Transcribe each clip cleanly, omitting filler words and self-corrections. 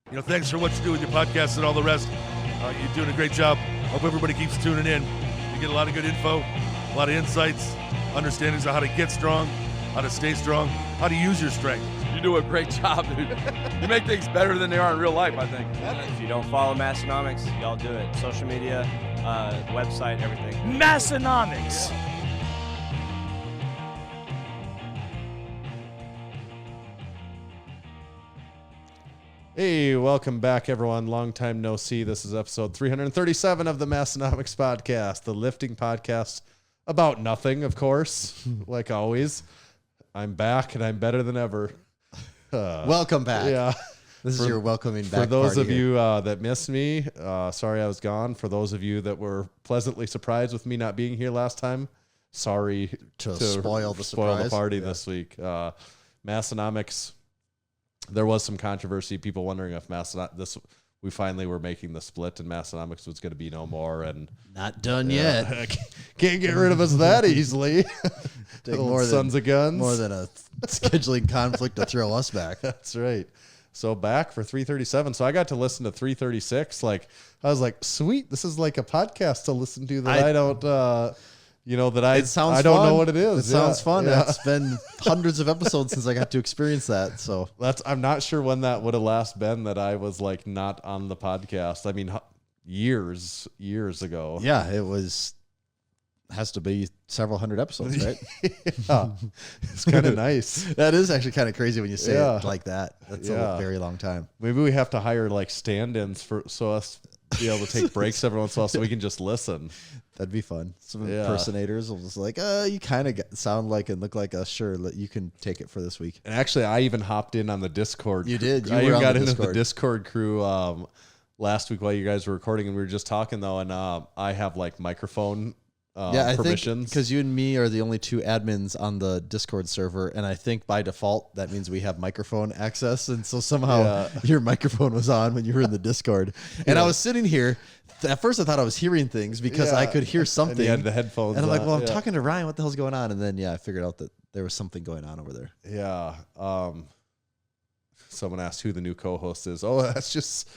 Thanks for what you do with your podcast and all the rest. You're doing a great job. Hope everybody keeps tuning in. You get a lot of good info, a lot of insights, understandings of how to get strong, how to stay strong, how to use your strength. You do a great job, dude. You make things better than they are in real life, I think. If you don't follow Massenomics, y'all do it. Social media, website, everything. Massenomics. Hey, welcome back, everyone. Long time no see. This is episode 337 of the Massenomics podcast, the lifting podcast about nothing, of course, like always. I'm back, and I'm better than ever. Welcome back. Yeah. This is your welcoming back. For those party of here. you that missed me, sorry I was gone. For those of you that were pleasantly surprised with me not being here last time, sorry to spoil the party this week. Massenomics. There was some controversy, people wondering if we finally were making the split and Massenomics was going to be no more. And not done yet. Can't get rid of us that easily. More sons of guns. More than a scheduling conflict to throw us back. That's right. So back for 337. So I got to listen to 336. I was like, sweet. This is like a podcast to listen to that I don't, I don't know what it is. It sounds fun. Yeah. It's been hundreds of episodes since I got to experience that. So I'm not sure when that would have last been that I was like not on the podcast. I mean, years ago. Yeah, has to be several hundred episodes, right? Yeah. It's kind of nice. That is actually kind of crazy when you say it like that. That's a very long time. Maybe we have to hire like stand-ins so us be able to take breaks every once in a while so we can just listen. That'd be fun. Some impersonators will just like, you kind of sound like and look like us. Sure, you can take it for this week. And actually, I even hopped in on the Discord. You did. I even got into the Discord crew last week while you guys were recording, and we were just talking though. And I have like microphone I permissions. think because you and me are the only two admins on the Discord server, and I think by default that means we have microphone access, and so somehow your microphone was on when you were in the Discord. And I was sitting here. At first I thought I was hearing things because I could hear something. And you had the headphones and I'm like, well, I'm on. talking to Ryan. What the hell's going on? And then, I figured out that there was something going on over there. Yeah. Someone asked who the new co-host is. Oh, that's just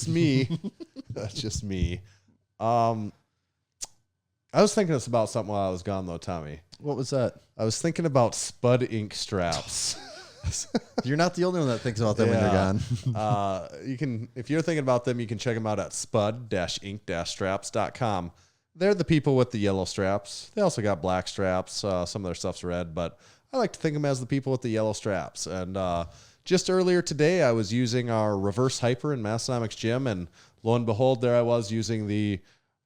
me. That's just me. I was thinking about something while I was gone, though, Tommy. What was that? I was thinking about SPUD ink straps. You're not the only one that thinks about them when you're gone. If you're thinking about them, you can check them out at spud-ink-straps.com. They're the people with the yellow straps. They also got black straps. Some of their stuff's red, but I like to think of them as the people with the yellow straps. And just earlier today, I was using our reverse hyper in Massenomics Gym, and lo and behold, there I was using the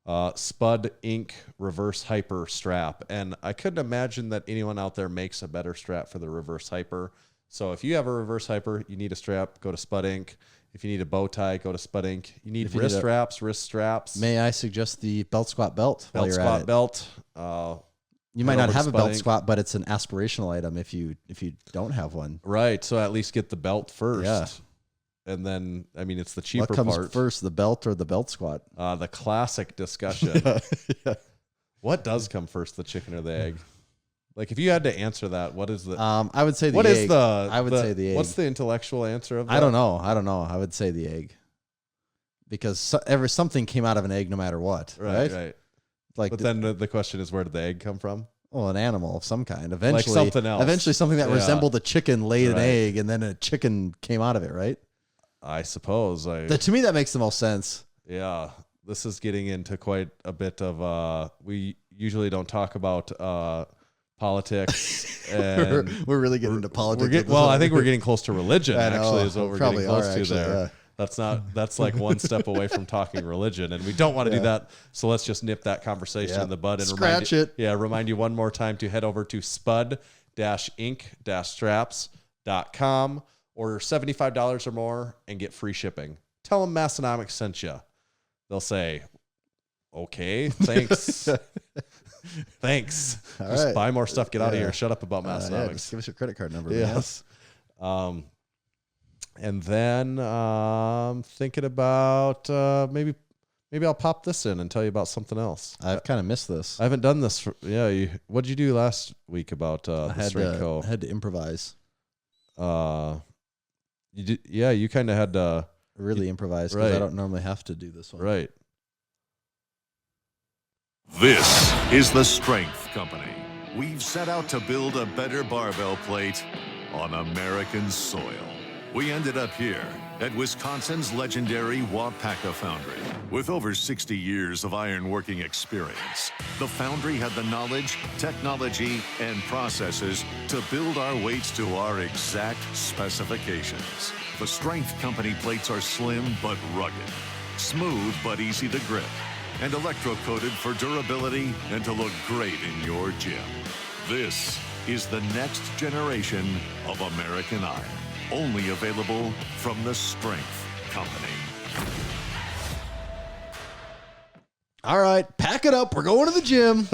SPUD ink reverse hyper strap. And I couldn't imagine that anyone out there makes a better strap for the reverse hyper. So if you have a reverse hyper, you need a strap, go to SPUD ink. If you need a bow tie, go to SPUD ink. You need wrist straps. May I suggest the belt squat belt? Belt squat belt. You might not have a belt squat, but it's an aspirational item if you don't have one. Right. So at least get the belt first. Yeah. And then, I mean, it's the cheaper part. What comes part. first, the belt or the belt squat? The classic discussion. Yeah. What does come first, the chicken or the egg? Like, if you had to answer that, what is the? I would say the egg. What is I would say the egg. What's the intellectual answer of that? I don't know. I would say the egg, because something came out of an egg, no matter what. Right. Like, but then the question is, where did the egg come from? Well, an animal of some kind. Eventually, like something else. Eventually, something that resembled a chicken laid an egg, and then a chicken came out of it. Right. I suppose. To me, that makes the most sense. Yeah. This is getting into quite a bit of. We usually don't talk about politics. And we're really getting into politics. I think we're getting close to religion. Actually, is what we're probably getting close to actually, there. Yeah. That's like one step away from talking religion, and we don't want to do that. So let's just nip that conversation in the bud and remind you one more time to head over to spud-ink-straps.com. Order $75 or more and get free shipping. Tell them Massenomics sent you. They'll say, okay, thanks. Thanks. Just buy more stuff. Get out of here. Shut up about Massenomics. Just give us your credit card number. Yes. And then thinking about maybe I'll pop this in and tell you about something else. I've kind of missed this. I haven't done this. What did you do last week about the Strength Co? I had to improvise. You did, you kind of had to. really improvise because I Right. don't normally have to do this one. Right. This is the Strength Company. We've set out to build a better barbell plate on American soil. We ended up here at Wisconsin's legendary Wapaka Foundry. With over 60 years of ironworking experience, the foundry had the knowledge, technology, and processes to build our weights to our exact specifications. The Strength Company plates are slim but rugged, smooth but easy to grip, and electro-coated for durability and to look great in your gym. This is the next generation of American iron. Only available from the Strength Company. All right, pack it up. We're going to the gym.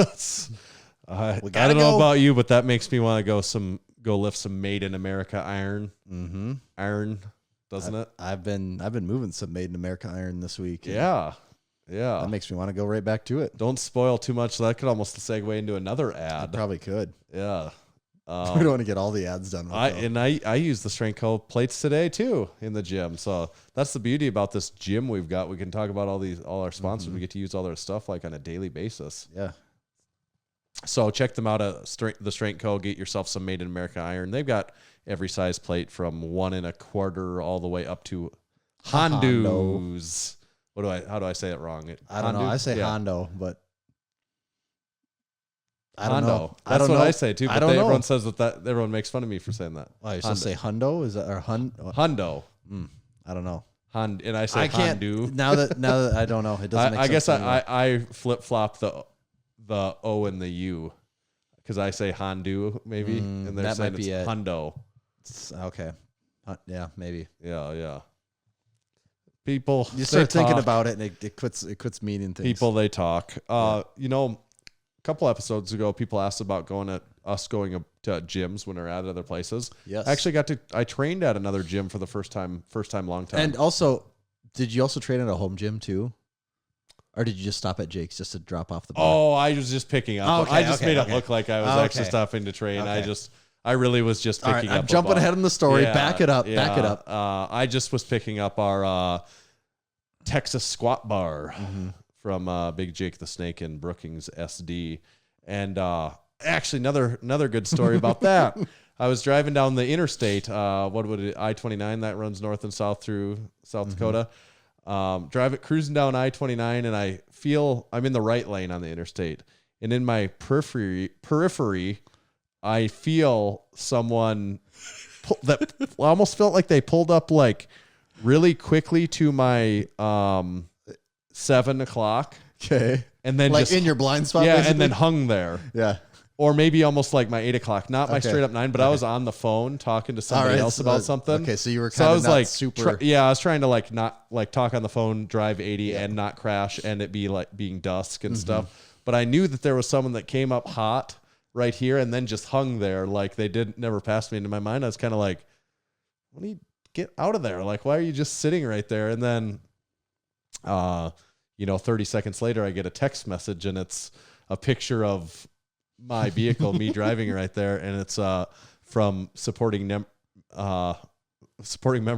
I We gotta don't know go. about you, but that makes me want to go lift some Made in America iron. Mm-hmm. Iron, doesn't it? I've been moving some Made in America iron this week. Yeah. That makes me want to go right back to it. Don't spoil too much. That could almost segue into another I ad. probably could. Yeah. We don't want to get all the ads done. I use the Strength Co plates today too in the gym. So that's the beauty about this gym we've got. We can talk about all our sponsors. We get to use all their stuff like on a daily basis. Yeah. So check them out at the Strength Co. Get yourself some Made in America iron. They've got every size plate from 1 1/4 all the way up to Hondos. How do I say it wrong? I don't know. I say Hondo, but I don't Hondo. know. That's what I say too. I But don't know. everyone says that. Everyone makes fun of me for saying that. Why, you supposed to say Hundo? Is that or Hundo. I don't know. And I say I can't. Hondu. Now that I don't know, it doesn't make I sense. guess to me. I flip flop the O and the U because I say Hondu maybe, and they're that saying might be it's it. Hundo. Okay. Yeah, maybe. Yeah. People, You start they thinking talk. about it, and it quits meaning things. People, they talk. A couple episodes ago, people asked about going to gyms when they're at other places. Yes. I actually I trained at another gym for the first time, long time. And also, did you also train at a home gym too? Or did you just stop at Jake's just to drop off the bar? Oh, I was just picking up. Oh, okay, I just okay, made okay. it look like I was Okay. actually stopping to train. Okay. I really was just All picking right, up. I'm jumping ahead in the story. Back it up. Back it up. I just was picking up our Texas squat bar from Big Jake the Snake in Brookings SD. And actually, another good story about that. I was driving down the interstate. I-29 that runs north and south through South Dakota. Cruising down I-29, and I feel I'm in the right lane on the interstate. And in my periphery, I feel someone that almost felt like they pulled up like really quickly to my 7 o'clock. Okay. And then Like just in your blind spot? yeah, basically? and then hung there. Yeah. Or maybe almost like my 8 o'clock, not my Okay. straight up 9, but I was on the phone talking to somebody else about something. Okay, so you were So kind I of was not like, super. I was trying to not talk on the phone, drive 80 and not crash and it be like being dusk and stuff. But I knew that there was someone that came up hot right here and then just hung there. Like they never passed me into my mind. I was kind of like, when do you get out of there? Like, why are you just sitting right there? And then, 30 seconds later, I get a text message and it's a picture of my vehicle, me driving right there. And it's from supporting member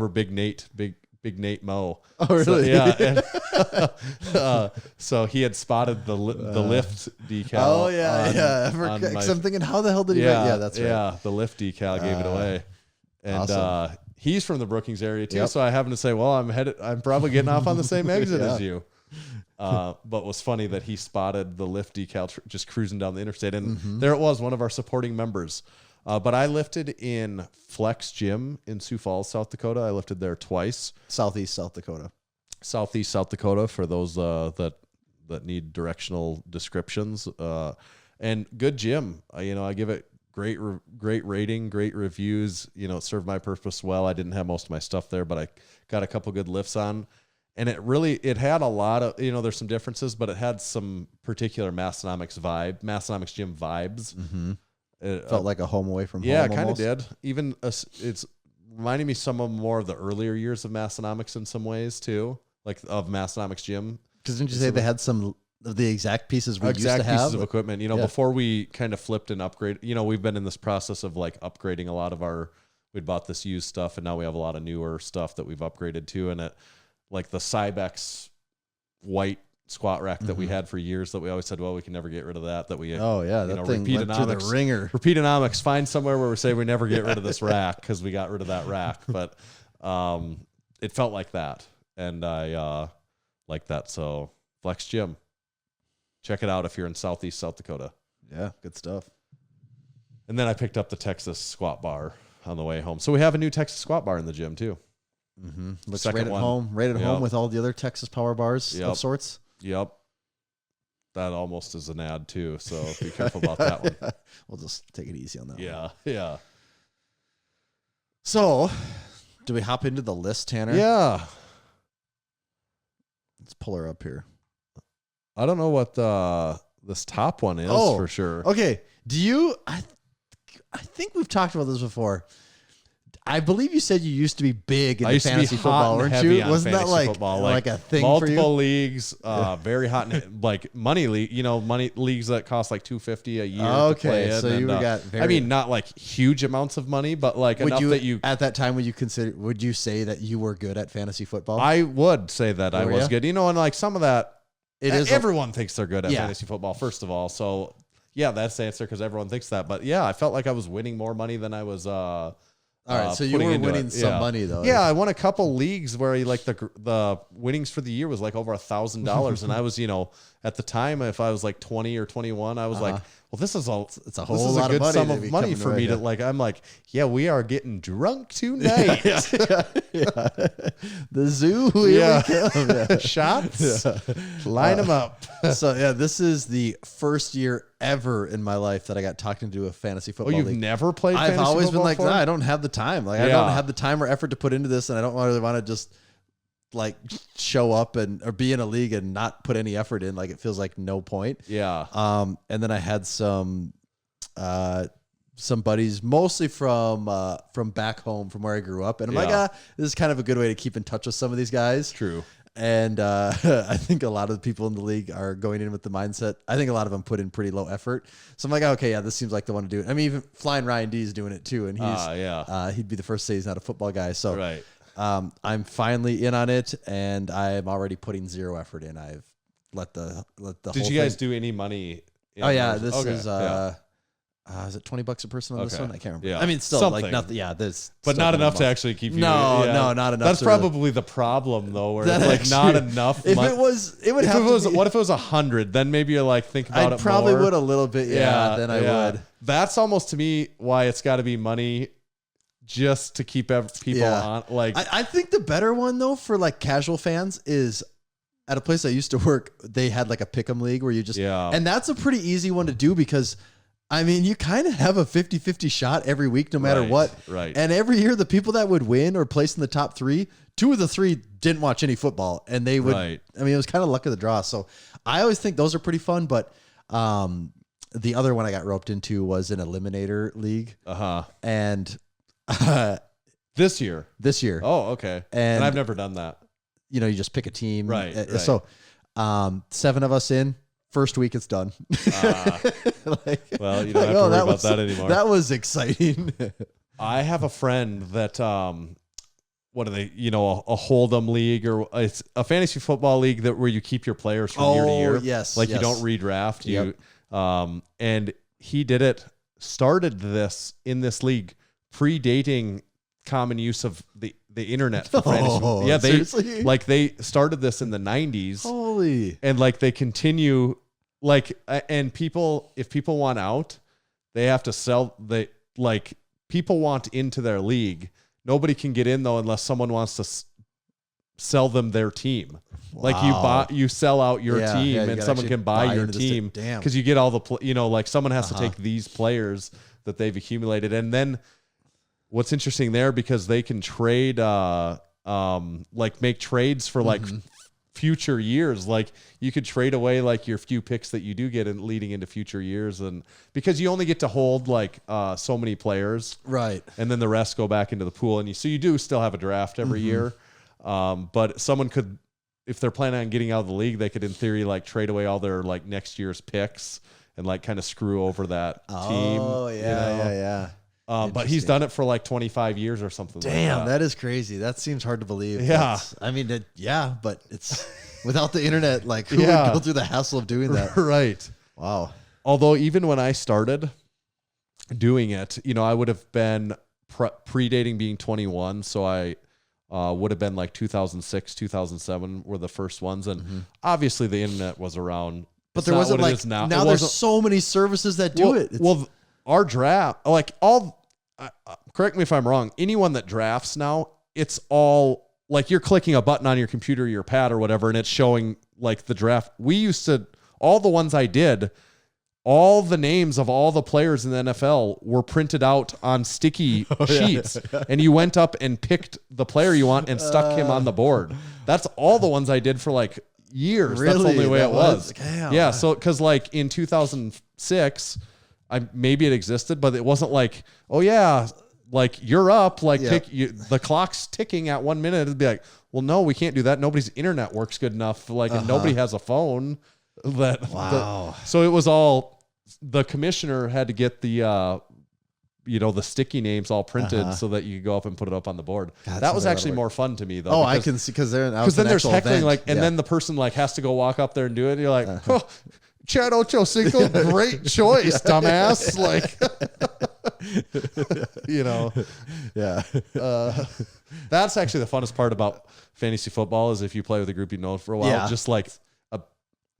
Big Nate Mo. Oh, really? So, yeah. And, so he had spotted the lift decal. Oh, yeah. on Because I'm thinking, how the hell did he? yeah, That's right. Yeah, the lift decal gave it away. And awesome. he's from the Brookings area too. Yep. So I happened to say, well, I'm probably getting off on the same exit Yeah. as you. But it was funny that he spotted the lift decal just cruising down the interstate. And there it was, one of our supporting members. But I lifted in Flex Gym in Sioux Falls, South Dakota. I lifted there twice. Southeast South Dakota. Southeast South Dakota for those that need directional descriptions. And good gym. I give it great rating, great reviews. It served my purpose well. I didn't have most of my stuff there, but I got a couple good lifts on. And it had a lot of, there's some differences, but it had some particular Massenomics gym vibes. It Felt like a home away from home. yeah, it kind of almost. did. Even it's reminding me some of more of the earlier years of Massenomics in some ways too, like of Massenomics gym. Because didn't you say they had some of the exact pieces we used to Exact have? pieces of equipment. Yeah. Before we kind of flipped and upgraded, we've been in this process of like upgrading a lot of our. we'd bought this used stuff, and now we have a lot of newer stuff that we've upgraded to. And like the Cybex white squat rack that we had for years that we always said, well, we can never get rid of that. That we, that thing went through the ringer. Repeatonomics, find somewhere where we say we never get rid of this rack because we got rid of that rack. But it felt like that, and I like that. So Flex Gym, check it out if you're in Southeast South Dakota. Yeah, good stuff. And then I picked up the Texas squat bar on the way home. So we have a new Texas squat bar in the gym too. Mm-hmm. Looks right at home with all the other Texas power bars of sorts. Yep. That almost is an ad too, so be careful about that one. We'll just take it easy on that one. Yeah. So, do we hop into the list, Tanner? Yeah. Let's pull her up here. I don't know what this top one is for sure. Okay. Do you... I think we've talked about this before. I believe you said you used to be big in fantasy football, weren't you? Wasn't that like a thing for you? Multiple leagues, very hot, like money league. money leagues that cost like $250 a year. Okay, to play in, so you got. I mean, not like huge amounts of money, but like enough that you. At that time, would you say that you were good at fantasy football? I would say that I was good. And like some of that, everyone thinks they're good at fantasy football. First of all, so yeah, that's the answer because everyone thinks that. But yeah, I felt like I was winning more money than I was. All right, so you were winning some money though. Yeah, I won a couple leagues where like the winnings for the year was like over $1,000, and I was at the time if I was like 20 or 21, I was like, well, this is a whole lot of sum of money for me to like. I'm like, yeah, we are getting drunk tonight. The zoo, here we come. Shots, line them up. So yeah, this is the first year ever in my life that I got talked into a fantasy football league. You've never played I've fantasy always football been like, before? nah, I don't have the time. Like I don't have the time or effort to put into this, and I don't really want to just like show up or be in a league and not put any effort in. Like it feels like no point. Yeah. And then I had some buddies, mostly from back home, from where I grew up, and I'm like, this is kind of a good way to keep in touch with some of these guys. True. And I think a lot of the people in the league are going in with the mindset. I think a lot of them put in pretty low effort. So I'm like, okay, yeah, this seems like the one to do it. I mean, even Flying Ryan D is doing it too, and he'd be the first to say he's not a football guy. So right. I'm finally in on it, and I'm already putting zero effort in. I've let the Did you guys do any money? This is it $20 a person on this one? I can't remember. Yeah. I mean, still something. like nothing. Yeah, there's but not enough to actually keep you. No, not enough. That's probably the problem though, where it's like not enough. If it was, it would have to be. What if it was 100? Then maybe you're like think about it more. I probably would a little bit. Yeah, then I would. That's almost to me why it's got to be money, just to keep people on. Like I think the better one though for like casual fans is. At a place I used to work, they had like a pick'em league where you just, and that's a pretty easy one to do because, I mean, you kind of have a 50-50 shot every week, no matter what. Right. And every year, the people that would win or place in the top 3, 2 of the 3 didn't watch any football, and they would. Right. I mean, it was kind of luck of the draw. So I always think those are pretty fun. But the other one I got roped into was an eliminator league. And this year. Oh, okay. And I've never done that. You just pick a team. Right. So 7 of us in. First week, it's done. Well, you don't have to worry about that anymore. That was exciting. I have a friend that, what are they, a Hold'em league, or it's a fantasy football league where you keep your players from year to year. Yes. Like you don't redraft. Yep. And he started this in this league predating common use of the internet for fantasy. Yeah, seriously? they started this in the 90s. Holy. And they continue and if people want out, they have to sell people want into their league. Nobody can get in though unless someone wants to sell them their team. Wow. You sell out your team and someone can buy your team because you get all the someone has to take these players that they've accumulated. And then what's interesting there, because they can trade, make trades for future years. Like you could trade away your few picks that you do get in leading into future years. And because you only get to hold so many players. Right. And then the rest go back into the pool. And so you do still have a draft every year. But someone could, if they're planning on getting out of the league, they could in theory, trade away all their next year's picks and kind of screw over that team. Oh yeah. Yeah. But he's done it for like 25 years or something. Damn, like that is crazy. That seems hard to believe. Yeah. I mean, but it's without the internet, like who Yeah. would go through the hassle of doing that? Right. Wow. Although even when I started doing it, I would have been predating being 21. So I would have been like 2006, 2007 were the first ones. And obviously the internet was around. But It's there not wasn't what it like, is now. now It there's wasn't- so many services that do it. Well, our draft, like correct me if I'm wrong, anyone that drafts now, it's all like you're clicking a button on your computer, or your pad or whatever, and it's showing like the draft. We used to, all the ones I did, all the names of all the players in the NFL were printed out on sticky sheets, and you went up and picked the player you want and stuck him on the board. That's all the ones I did for like years. That's the Really? only way That it was. Damn. Yeah. So, cause like in 2006, maybe it existed, but it wasn't like, oh yeah, like you're up, like the clock's ticking at 1 minute. It'd be like, well, no, we can't do that. Nobody's internet works good enough. Like, and nobody has a phone. So it was all, the commissioner had to get the, the sticky names all printed so that you could go up and put it up on the board. God, that was actually more fun to me though. Oh, I can see, because then there's heckling, and then the person like has to go walk up there and do it. And you're like, oh, Chad Ochocinco, great choice, dumbass. Like, that's actually the funnest part about fantasy football is if you play with a group you know for a while, just like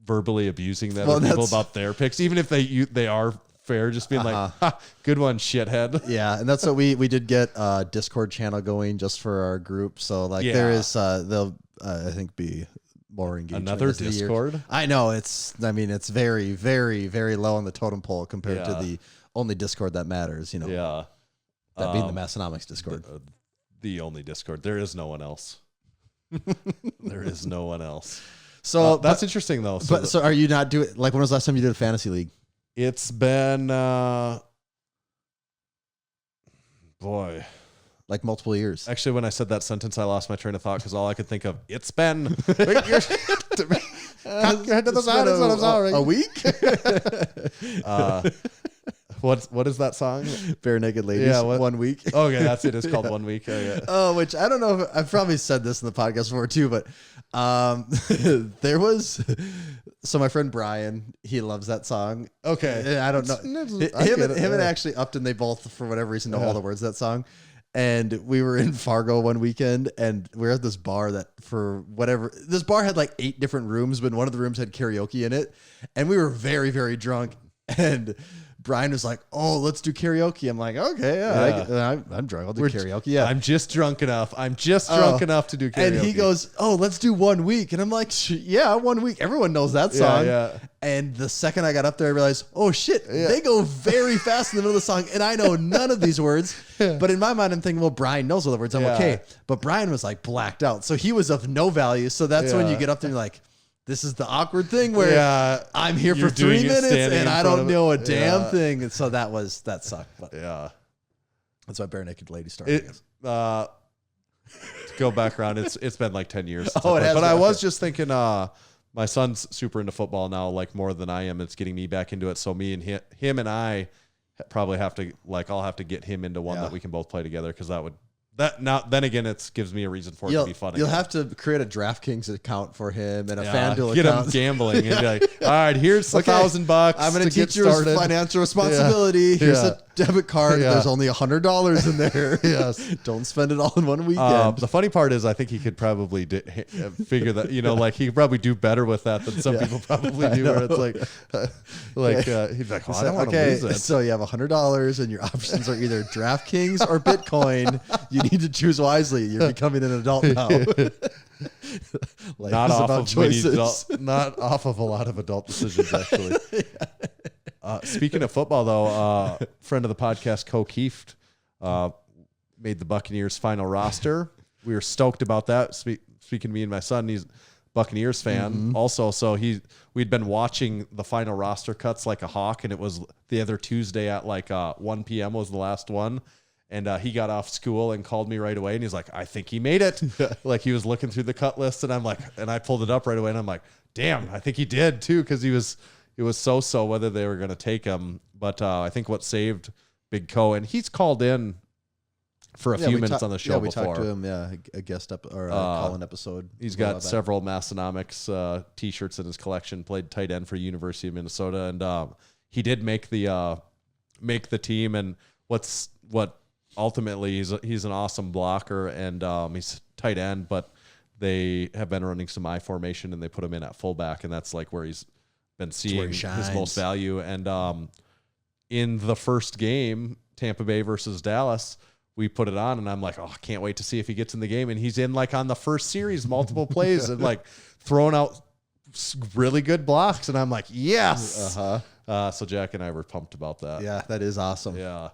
verbally abusing the other people about their picks, even if they are fair, just being like, ha, good one, shithead. Yeah, and that's what we did get a Discord channel going just for our group. So like there is they'll I think be more engagement. Another Discord? I know it's very, very, very low on the totem pole compared to the only Discord that matters, Yeah. That being the Massenomics Discord. The only Discord. There is no one else. There is no one else. So that's interesting though. So are you not doing, like, when was the last time you did a fantasy league? It's been like multiple years. Actually, when I said that sentence, I lost my train of thought because all I could think of, it's been a week. What is that song? Bare Naked Ladies. Yeah, 1 week. Okay, that's it. It's called 1 week. Which I don't know if I've probably said this in the podcast before too, but there was, so my friend Brian, he loves that song. Okay. I don't know. Him and actually Upton, they both, for whatever reason, know all the words of that song. And we were in Fargo one weekend, and we were at this bar this bar had like 8 different rooms, but one of the rooms had karaoke in it. And we were very, very drunk. And Brian was like, "Oh, let's do karaoke." I'm like, "Okay, I'm drunk. I'll do karaoke." Yeah, I'm just drunk enough. Enough to do karaoke. And he goes, "Oh, let's do 1 week." And I'm like, "Yeah, 1 week. Everyone knows that song." Yeah. And the second I got up there, I realized, oh shit, they go very fast in the middle of the song, and I know none of these words. But in my mind, I'm thinking, well, Brian knows all the words. I'm okay. But Brian was like blacked out, so he was of no value. So that's when you get up there and you're like, this is the awkward thing where I'm here for 3 minutes and I don't know a damn thing. And so that sucked. But that's why Bare Naked Lady started. To go back around, it's been like 10 years. Oh, it has. But I was just thinking, my son's super into football now, like more than I am. It's getting me back into it. So me and him and I probably have to, like, I'll have to get him into one that we can both play together, because then again, it gives me a reason for it to be fun. You'll have to create a DraftKings account for him and a FanDuel get account. Him gambling and be like, all right, here's $1,000. I'm going to teach you financial responsibility. Here's a debit card. There's only $100 in there. Yes. Don't spend it all in 1 weekend. The funny part is, I think he could probably figure that, like he could probably do better with that than some people probably do. Where it's like he'd be like, I don't want to lose it. So you have $100 and your options are either DraftKings or Bitcoin. You need to choose wisely. You're becoming an adult now. Not off of a lot of adult decisions, actually. Speaking of football, though, friend of the podcast, Co Kieft, made the Buccaneers final roster. We were stoked about that. Speaking to me and my son, he's a Buccaneers fan also. So we'd been watching the final roster cuts like a hawk, and it was the other Tuesday at like 1 p.m. was the last one. And he got off school and called me right away, and he's like, I think he made it. Like, he was looking through the cut list, and I'm like, and I pulled it up right away, and I'm like, damn, I think he did too, because it was so whether they were going to take him. But I think what saved Big Co, and he's called in for a few minutes on the show we before. talked to him, a guest or a call-in episode. He's got several Massenomics T-shirts in his collection. Played tight end for University of Minnesota, and he did make the team. And what ultimately he's an awesome blocker, and he's tight end, but they have been running some I formation, and they put him in at fullback, and that's like where he's been seeing his most value. And in the first game, Tampa Bay versus Dallas, we put it on, and I'm like, oh, I can't wait to see if he gets in the game. And he's in like on the first series, multiple plays, and like throwing out really good blocks. And I'm like, yes. So Jack and I were pumped about that. Yeah, that is awesome. Yeah.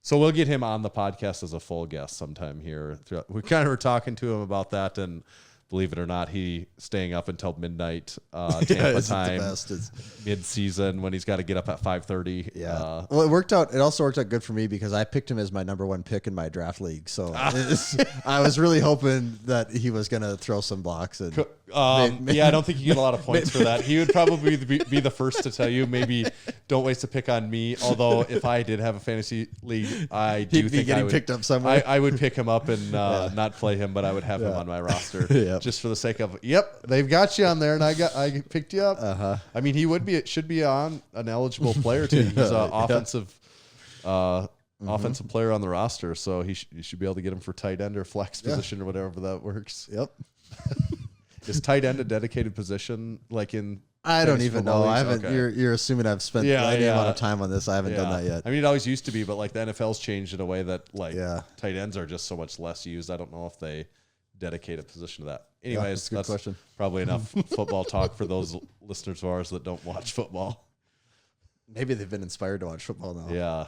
So we'll get him on the podcast as a full guest sometime here. We kind of were talking to him about that, and believe it or not, he staying up until midnight Tampa time, mid-season when he's got to get up at 5:30. Yeah. Well, it worked out. It also worked out good for me because I picked him as my number 1 pick in my draft league. So I was really hoping that he was going to throw some blocks. And yeah, I don't think you get a lot of points for that. He would probably be the first to tell you, maybe don't waste a pick on me. Although if I did have a fantasy league, I do think I would picked up somewhere. I would pick him up and not play him, but I would have him on my roster just for the sake of, they've got you on there, and I picked you up. I mean, it should be on an eligible player team. He's an offensive player on the roster, so you should be able to get him for tight end or flex position or whatever that works. Yep. Is tight end a dedicated position like in? I don't even know. I haven't. Okay. You're assuming I've spent any amount of time on this. I haven't done that yet. I mean, it always used to be, but like the NFL's changed in a way that tight ends are just so much less used. I don't know if they dedicate a position to that. Anyways, that's a good question. Probably enough football talk for those listeners of ours that don't watch football. Maybe they've been inspired to watch football now.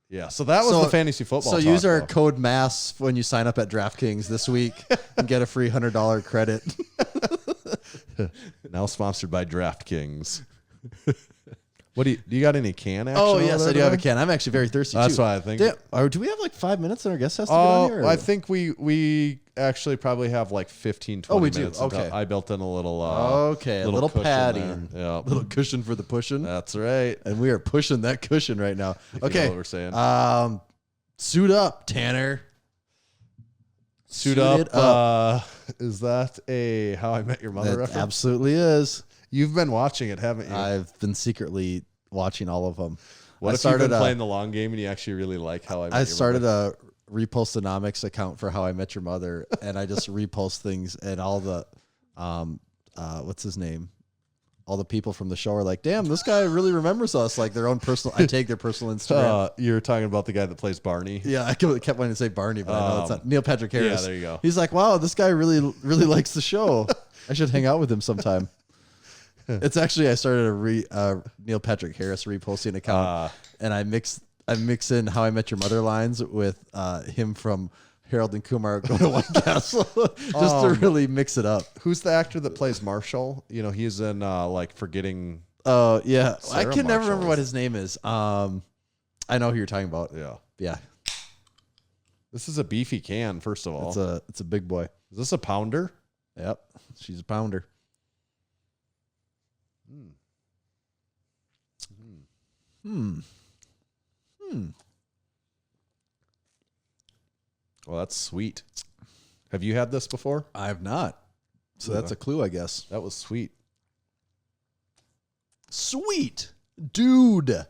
Yeah. So that was the fantasy football. So talk, use our code MASS when you sign up at DraftKings this week and get a free $100 credit. Now sponsored by DraftKings. What do you got any can action? Oh, yes, I do have a can. I'm actually very thirsty, That's too. why I think. Do we have like 5 minutes and our guest has to get on here? I think we actually probably have like 15, 20 minutes. Do. Okay. I built in a little a little padding. Yeah. Little cushion for the pushing. That's right. And we are pushing that cushion right now. If you know what we're saying. Suit up, Tanner. Suit up. Is that a How I Met Your Mother reference? Absolutely is. You've been watching it, haven't you? I've been secretly watching all of them. What if you've been playing the long game and you actually really like How I Met Your Mother? I started a Repostonomics account for How I Met Your Mother, and I just repost things, and all the, what's his name? All the people from the show are like, damn, this guy really remembers us, like their own personal, I take their personal Instagram. You're talking about the guy that plays Barney? Yeah, I kept wanting to say Barney, but I know it's not. Neil Patrick Harris. Yeah, there you go. He's like, wow, this guy really likes the show. I should hang out with him sometime. It's actually, I started a Neil Patrick Harris reposting account, and I mix in How I Met Your Mother lines with him from Harold and Kumar Go to White Castle, just to really mix it up. Who's the actor that plays Marshall? You know, he's in like Forgetting. Oh yeah, Sarah I can never Marshall. remember what his name is. I know who you're talking about. Yeah. This is a beefy can. First of all, It's a big boy. Is this a pounder? Yep, she's a pounder. Well, that's sweet. Have you had this before? I have not. So that's a clue, I guess. That was sweet. Sweet, dude.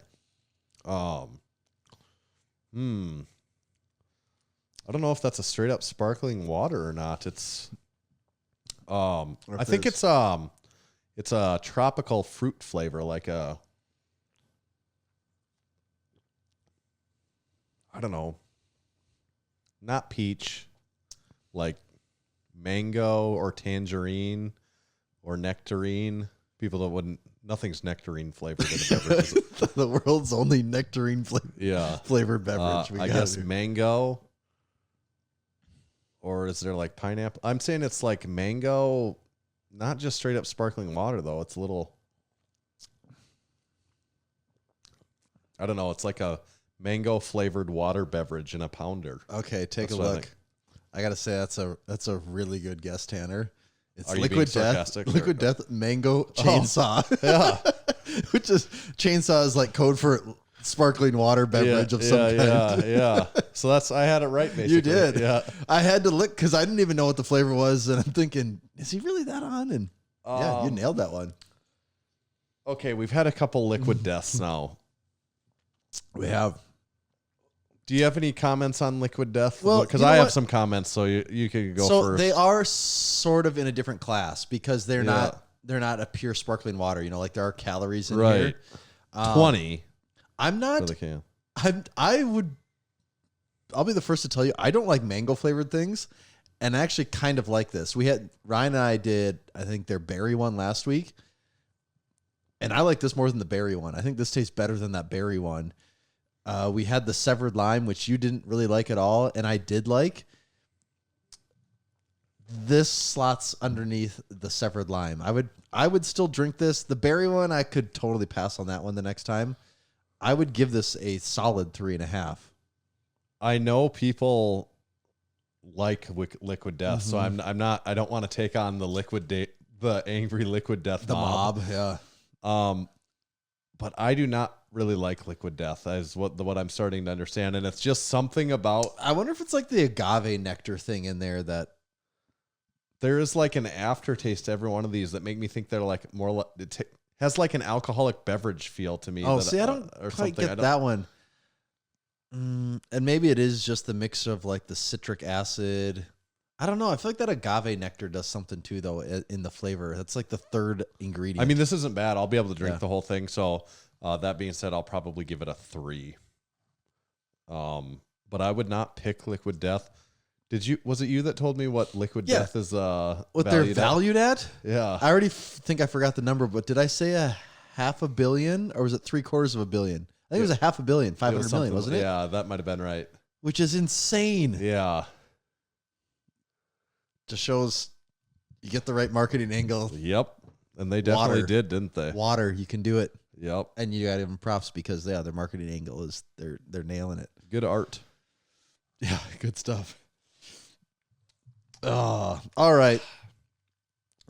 I don't know if that's a straight up sparkling water or not. It's I think it's a tropical fruit flavor, like I don't know, not peach, like mango or tangerine or nectarine. People that wouldn't, nothing's nectarine flavored in a beverage. The world's only nectarine flavored beverage. I guess mango. Or is there like pineapple? I'm saying it's like mango, not just straight up sparkling water, though. It's a little, I don't know. It's like a mango flavored water beverage in a pounder. Okay, take That's a what I look. think. I gotta say that's a really good guess, Tanner. It's Are you Liquid being Death, sarcastic, or- Liquid Death Mango Chainsaw. Yeah. Which is chainsaw is like code for sparkling water beverage of some kind. Yeah. So I had it right, basically. You did. Yeah. I had to look because I didn't even know what the flavor was, and I'm thinking, is he really that on? And yeah, you nailed that one. Okay, we've had a couple liquid deaths now. We have. Do you have any comments on liquid death? Well, because you know I have what? some comments, so you can go So first. they are sort of in a different class because they're not a pure sparkling water. You know, like there are calories in here. 20 I'm for not. the can. I'll be the first to tell you I don't like mango flavored things, and I actually kind of like this. Ryan and I did, I think, their berry one last week, and I like this more than the berry one. I think this tastes better than that berry one. We had the severed lime, which you didn't really like at all, and I did like. This slots underneath the severed lime. I would still drink this. The berry one, I could totally pass on that one the next time. I would give this a solid 3.5. I know people like liquid death, so I don't want to take on the angry liquid death mob. Yeah. But I do not really like liquid death, is what I'm starting to understand, and it's just something about. I wonder if it's like the agave nectar thing in there that there is like an aftertaste to every one of these that make me think they're like more. Has like an alcoholic beverage feel to me. I don't quite get that one. And maybe it is just the mix of like the citric acid. I don't know. I feel like that agave nectar does something too, though, in the flavor. That's like the third ingredient. I mean, this isn't bad. I'll be able to drink the whole thing. So that being said, I'll probably give it a 3. But I would not pick liquid death. Was it you that told me what liquid death is what they're valued at? Yeah. I already think I forgot the number, but did I say $500 million or was it $750 million? I think it was $500 million, 500 million, wasn't it? Yeah, that might have been right. Which is insane. Yeah. Just shows you get the right marketing angle. Yep. And they definitely did, didn't they? Water, you can do it. Yep. And you got to give them props because their marketing angle is they're nailing it. Good art. Yeah, good stuff. Oh, all right.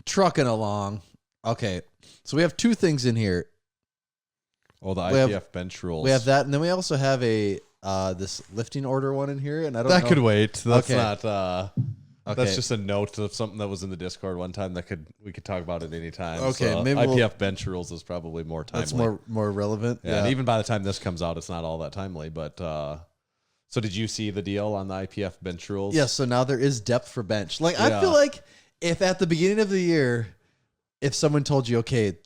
Trucking along. Okay. So we have 2 things in here. Oh, the IPF bench rules. We have that, and then we also have a this lifting order one in here, and I don't know. That could wait. That's Okay. not Okay. that's just a note of something that was in the Discord one time that we could talk about at any time. Okay, so maybe IPF bench rules is probably more timely. That's more relevant. Yeah, and even by the time this comes out, it's not all that timely. But so did you see the deal on the IPF bench rules? Yeah, so now there is depth for bench. Like I feel like if at the beginning of the year, if someone told you, okay,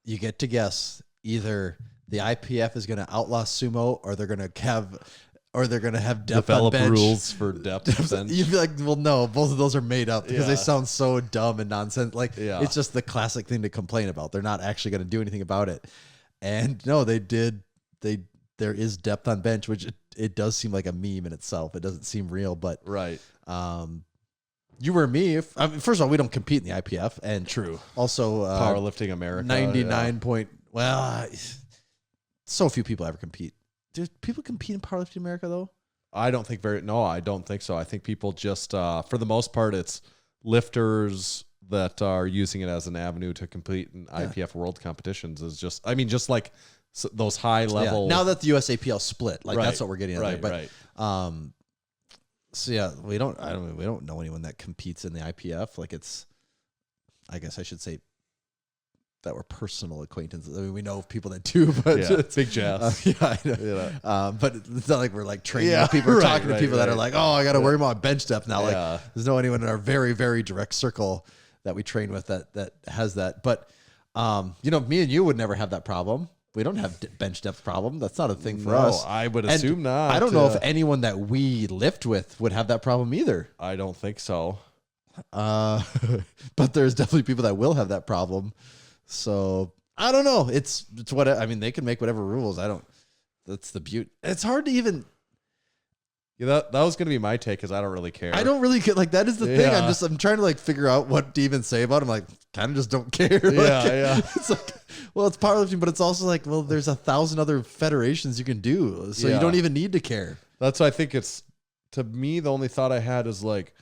you get to guess either the IPF is going to outlaw sumo or they're going to have depth Develop on bench. rules for depth bench. You'd be like, well, no, both of those are made up because they sound so dumb and nonsense. Like it's just the classic thing to complain about. They're not actually going to do anything about it. And no, they did. There is depth on bench, which it does seem like a meme in itself. It doesn't seem real, but right. You or me. First of all, we don't compete in the IPF, and true. Also, Powerlifting America. 99 point. Well, so few people ever compete. Do people compete in Powerlifting America though? I don't think I don't think so. I think people just, for the most part, it's lifters that are using it as an avenue to compete in IPF world competitions. Is just like those high level. Yeah. Now that the USAPL split, that's what we're getting at right, there. But, so yeah, we don't know anyone that competes in the IPF. Like I guess I should say that we're personal acquaintances. I mean, we know people that do, but it's big jazz. I know. But it's not like we're like training people or talking to people that are like, oh, I got to worry about bench depth now. Like there's no anyone in our very, very direct circle that we train with that has that. But, me and you would never have that problem. We don't have bench depth problem. That's not a thing for us. I would assume not. I don't know if anyone that we lift with would have that problem either. I don't think so. But there's definitely people that will have that problem. So I don't know. It's what I mean. They can make whatever rules. That's the beauty. It's hard to even. Yeah, that was gonna be my take because I don't really care. I don't really care. Like that is the thing. I'm trying to like figure out what to even say about it. I'm like, kind of just don't care. It's like, well, it's powerlifting, but it's also like, well, there's 1,000 other federations you can do, so you don't even need to care. That's why I think it's, to me, the only thought I had is like,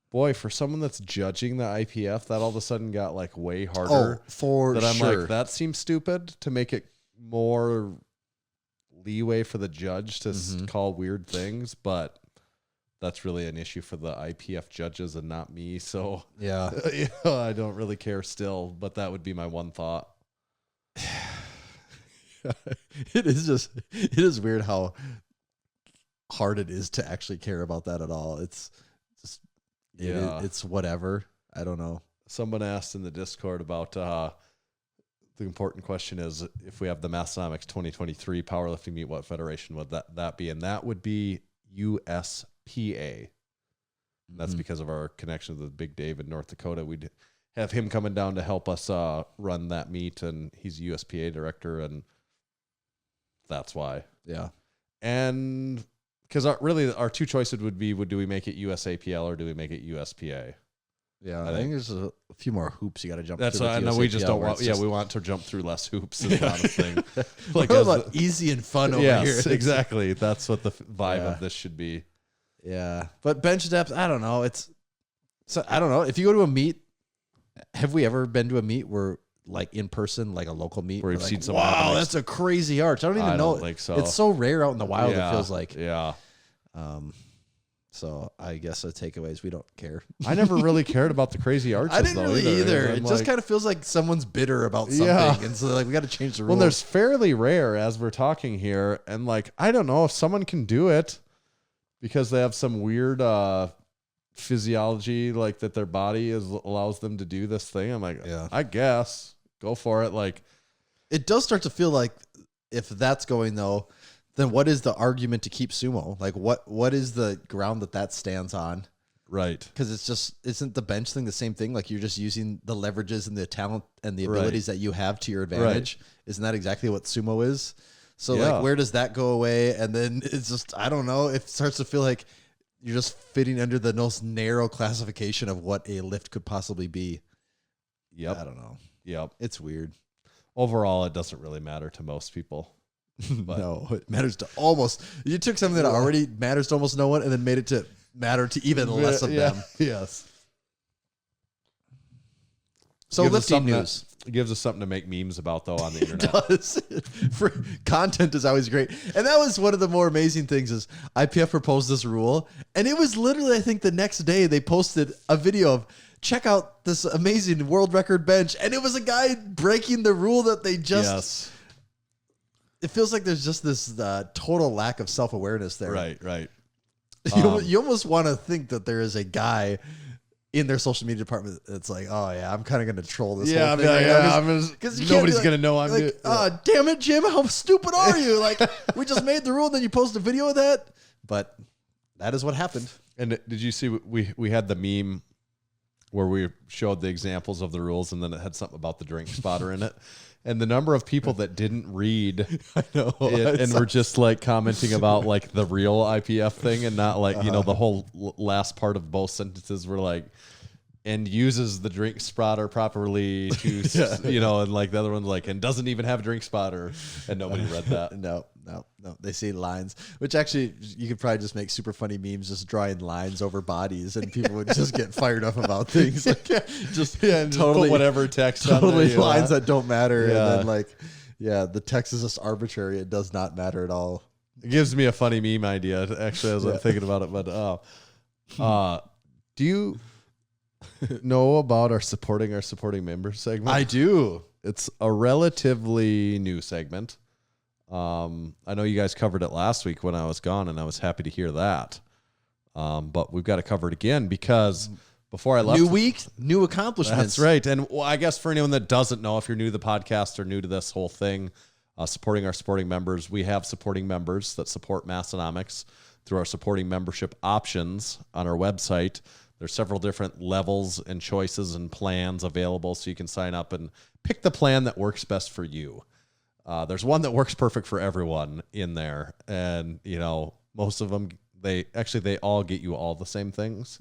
boy, for someone that's judging the IPF, that all of a sudden got like way harder. Oh, for that I'm sure. like, that seems stupid to make it more leeway for the judge to call weird things, but that's really an issue for the IPF judges and not me. So Yeah. I don't really care still, but that would be my one thought. It is weird how hard it is to actually care about that at all. It's just, it's whatever. I don't know. Someone asked in the Discord about the important question is, if we have the Massenomics 2023 powerlifting meet, what federation would that be? And that would be USPA. That's because of our connection with Big Dave in North Dakota. We'd have him coming down to help us run that meet, and he's USPA director, and that's why. Yeah. And because our two choices would be, do we make it USAPL or do we make it USPA? Yeah, I think there's a few more hoops you got to jump. That's through. I know we just don't want. Yeah, we want to jump through less hoops. Is not a thing. Like about easy and fun over here. Exactly. That's what the vibe of this should be. Yeah, but bench depth, I don't know. I don't know. If you go to a meet, have we ever been to a meet where, like, in person, like a local meet, where you've like, seen someone? Wow, that's a crazy arch. I don't even know. Don't think so. It's so rare out in the wild. Yeah, it feels like. Yeah. So I guess the takeaway is we don't care. I never really cared about the crazy arches. I didn't really either. It just like, kind of feels like someone's bitter about something, and so like we got to change the rules. Well, there's fairly rare as we're talking here, and like I don't know if someone can do it because they have some weird physiology, like that their body allows them to do this thing. I'm like, yeah, I guess go for it. Like, it does start to feel like if that's going though, then what is the argument to keep sumo? Like what is the ground that stands on? Right. Because isn't the bench thing the same thing? Like you're just using the leverages and the talent and the abilities that you have to your advantage. Right. Isn't that exactly what sumo is? So like, where does that go away? And then it's just, I don't know. It starts to feel like you're just fitting under the most narrow classification of what a lift could possibly be. Yep. I don't know. Yep. It's weird. Overall, it doesn't really matter to most people. But no, it matters to almost. You took something that already matters to almost no one and then made it to matter to even less of them. Yes. So lifting news. It gives us something to make memes about, though, on the internet. It does. Content is always great. And that was one of the more amazing things is IPF proposed this rule. And it was literally, I think, the next day they posted a video of, check out this amazing world record bench. And it was a guy breaking the rule that they just... Yes. It feels like there's just this total lack of self-awareness there. Right. You almost want to think that there is a guy in their social media department that's like, oh yeah, I'm kind of going to troll this whole thing. Because nobody's going to know I'm like, oh, damn it, Jim, how stupid are you? Like, we just made the rule and then you post a video of that. But that is what happened. And did you see, we had the meme where we showed the examples of the rules and then it had something about the drink spotter in it. And the number of people that didn't read I know, it and were just like commenting about like the real IPF thing and not like, the whole last part of both sentences were like, and uses the drink spotter properly to, and like the other one's like, and doesn't even have a drink spotter. And nobody read that. No. They see lines, which actually you could probably just make super funny memes, just drawing lines over bodies, and people would just get fired up about things. Like, just totally put whatever text totally on there, lines that don't matter. Yeah. And then the text is just arbitrary. It does not matter at all. It gives me a funny meme idea actually as I'm thinking about it. But do you know about our supporting members segment? I do. It's a relatively new segment. I know you guys covered it last week when I was gone, and I was happy to hear that. But we've got to cover it again because before I left... New week, new accomplishments. That's right. And I guess for anyone that doesn't know, if you're new to the podcast or new to this whole thing, supporting our supporting members, we have supporting members that support Massenomics through our supporting membership options on our website. There's several different levels and choices and plans available, so you can sign up and pick the plan that works best for you. There's one that works perfect for everyone in there. And, most of them, they all get you all the same things,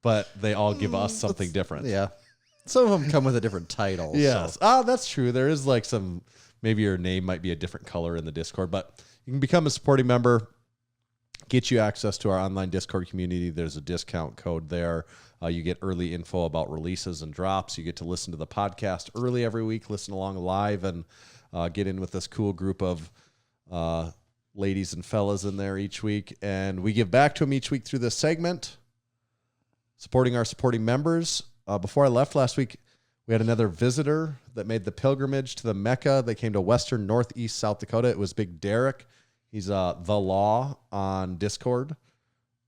but they all give us something different. Yeah. Some of them come with a different title. Yes. So. That's true. There is like maybe your name might be a different color in the Discord, but you can become a supporting member, get you access to our online Discord community. There's a discount code there. You get early info about releases and drops. You get to listen to the podcast early every week, listen along live, and get in with this cool group of ladies and fellas in there each week. And we give back to them each week through this segment, supporting our supporting members. Before I left last week, we had another visitor that made the pilgrimage to the Mecca. They came to Western Northeast South Dakota. It was Big Derek. He's The Law on Discord.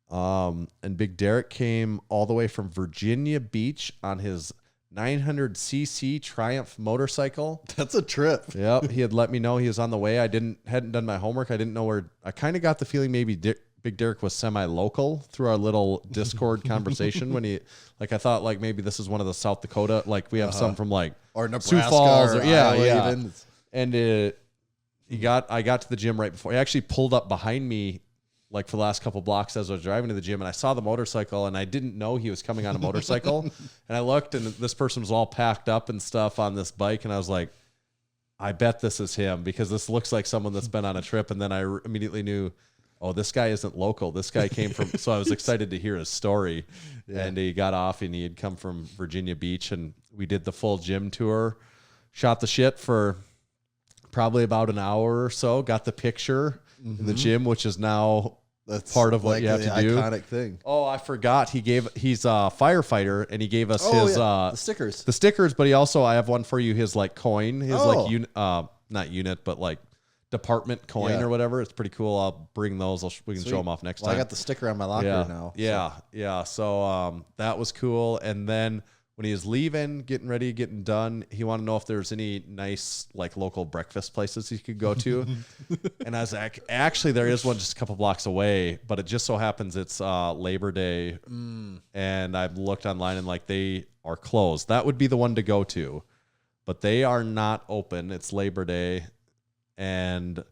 And Big Derek came all the way from Virginia Beach on his 900cc Triumph motorcycle. That's a trip. Yep. He had let me know he was on the way. Hadn't done my homework. I didn't know where. I kind of got the feeling maybe Big Derek was semi-local through our little Discord conversation when he, like, I thought like maybe this is one of the South Dakota, like we have some from like Or Nebraska Sioux Falls or yeah, Iowa yeah. even. And I got to the gym right before. He actually pulled up behind me like for the last couple blocks as I was driving to the gym, and I saw the motorcycle, and I didn't know he was coming on a motorcycle. And I looked, and this person was all packed up and stuff on this bike, and I was like, I bet this is him because this looks like someone that's been on a trip. And then I immediately knew, oh, this guy isn't local. This guy came from, so I was excited to hear his story. Yeah. And he got off, and he had come from Virginia Beach, and we did the full gym tour, shot the shit for probably about an hour or so, got the picture in the gym, which is now that's part of what you have to do. Iconic thing. Oh, I forgot. He's a firefighter, and he gave us the stickers. The stickers, but he also, I have one for you, his like coin, his not unit, but like department coin or whatever. It's pretty cool. I'll bring those. We can show them off next time. I got the sticker on my locker now. Yeah. So that was cool. And then when he was leaving, getting ready, getting done, he wanted to know if there's any nice like local breakfast places he could go to. And I was like, actually, there is one just a couple blocks away, but it just so happens it's Labor Day. And I've looked online and like they are closed. That would be the one to go to, but they are not open. It's Labor Day. And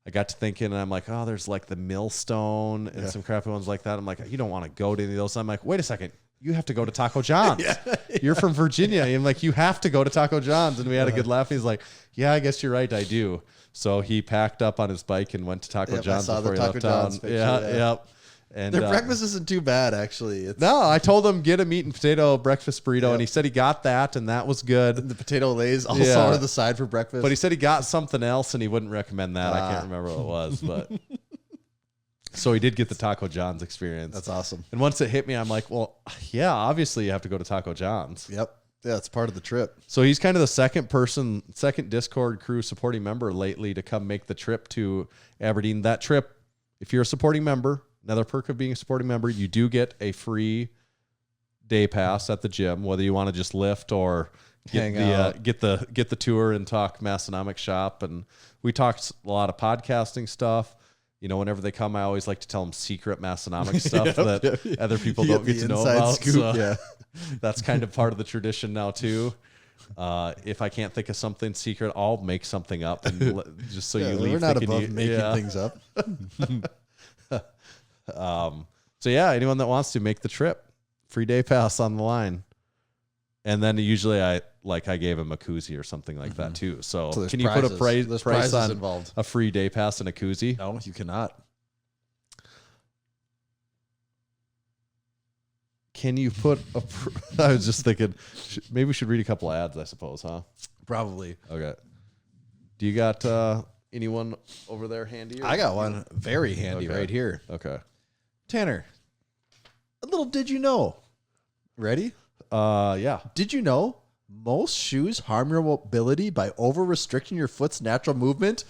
I got to thinking, and I'm like, oh, there's like the Millstone and some crappy ones like that. I'm like, you don't want to go to any of those. I'm like, wait a second. You have to go to Taco John's. You're from Virginia. And like, you have to go to Taco John's. And we had a good laugh. He's like, yeah, I guess you're right. I do. So he packed up on his bike and went to Taco John's before he left town. Yep. And their breakfast isn't too bad, actually. No, I told him get a meat and potato breakfast burrito, and he said he got that, and that was good. And the potato lays also on the side for breakfast. But he said he got something else, and he wouldn't recommend that. I can't remember what it was, but so he did get the Taco John's experience. That's awesome. And once it hit me, I'm like, well, yeah, obviously you have to go to Taco John's. Yep. Yeah, it's part of the trip. So he's kind of the second Discord crew supporting member lately to come make the trip to Aberdeen. That trip, if you're a supporting member, another perk of being a supporting member, you do get a free day pass at the gym, whether you want to just lift or get the tour and talk Massenomics shop. And we talked a lot of podcasting stuff. You know, whenever they come, I always like to tell them secret Massenomics stuff that other people don't get to know about. Scoop, so that's kind of part of the tradition now too. If I can't think of something secret, I'll make something up, and just so you leave. We're not above making things up. So yeah, anyone that wants to make the trip, free day pass on the line. And then usually I gave him a koozie or something like that too. So can you put a price on involved. A free day pass and a koozie? No, you cannot. Can you put I was just thinking, maybe we should read a couple ads, I suppose, huh? Probably. Okay. Do you got anyone over there handy? I got one very handy right here. Okay. Tanner, a little did you know? Ready? Yeah. Did you know most shoes harm your mobility by over-restricting your foot's natural movement?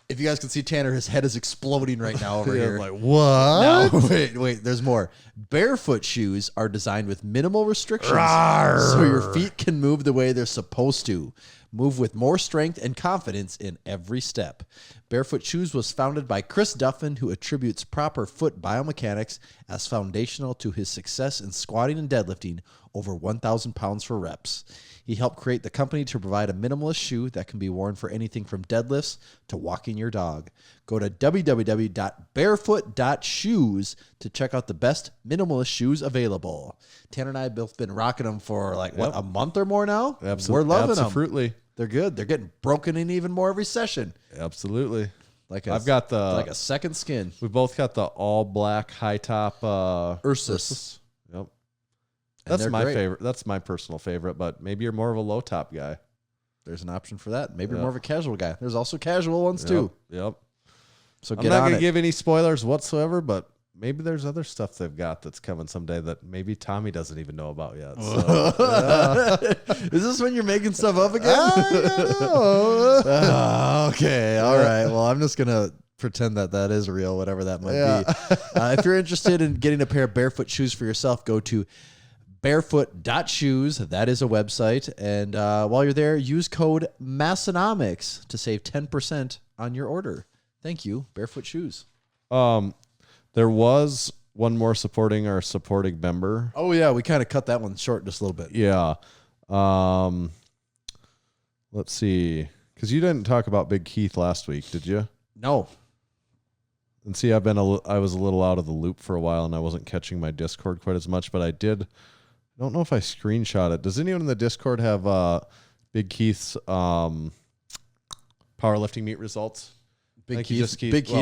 If you guys can see Tanner, his head is exploding right now over here. Like, what? No, wait, there's more. Barefoot shoes are designed with minimal restrictions so your feet can move the way they're supposed to. Move with more strength and confidence in every step. Barefoot Shoes was founded by Chris Duffin, who attributes proper foot biomechanics as foundational to his success in squatting and deadlifting over 1,000 pounds for reps. He helped create the company to provide a minimalist shoe that can be worn for anything from deadlifts to walking your dog. Go to www.barefoot.shoes to check out the best minimalist shoes available. Tanner and I have both been rocking them for a month or more now? Absolutely. We're loving them. Absolutely. They're good. They're getting broken in even more every session. Absolutely. I've got like a second skin. We both got the all black high top Ursus. Yep. That's my favorite. That's my personal favorite, but maybe you're more of a low top guy. there's an option for that. Maybe more of a casual guy. There's also casual ones too. Yep. So I'm get not on going to it. give any spoilers whatsoever, but maybe there's other stuff they've got that's coming someday that maybe Tommy doesn't even know about yet. So, Is this when you're making stuff up again? I don't know. Okay. All right. Well, I'm just going to pretend that is real, whatever that might be. If you're interested in getting a pair of Bearfoot shoes for yourself, go to barefoot.shoes. That is a website. And while you're there, use code Massenomics to save 10% on your order. Thank you, Bearfoot Shoes. There was one more supporting our supporting member. Oh, yeah. We kind of cut that one short just a little bit. Yeah. Let's see. Because you didn't talk about Big Keith last week, did you? No. And see, I was a little out of the loop for a while, and I wasn't catching my Discord quite as much, but I did. I don't know if I screenshot it. Does anyone in the Discord have Big Keith's powerlifting meet results? Big Big Keith Keith is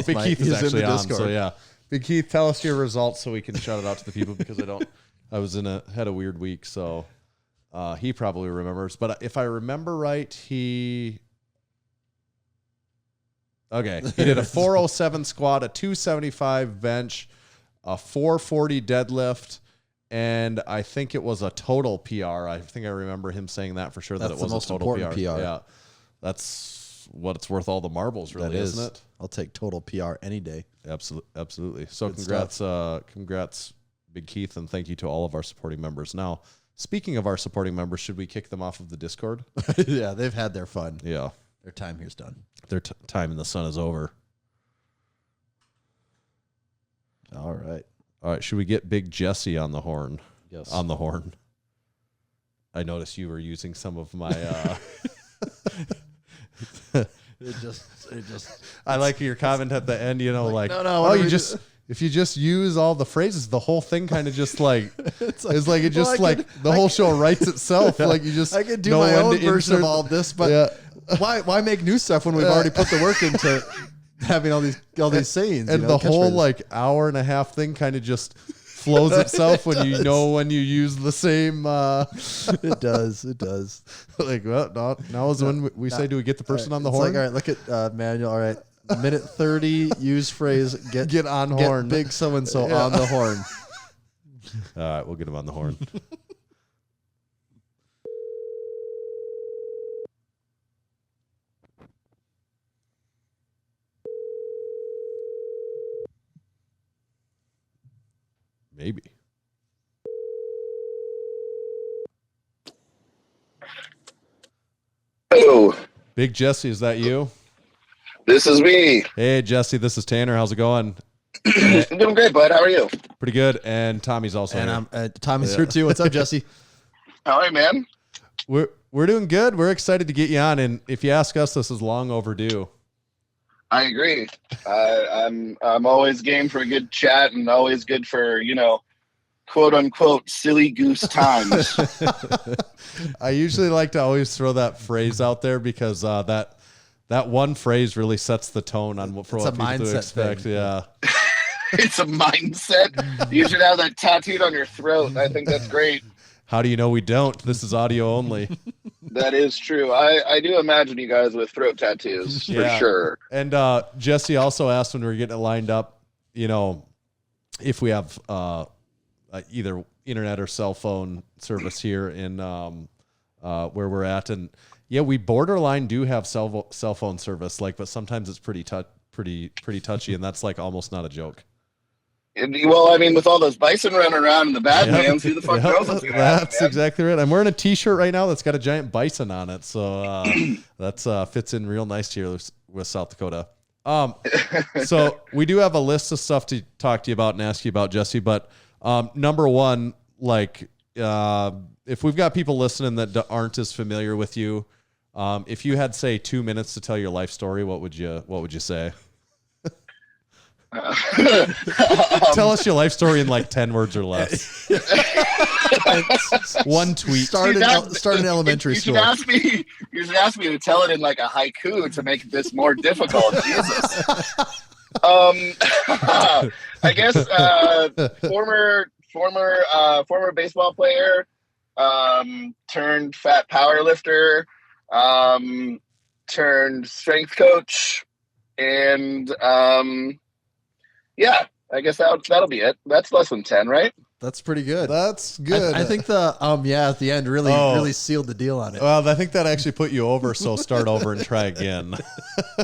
in actually the on. Discord. So yeah, Big Keith, tell us your results so we can shout it out to the people because I was had a weird week, so he probably remembers. But if I remember right, he did a 407 squat, a 275 bench, a 440 deadlift, and I think it was a total PR. I think I remember him saying that for sure. That's that it the was most a total important PR. Yeah, that's what it's worth. All the marbles, really, That is. isn't it? I'll take total PR any day. Absolutely. So Good congrats, Big Keith, and thank you to all of our supporting members. Now, speaking of our supporting members, should we kick them off of the Discord? Yeah, they've had their fun. Yeah. Their time here's done. Their time in the sun is over. All right. All right. Should we get Big Jesse on the horn? Yes. On the horn. I noticed you were using some of my. It just. I like your comment at the end. You know, like no, oh, if you just use all the phrases, the whole thing kind of just like the whole show writes itself. Yeah. Like you just I could do know my when own to version of insert- all of this, but why make new stuff when we've already put the work into having all these sayings? And the whole like hour and a half thing kind of just flows itself when you know when you use the same. It does. Like well, now is when we say, do we get the person on the It's horn? like, all right, look at manual. All right, minute 30. Use phrase. Get on horn. Big so and so Yeah. on the horn. All right, we'll get him on the horn. Maybe. Hello, Big Jesse, is that you? this is me. Hey, Jesse, this is Tanner. How's it going? I'm doing great, bud. How are you? Pretty good. And Tommy's also And here. I'm Tommy's here too. What's up, Jesse? All right, man. We're doing good. We're excited to get you on. And if you ask us, this is long overdue. I agree. I'm always game for a good chat and always good for quote unquote silly goose times. I usually like to always throw that phrase out there because that one phrase really sets the tone on what people to mindset expect. thing. Yeah. It's a mindset. You should have that tattooed on your throat. I think that's great. How do you know we don't? This is audio only. That is true. I do imagine you guys with throat tattoos for Yeah. sure. And Jesse also asked when we were getting it lined up, if we have either internet or cell phone service here in where we're at. And yeah, we borderline do have cell phone service, but sometimes it's pretty touchy, and that's like almost not a joke. Well, I mean, with all those bison running around in the Badlands, who the fuck knows what's going to happen? That's exactly right. I'm wearing a T-shirt right now that's got a giant bison on it, so that's fits in real nice here with South Dakota. So we do have a list of stuff to talk to you about and ask you about, Jesse. But number one, if we've got people listening that aren't as familiar with you, if you had say 2 minutes to tell your life story, what would you say? Tell us your life story in 10 words or less. One tweet. Start in elementary school. You should ask me to tell it in a haiku to make this more difficult. Jesus. I guess former baseball player turned fat power lifter. turned strength coach, and yeah, I guess that'll be it. That's less than 10, right? That's pretty good. That's good. I think the at the end really sealed the deal on it. Well, I think that actually put you over, so start over and try again.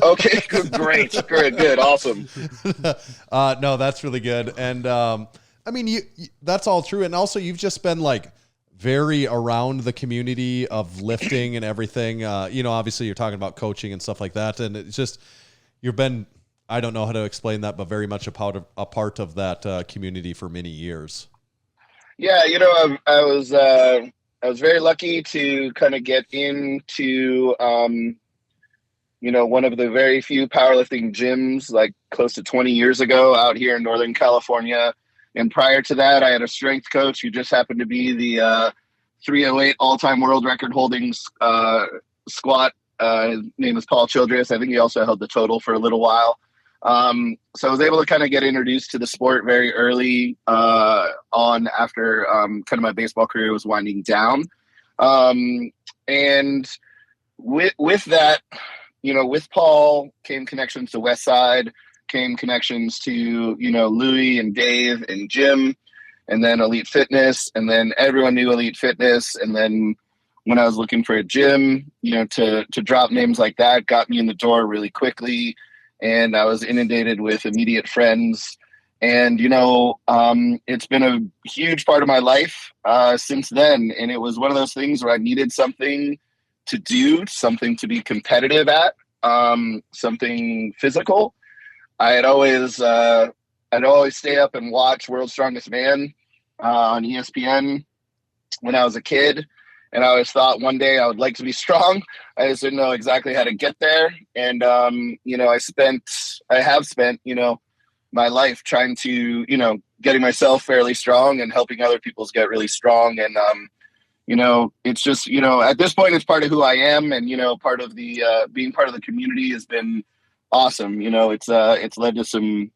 Okay, great, good, awesome. No, that's really good. And I mean, you that's all true. And also, you've just been like very around the community of lifting and everything. You know, obviously, you're talking about coaching and stuff like that, and it's just you've been. I don't know how to explain that, but very much a part of that community for many years. Yeah, you know, I was very lucky to kind of get into, you know, one of the very few powerlifting gyms, like close to 20 years ago out here in Northern California. And prior to that, I had a strength coach who just happened to be the 308 all-time world record holding squat. His name is Paul Childress. I think he also held the total for a little while. So I was able to kind of get introduced to the sport very early on after kind of my baseball career was winding down. And with that, you know, with Paul came connections to Westside, came connections to, you know, Louie and Dave and Jim, and then Elite Fitness. And then everyone knew Elite Fitness. And then when I was looking for a gym, you know, to drop names like that got me in the door really quickly. And I was inundated with immediate friends. And, you know, it's been a huge part of my life since then. And it was one of those things where I needed something to do, something to be competitive at, something physical. I'd always stay up and watch World's Strongest Man on ESPN when I was a kid. And I always thought one day I would like to be strong. I just didn't know exactly how to get there. And, you know, I have spent, you know, my life trying to, you know, getting myself fairly strong and helping other people get really strong. And, you know, it's just, you know, at this point, it's part of who I am. And, you know, part of the, being part of the community has been awesome. You know, it's led to some,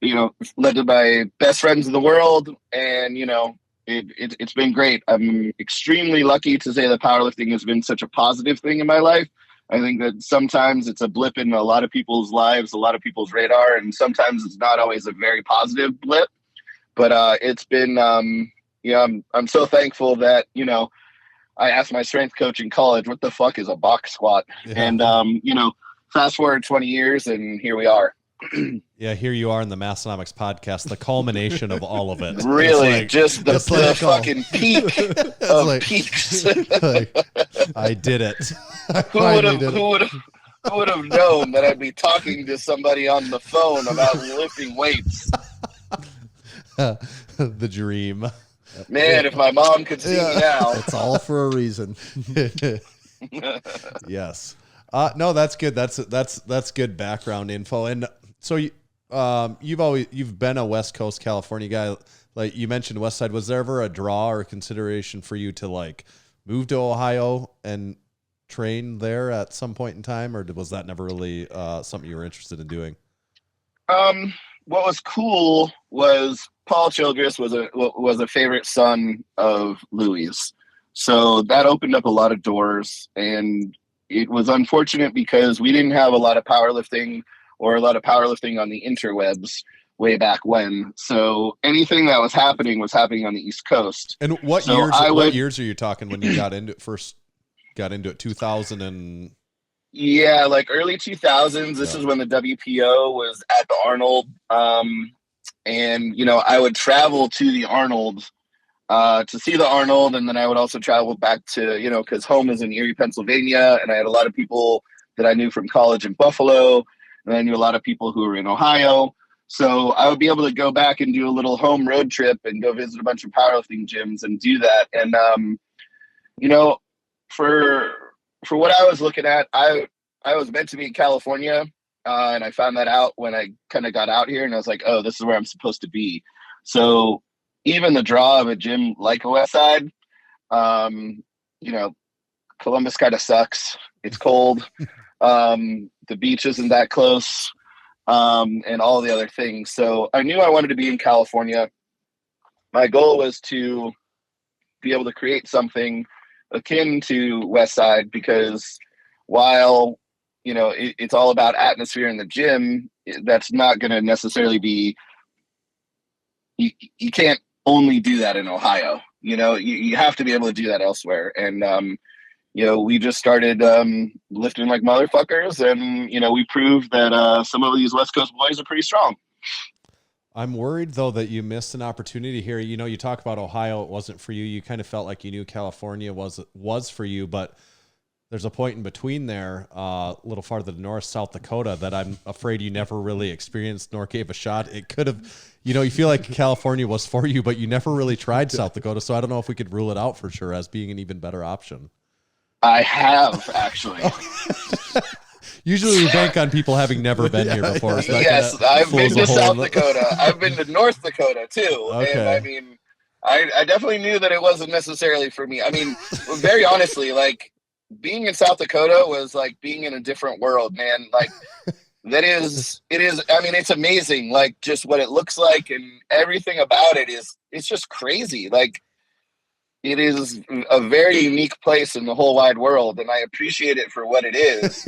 you know, led to my best friends in the world. And, you know, it's been great. I'm extremely lucky to say that powerlifting has been such a positive thing in my life. I think that sometimes it's a blip in a lot of people's lives, a lot of people's radar, and sometimes it's not always a very positive blip. But it's been, you know, I'm so thankful that, you know, I asked my strength coach in college, what the fuck is a box squat? Yeah. And, you know, fast forward 20 years and here we are. Yeah, here you are in the Massenomics podcast, the culmination of all of it. Really, like, just the fucking peak of like, peaks. Like, I did it. Who would have known that I'd be talking to somebody on the phone about lifting weights? The dream. Man, if my mom could see me now. It's all for a reason. Yes. No, that's good. That's good background info. And so you've been a West Coast California guy. Like you mentioned West Side. Was there ever a draw or a consideration for you to like move to Ohio and train there at some point in time, or was that never really something you were interested in doing? What was cool was Paul Childress was a favorite son of Louie's. So that opened up a lot of doors, and it was unfortunate because we didn't have a lot of powerlifting on the interwebs way back when. So anything that was happening on the East Coast. And what years are you talking when you got into it? 2000 and yeah, like early 2000s. This is when the WPO was at the Arnold. And you know, I would travel to the Arnold to see the Arnold, and then I would also travel back to, you know, because home is in Erie, Pennsylvania, and I had a lot of people that I knew from college in Buffalo, and I knew a lot of people who were in Ohio. So I would be able to go back and do a little home road trip and go visit a bunch of powerlifting gyms and do that. And you know, for what I was looking at, I was meant to be in California, and I found that out when I kind of got out here, and I was like, oh, this is where I'm supposed to be. So even the draw of a gym like a Westside, you know, Columbus kind of sucks. It's cold. The beach isn't that close, and all the other things. So I knew I wanted to be in California. My goal was to be able to create something akin to West Side because while, you know, it's all about atmosphere in the gym, that's not going to necessarily be, you can't only do that in Ohio. You know, you have to be able to do that elsewhere. And, you know, we just started lifting like motherfuckers, and, you know, we proved that some of these West Coast boys are pretty strong. I'm worried, though, that you missed an opportunity here. You know, you talk about Ohio, it wasn't for you. You kind of felt like you knew California was for you, but there's a point in between there, a little farther to north, South Dakota, that I'm afraid you never really experienced nor gave a shot. It could have, you know, you feel like California was for you, but you never really tried South Dakota, so I don't know if we could rule it out for sure as being an even better option. I have, actually. Usually we bank on people having never been here before. So yes, I've been to South Dakota. I've been to North Dakota, too. Okay. And, I mean, I definitely knew that it wasn't necessarily for me. I mean, very honestly, like, being in South Dakota was like being in a different world, man. Like, it is, I mean, it's amazing. Like, just what it looks like and everything about it it's just crazy. Like, it is a very unique place in the whole wide world, and I appreciate it for what it is.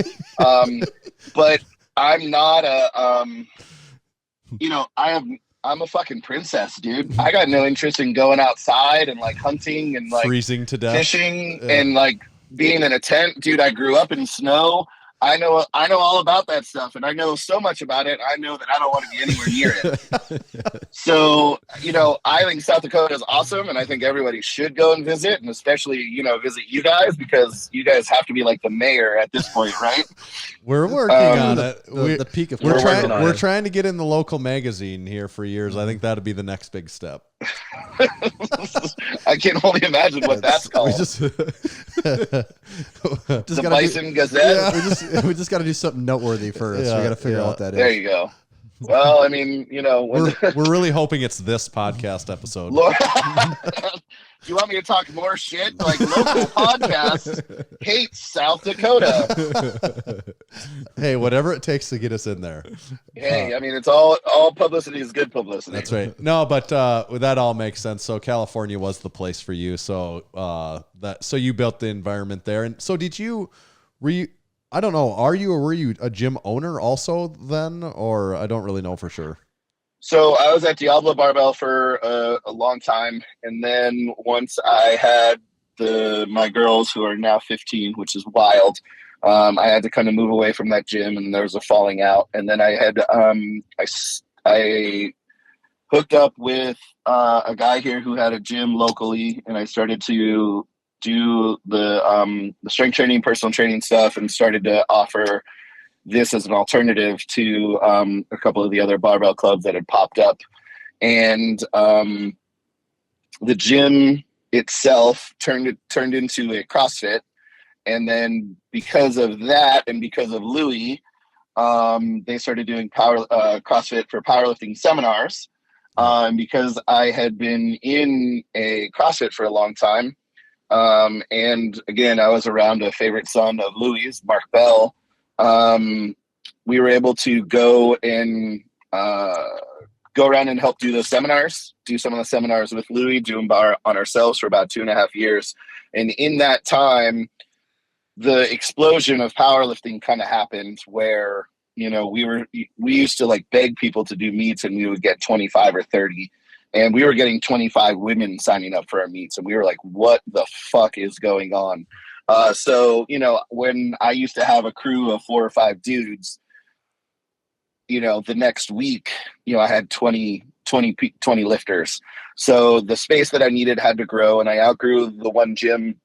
But I'm not you know, I'm a fucking princess, dude. I got no interest in going outside and like hunting and like freezing to death, fishing, and like being in a tent. Dude, I grew up in snow. I know all about that stuff, and I know so much about it. I know that I don't want to be anywhere near it. So, you know, I think South Dakota is awesome, and I think everybody should go and visit, and especially, you know, visit you guys, because you guys have to be like the mayor at this point, right? We're working on it. The peak of we're trying to get in the local magazine here for years. I think that'd be the next big step. I can only imagine what that's called. The Bison Gazette. Yeah, we just got to do something noteworthy first. Yeah, we got to figure out what that is. There you go. Well, I mean, you know, we're really hoping it's this podcast episode. Lord, do you want me to talk more shit? Like, local podcast hates South Dakota. Hey, whatever it takes to get us in there. Hey, I mean, it's all publicity is good publicity. That's right. No, but that all makes sense. So California was the place for you. So so you built the environment there. And so I don't know, are you or were you a gym owner also then? Or I don't really know for sure. So I was at Diablo Barbell for a long time. And then once I had my girls, who are now 15, which is wild, I had to kind of move away from that gym, and there was a falling out. And then I had I hooked up with a guy here who had a gym locally, and I started to do the strength training, personal training stuff, and started to offer this as an alternative to a couple of the other barbell clubs that had popped up. And the gym itself turned into a CrossFit. And then because of that, and because of Louis, they started doing CrossFit for powerlifting seminars. And because I had been in a CrossFit for a long time, and again, I was around a favorite son of Louis, Mark Bell, we were able to go around and help do some of the seminars with Louis, do them on ourselves for about 2.5 years. And in that time, the explosion of powerlifting kind of happened, where, you know, we used to like beg people to do meets, and we would get 25 or 30, and we were getting 25 women signing up for our meets. And we were like, what the fuck is going on? So, you know, when I used to have a crew of 4 or 5 dudes, you know, the next week, you know, I had 20 lifters. So the space that I needed had to grow, and I outgrew the one gym,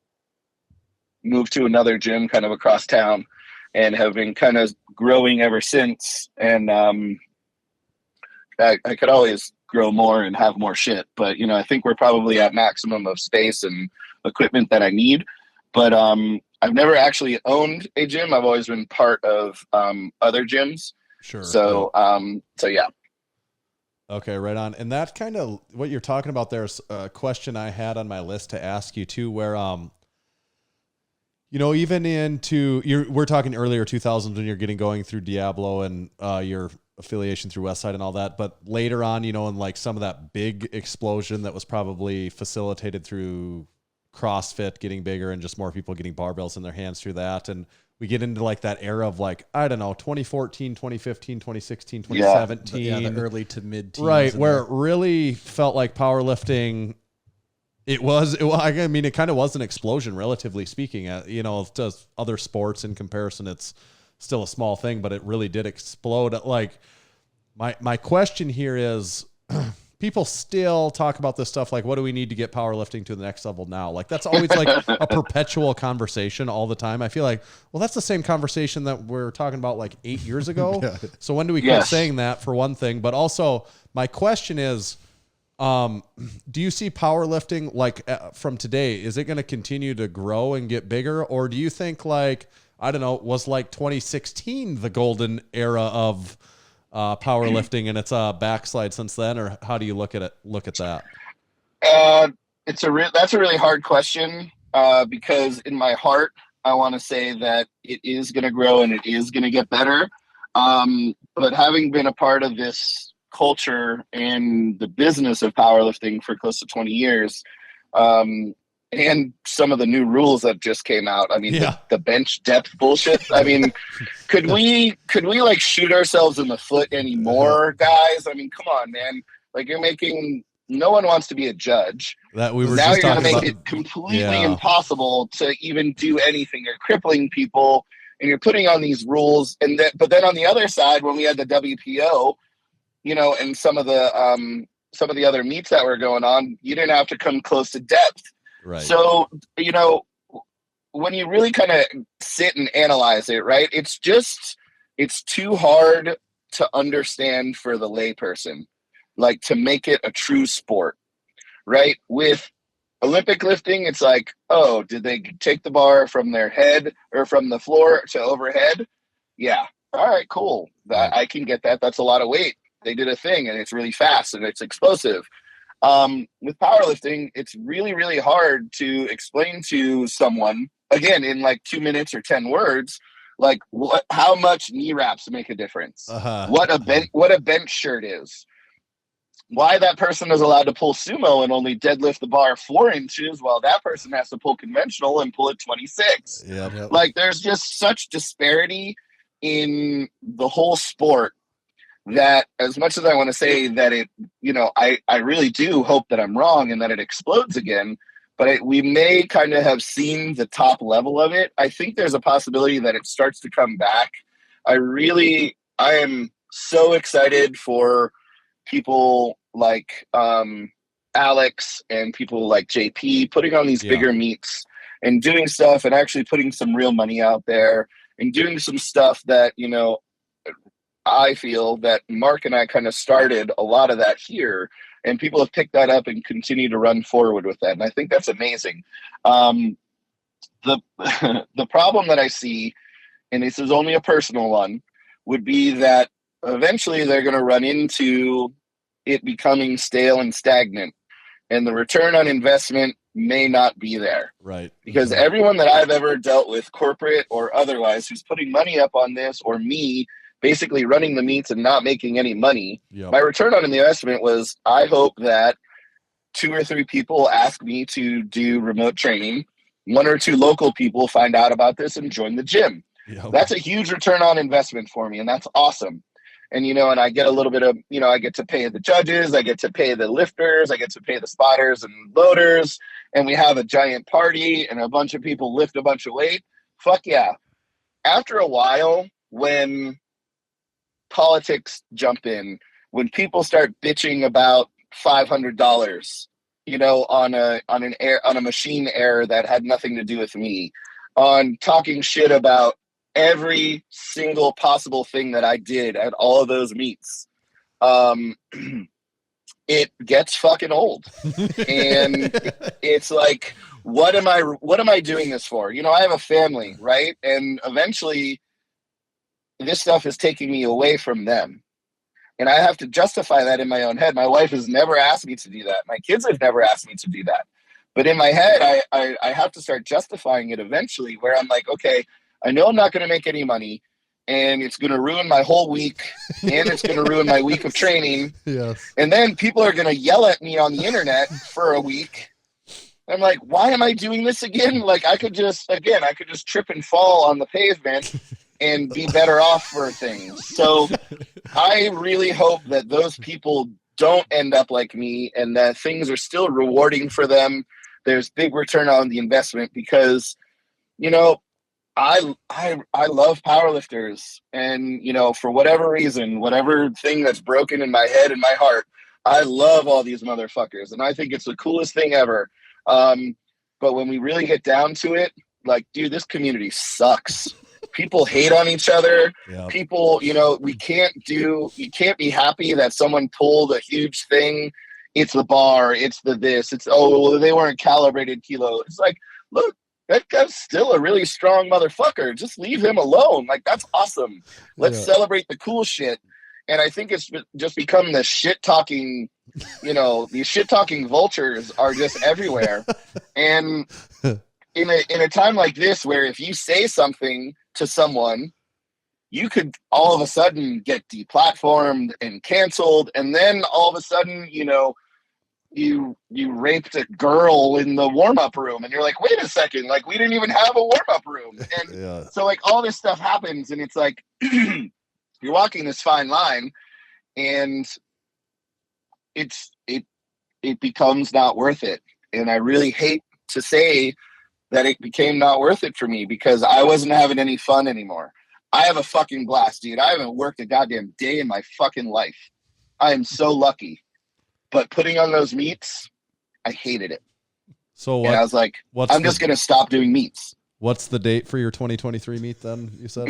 moved to another gym kind of across town, and have been kind of growing ever since. And I could always grow more and have more shit, but, you know, I think we're probably at maximum of space and equipment that I need. But I've never actually owned a gym. I've always been part of other gyms. Sure. So yeah. Okay, right on. And that kind of what you're talking about there is a question I had on my list to ask you too, where you know, even we're talking earlier 2000s when you're getting going through Diablo and your affiliation through Westside and all that, but later on, you know, and like some of that big explosion that was probably facilitated through CrossFit getting bigger and just more people getting barbells in their hands through that. And we get into like that era of like, I don't know, 2014, 2015, 2016, 2017. Yeah, the early to mid teens. Right, where it really felt like powerlifting. It kind of was an explosion, relatively speaking. To other sports in comparison, it's still a small thing, but it really did explode. Like, my question here is, people still talk about this stuff like, what do we need to get powerlifting to the next level now? Like, that's always like a perpetual conversation all the time. I feel like, well, that's the same conversation that we're talking about like 8 years ago. Yeah. So when do we quit saying that, for one thing? But also, my question is, do you see powerlifting like from today, is it going to continue to grow and get bigger? Or do you think like, I don't know, was like 2016 the golden era of powerlifting and it's a backslide since then? Or how do you look at that? That's a really hard question, because in my heart, I want to say that it is going to grow and it is going to get better. But having been a part of this culture and the business of powerlifting for close to 20 years, and some of the new rules that just came out. I mean, the bench depth bullshit. I mean, could we like shoot ourselves in the foot anymore, guys? I mean, come on, man. Like, no one wants to be a judge. That we were now just you're going to talking make about. it completely impossible to even do anything. You're crippling people and you're putting on these rules. But then on the other side, when we had the WPO, and some of the other meets that were going on, you didn't have to come close to depth. Right. So, when you really kind of sit and analyze it, right, it's too hard to understand for the layperson, like, to make it a true sport, right? With Olympic lifting, it's like, oh, did they take the bar from their head or from the floor to overhead? Yeah. All right, cool. I can get that. That's a lot of weight. They did a thing and it's really fast and it's explosive. With powerlifting, it's really, really hard to explain to someone, again, in like 2 minutes or 10 words, like how much knee wraps make a difference, what a bench shirt is, why that person is allowed to pull sumo and only deadlift the bar 4 inches while that person has to pull conventional and pull it 26. Yep. Like, there's just such disparity in the whole sport that, as much as I want to say that it, I really do hope that I'm wrong and that it explodes again, but we may kind of have seen the top level of it. I think there's a possibility that it starts to come back. I am so excited for people like Alex and people like JP putting on these bigger meets and doing stuff and actually putting some real money out there and doing some stuff that, I feel that Mark and I kind of started a lot of that here, and people have picked that up and continue to run forward with that. And I think that's amazing. The problem that I see, and this is only a personal one, would be that eventually they're going to run into it becoming stale and stagnant, and the return on investment may not be there. Right. Because everyone that I've ever dealt with, corporate or otherwise, who's putting money up on this, or me basically running the meets and not making any money, my return on the investment was, I hope that 2 or 3 people ask me to do remote training, 1 or 2 local people find out about this and join the gym. That's a huge return on investment for me, and that's awesome. And, and I get a little bit of, I get to pay the judges, I get to pay the lifters, I get to pay the spotters and loaders, and we have a giant party and a bunch of people lift a bunch of weight. Fuck yeah. After a while, when politics jump in, when people start bitching about $500, on a machine error that had nothing to do with me, on talking shit about every single possible thing that I did at all of those meets, it gets fucking old. And it's like, what am I doing this for? I have a family, right? And eventually this stuff is taking me away from them. And I have to justify that in my own head. My wife has never asked me to do that. My kids have never asked me to do that. But in my head, I have to start justifying it eventually, where I'm like, okay, I know I'm not going to make any money, and it's going to ruin my whole week, and it's going to ruin my week of training. Yes. And then people are going to yell at me on the internet for a week, I'm like, why am I doing this again? Like, I could just trip and fall on the pavement and be better off for things. So I really hope that those people don't end up like me and that things are still rewarding for them. There's big return on the investment because, you know, I love powerlifters, and, you know, for whatever reason, whatever thing that's broken in my head and my heart, I love all these motherfuckers, and I think it's the coolest thing ever. But when we really get down to it, like, dude, this community sucks. People hate on each other. Yep. People, you know, you can't be happy that someone pulled a huge thing. It's the bar, it's the this, it's, oh, well, they weren't calibrated kilo. It's like, look, that guy's still a really strong motherfucker. Just leave him alone. Like, that's awesome. Let's celebrate the cool shit. And I think it's just become the shit talking, you know, these shit talking vultures are just everywhere. And in a time like this, where if you say something to someone, you could all of a sudden get deplatformed and canceled. And then all of a sudden, you know, you raped a girl in the warm-up room, and you're like, wait a second, like, we didn't even have a warm-up room. And so, like, all this stuff happens, and it's like you're walking this fine line, and it becomes not worth it. And I really hate to say that it became not worth it for me, because I wasn't having any fun anymore. I have a fucking blast, dude. I haven't worked a goddamn day in my fucking life. I am so lucky. But putting on those meets, I hated it. So what, and I was like, I'm just going to stop doing meets. What's the date for your 2023 meet then, you said?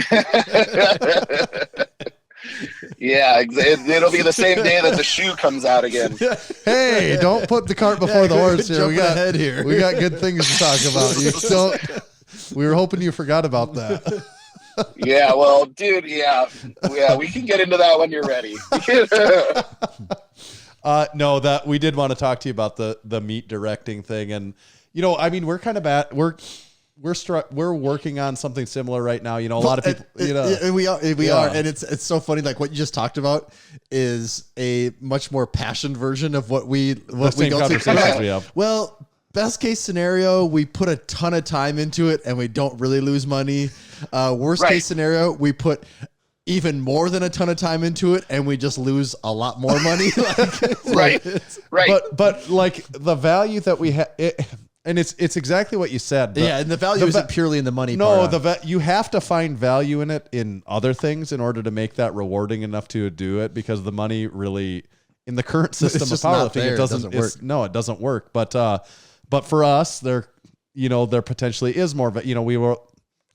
Yeah, it'll be the same day that the shoe comes out again. Hey, don't put the cart before the horse here. We got ahead here. We got good things to talk about. You don't. We were hoping you forgot about that. Yeah, well, dude, yeah, we can get into that when you're ready. No, that we did want to talk to you about the meet directing thing, and, you know, I mean, we're kind of we're working on something similar right now. You know, a lot of people, you know, we are, and it's so funny. Like, what you just talked about is a much more passioned version of what we go through. Well, best case scenario, we put a ton of time into it and we don't really lose money. Worst case scenario, we put even more than a ton of time into it and we just lose a lot more money. Right. But like, the value that we have, and it's exactly what you said. And the value isn't purely in the money. No, you have to find value in it in other things in order to make that rewarding enough to do it, because the money really, in the current system of powerlifting, it doesn't work. No, it doesn't work. But for us, there potentially is more. But, you know, we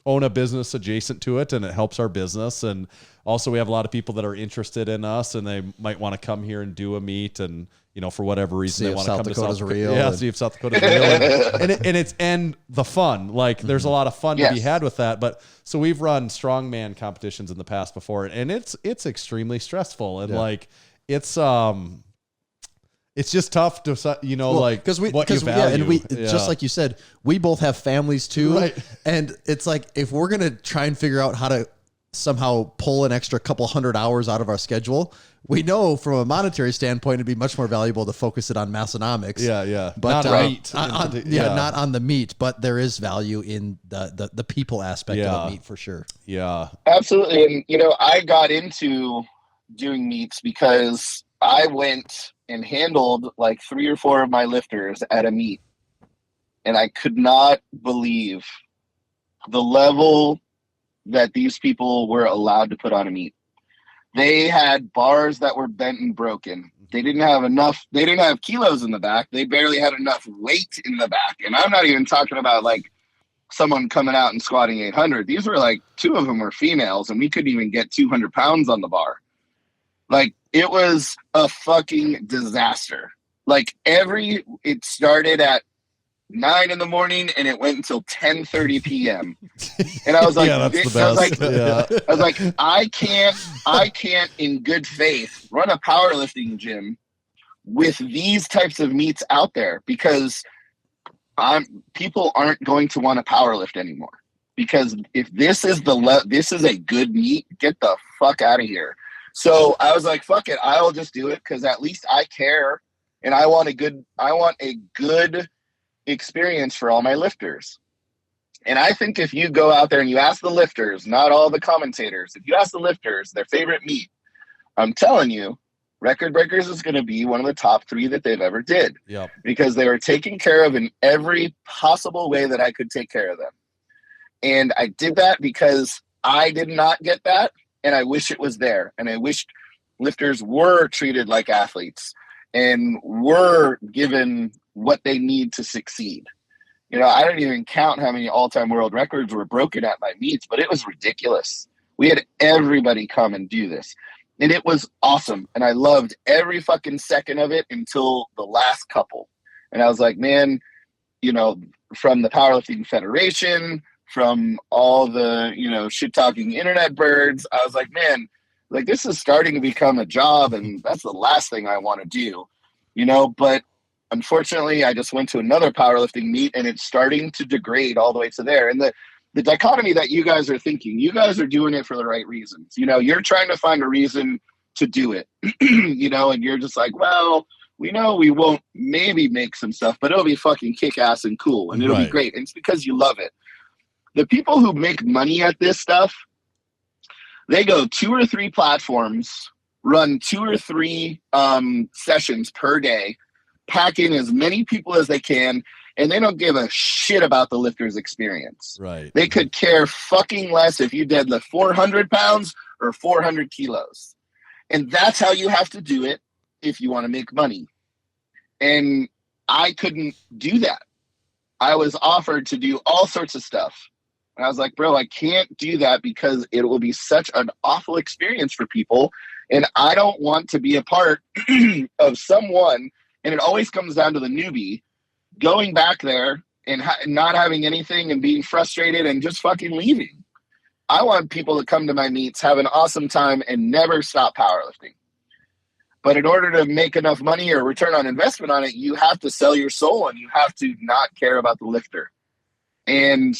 own a business adjacent to it, and it helps our business. And also, we have a lot of people that are interested in us, and they might want to come here and do a meet, and, you know, for whatever reason, they want to come to South Dakota. Yeah, see if South Dakota's real. and the fun. Like, there's a lot of fun to be had with that. But so we've run strongman competitions in the past before, and it's extremely stressful, and like, it's just tough to, you know, like, because what you value. And we, just like you said, we both have families too. Right. And it's like, if we're going to try and figure out how to somehow pull an extra couple 100 hours out of our schedule, we know from a monetary standpoint, it'd be much more valuable to focus it on Massenomics. Yeah. But not meat. Not on the meat, but there is value in the people aspect of the meat for sure. Yeah, absolutely. And, you know, I got into doing meets because I went and handled like 3 or 4 of my lifters at a meet, and I could not believe the level that these people were allowed to put on a meet. They had bars that were bent and broken. They didn't have enough. They didn't have kilos in the back. They barely had enough weight in the back. And I'm not even talking about like someone coming out and squatting 800. These were like, 2 of them were females, and we couldn't even get 200 pounds on the bar. Like, it was a fucking disaster. Like, it started at 9 in the morning and it went until 10:30 p.m. And I was like, that's the best. I was like, I can't in good faith run a powerlifting gym with these types of meets out there, because people aren't going to want to powerlift anymore. Because if this is this is a good meet, get the fuck out of here. So I was like, fuck it, I'll just do it, because at least I care, and I want a good experience for all my lifters. And I think if you go out there and you ask the lifters, not all the commentators, if you ask the lifters their favorite meet, I'm telling you, Record Breakers is going to be one of the top 3 that they've ever did. Yep. Because they were taken care of in every possible way that I could take care of them. And I did that because I did not get that, and I wish it was there. And I wish lifters were treated like athletes and were given what they need to succeed. You know, I don't even count how many all-time world records were broken at my meets, but it was ridiculous. We had everybody come and do this. And it was awesome. And I loved every fucking second of it until the last couple. And I was like, man, you know, from the Powerlifting Federation, from all the, you know, shit-talking internet birds, I was like, man, like this is starting to become a job, and that's the last thing I want to do, you know. But unfortunately, I just went to another powerlifting meet, and it's starting to degrade all the way to there. And the dichotomy that you guys are thinking, you guys are doing it for the right reasons. You know, you're trying to find a reason to do it, you know, and you're just like, well, we know we won't maybe make some stuff, but it'll be fucking kick-ass and cool, and it'll be great. And it's because you love it. The people who make money at this stuff, they go 2 or 3 platforms, run 2 or 3 sessions per day, pack in as many people as they can, and they don't give a shit about the lifter's experience. Right. They could care fucking less if you deadlift 400 pounds or 400 kilos. And that's how you have to do it if you want to make money. And I couldn't do that. I was offered to do all sorts of stuff. And I was like, bro, I can't do that because it will be such an awful experience for people. And I don't want to be a part of someone, and it always comes down to the newbie, going back there and not having anything and being frustrated and just fucking leaving. I want people to come to my meets, have an awesome time, and never stop powerlifting. But in order to make enough money or return on investment on it, you have to sell your soul, and you have to not care about the lifter. And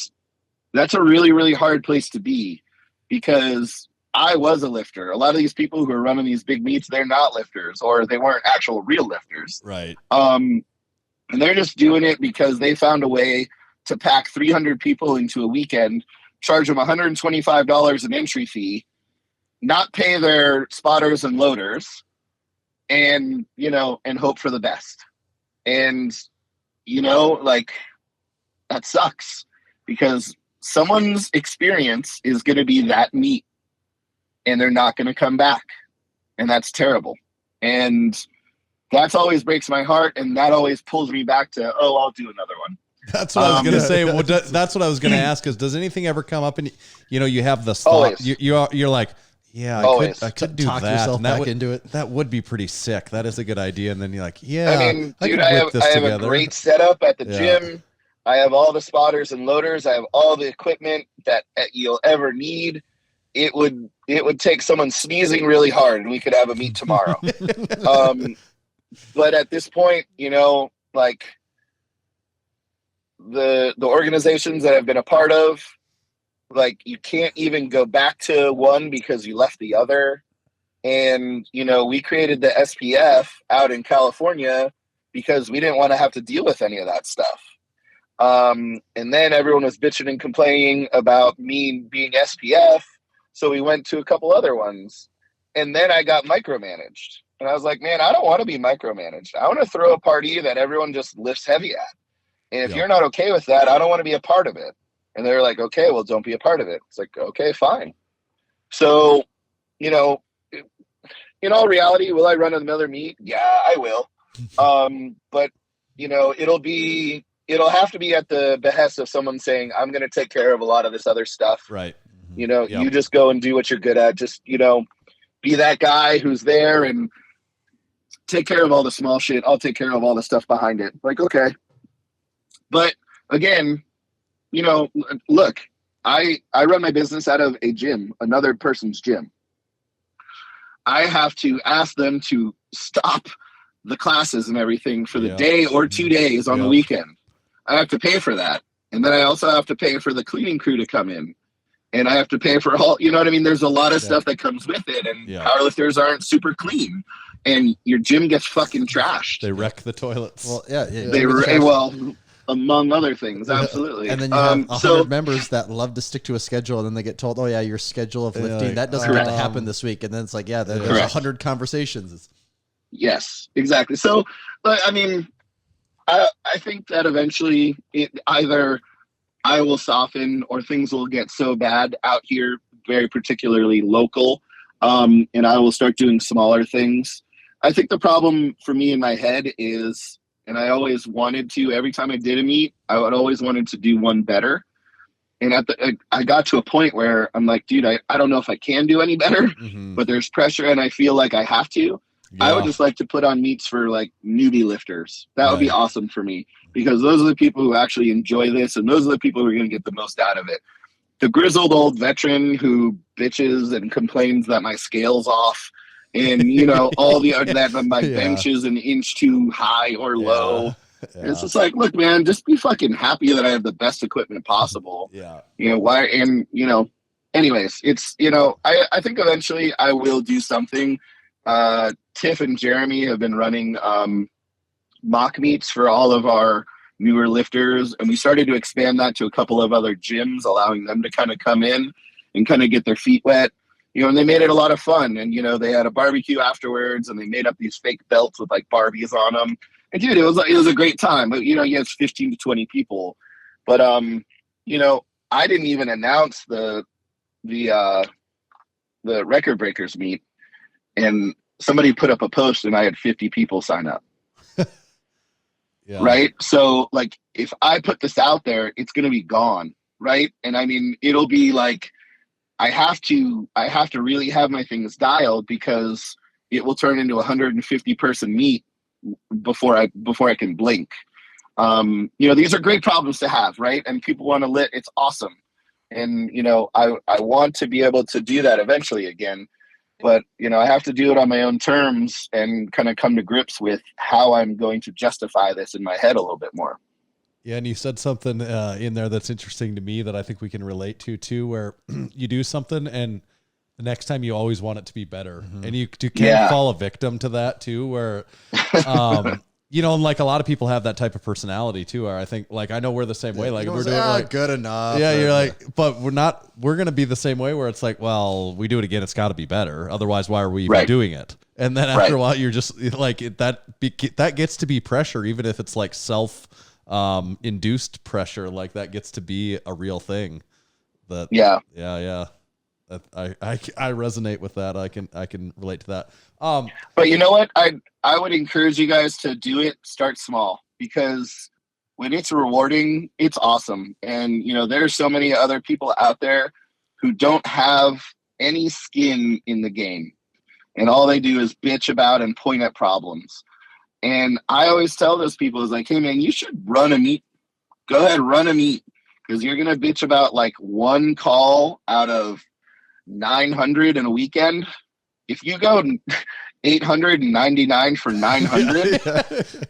that's a really, really hard place to be, because I was a lifter. A lot of these people who are running these big meets, they're not lifters, or they weren't actual real lifters. Right. And they're just doing it because they found a way to pack 300 people into a weekend, charge them $125 an entry fee, not pay their spotters and loaders, and, you know, and hope for the best. And, you know, like, that sucks, because someone's experience is going to be that meet, and they're not going to come back. And that's terrible. And that's always breaks my heart. And that always pulls me back to, oh, I'll do another one. That's what I was going to say. Well, that's what I was going to ask is, does anything ever come up and, you know, you have the thought, you're like, yeah, I could do talk that. yourself And that back would, into it. That would be pretty sick. That is a good idea. And then you're like, yeah, I mean, dude, I have a great setup at the gym. I have all the spotters and loaders. I have all the equipment that you'll ever need. It would take someone sneezing really hard, and we could have a meet tomorrow. But at this point, you know, like the organizations that I've been a part of, like, you can't even go back to one because you left the other. And, you know, we created the SPF out in California because we didn't want to have to deal with any of that stuff. And then everyone was bitching and complaining about me being SPF. So we went to a couple other ones, and then I got micromanaged. And I was like, man, I don't want to be micromanaged. I want to throw a party that everyone just lifts heavy at. And if you're not okay with that, I don't want to be a part of it. And they're like, okay, well, don't be a part of it. It's like, okay, fine. So, you know, in all reality, will I run another meet? Yeah, I will. But, you know, it'll have to be at the behest of someone saying, I'm going to take care of a lot of this other stuff. Right. You know, you just go and do what you're good at. Just, you know, be that guy who's there and take care of all the small shit. I'll take care of all the stuff behind it. Like, okay. But again, you know, look, I run my business out of a gym, another person's gym. I have to ask them to stop the classes and everything for the day or 2 days on the weekend. I have to pay for that. And then I also have to pay for the cleaning crew to come in. And I have to pay for all, you know what I mean? There's a lot of stuff that comes with it. And powerlifters aren't super clean. And your gym gets fucking trashed. They wreck the toilets. Well, well, among other things. Absolutely. And then you have 100 members that love to stick to a schedule, and then they get told, "Oh yeah, your schedule of lifting that doesn't get to happen this week." And then it's like, yeah, there's 100 conversations. Yes, exactly. So, I mean, I think that eventually either I will soften or things will get so bad out here, very particularly local, and I will start doing smaller things. I think the problem for me in my head is, and I always wanted to, every time I did a meet, I would always wanted to do one better. And I got to a point where I'm like, dude, I don't know if I can do any better, but there's pressure and I feel like I have to. Yeah. I would just like to put on meets for like newbie lifters. That would be awesome for me, because those are the people who actually enjoy this, and those are the people who are going to get the most out of it. The grizzled old veteran who bitches and complains that my scale's off and, you know, all the that my bench is an inch too high or low. Yeah. It's just like, look, man, just be fucking happy that I have the best equipment possible. Yeah. You know, why? And, you know, anyways, it's, you know, I think eventually I will do something. Tiff and Jeremy have been running mock meets for all of our newer lifters, and we started to expand that to a couple of other gyms, allowing them to kind of come in and kind of get their feet wet, you know, and they made it a lot of fun. And, you know, they had a barbecue afterwards, and they made up these fake belts with like Barbies on them. And dude, it was a great time. But, you know, you have 15 to 20 people, but you know, I didn't even announce the record breakers meet, and somebody put up a post and I had 50 people sign up. Right. So like, if I put this out there, it's going to be gone. Right. And I mean, it'll be like, I have to really have my things dialed, because it will turn into a 150 person meet before I can blink. You know, these are great problems to have. Right. And people want to it's awesome. And, you know, I want to be able to do that eventually again. But, you know, I have to do it on my own terms and kind of come to grips with how I'm going to justify this in my head a little bit more. Yeah, and you said something in there that's interesting to me that I think we can relate to too, where you do something and the next time you always want it to be better. And you can fall a victim to that too, where, you know, and like a lot of people have that type of personality too, or I think, like, I know we're the same way. Like, we're doing like good enough. Yeah, you're like, but we're going to be the same way, where it's like, well, we do it again, it's got to be better. Otherwise, why are we even doing it? And then after a while, you're just like, that gets to be pressure, even if it's like self induced pressure. Like, that gets to be a real thing. I resonate with that. I can relate to that. But you know what? I would encourage you guys to do it. Start small, because when it's rewarding, it's awesome. And, you know, there's so many other people out there who don't have any skin in the game, and all they do is bitch about and point at problems. And I always tell those people, is like, hey man, you should run a meet. Go ahead, run a meet, because you're going to bitch about like one call out of 900 in a weekend. If you go 899 for 900,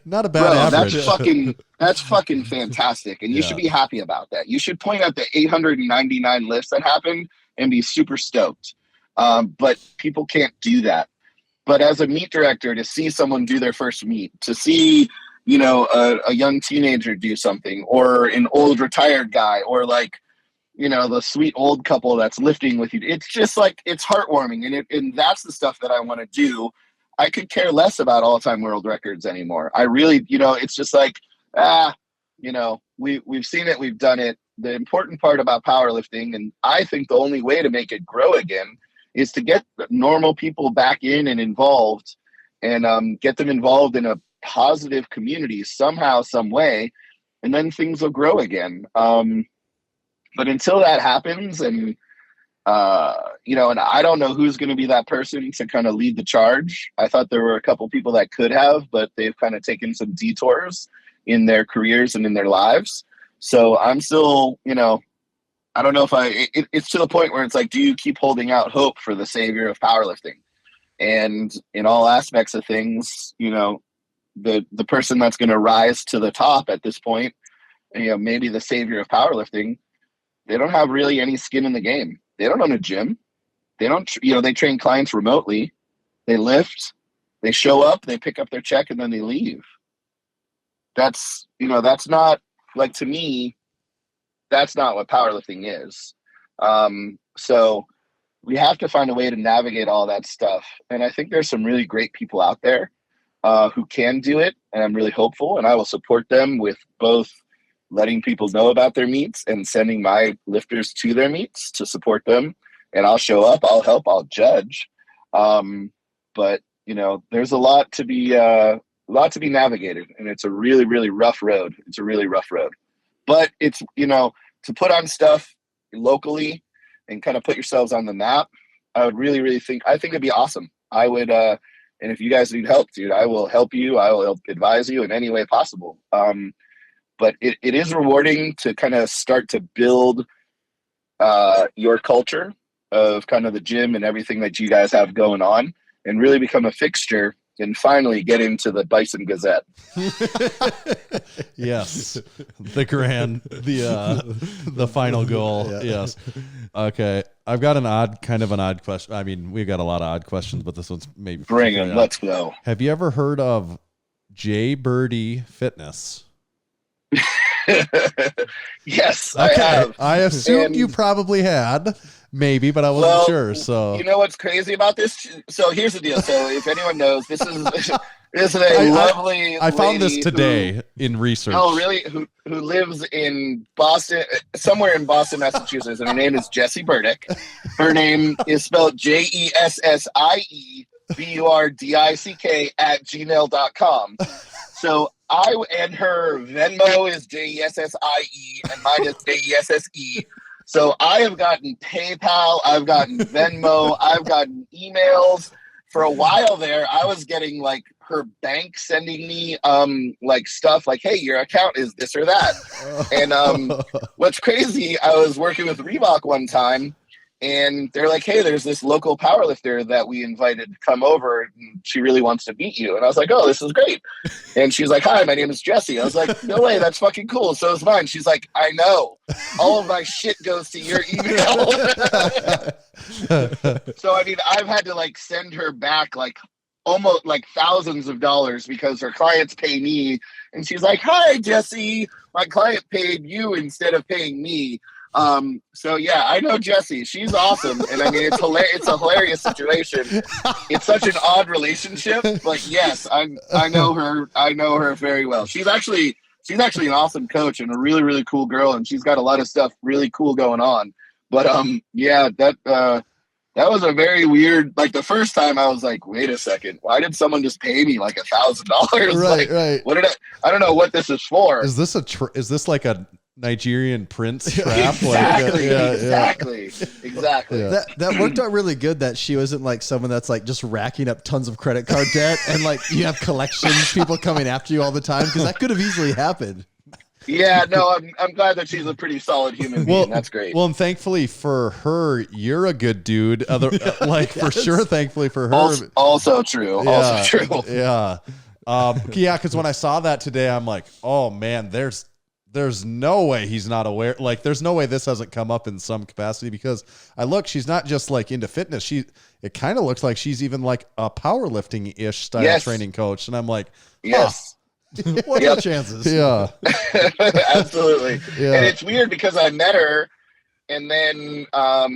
not a bad average. That's fucking fantastic. And you should be happy about that. You should point out the 899 lifts that happened and be super stoked. But people can't do that. But as a meet director, to see someone do their first meet, to see, you know, a young teenager do something, or an old retired guy, or like, you know, the sweet old couple that's lifting with you. It's just like, it's heartwarming. And that's the stuff that I want to do. I could care less about all-time world records anymore. I really, you know, it's just like, you know, we've seen it, we've done it. The important part about powerlifting, and I think the only way to make it grow again, is to get normal people back in and involved, and get them involved in a positive community somehow, some way, and then things will grow again. But until that happens, and, you know, and I don't know who's going to be that person to kind of lead the charge. I thought there were a couple people that could have, but they've kind of taken some detours in their careers and in their lives. So I'm still, you know, I don't know if it's to the point where it's like, do you keep holding out hope for the savior of powerlifting? And in all aspects of things, you know, the person that's going to rise to the top at this point, you know, maybe the savior of powerlifting, they don't have really any skin in the game. They don't own a gym. They don't, you know, they train clients remotely. They lift, they show up, they pick up their check, and then they leave. That's, you know, that's not like, to me, that's not what powerlifting is. So we have to find a way to navigate all that stuff. And I think there's some really great people out there who can do it. And I'm really hopeful, and I will support them with both letting people know about their meets and sending my lifters to their meets to support them. And I'll show up, I'll help, I'll judge. But you know, there's a lot to be navigated, and it's a really, really rough road. It's a really rough road, but it's, you know, to put on stuff locally and kind of put yourselves on the map. I would really, really think it'd be awesome. I would, and if you guys need help, dude, I will help you. I will advise you in any way possible. But it is rewarding to kind of start to build your culture of kind of the gym and everything that you guys have going on, and really become a fixture and finally get into the Bison Gazette. Yes. The final goal. Yeah. Yes. Okay. I've got an odd question. I mean, we've got a lot of odd questions, but this one's maybe. Bring them. Let's go. Have you ever heard of Burdick Fitness? Yes, okay. I have. I assumed you probably had, maybe, but I wasn't sure. So you know what's crazy about this? So here's the deal. So if anyone knows, this is a lovely. I found this today in research. Oh, really? Who lives in Boston, somewhere in Boston, Massachusetts, and her name is Jessie Burdick. Her name is spelled JESSIEBURDICK@gmail.com. So and her Venmo is JESSIE, and mine is JESSE. So I have gotten PayPal, I've gotten Venmo, I've gotten emails. For a while there, I was getting like her bank sending me like stuff like, hey, your account is this or that. And what's crazy, I was working with Reebok one time, and they're like, hey, there's this local powerlifter that we invited to come over, and she really wants to meet you. And I was like, oh, this is great. And she's like, hi, my name is Jessie. I was like, no way, that's fucking cool. So is mine. She's like, I know. All of my shit goes to your email. So, I mean, I've had to like send her back like almost like thousands of dollars because her clients pay me. And she's like, hi, Jessie, my client paid you instead of paying me. So yeah, I know Jessie. She's awesome, and I mean it's a hilarious situation. It's such an odd relationship, but yes, I know her. I know her very well. She's actually an awesome coach and a really, really cool girl, and she's got a lot of stuff really cool going on. But yeah, that was a very weird. Like the first time, I was like, wait a second, why did someone just pay me like $1,000? Right, right. What did I don't know what this is for. Is this is this like a Nigerian prince trap? Exactly, like, exactly. Yeah. That worked out really good, that she wasn't like someone that's like just racking up tons of credit card debt and like you have collections people coming after you all the time, because that could have easily happened. Yeah, no, I'm glad that she's a pretty solid human being. That's great. Well, and thankfully for her, you're a good dude. Like for sure, thankfully for her. Also true. Yeah, also true. Yeah. Yeah, because when I saw that today, I'm like, oh man, there's no way he's not aware. Like, there's no way this hasn't come up in some capacity, because she's not just like into fitness. It kind of looks like she's even like a powerlifting-ish style training coach. And I'm like, yes. What are the chances? Yeah. Absolutely. Yeah. And it's weird because I met her and then I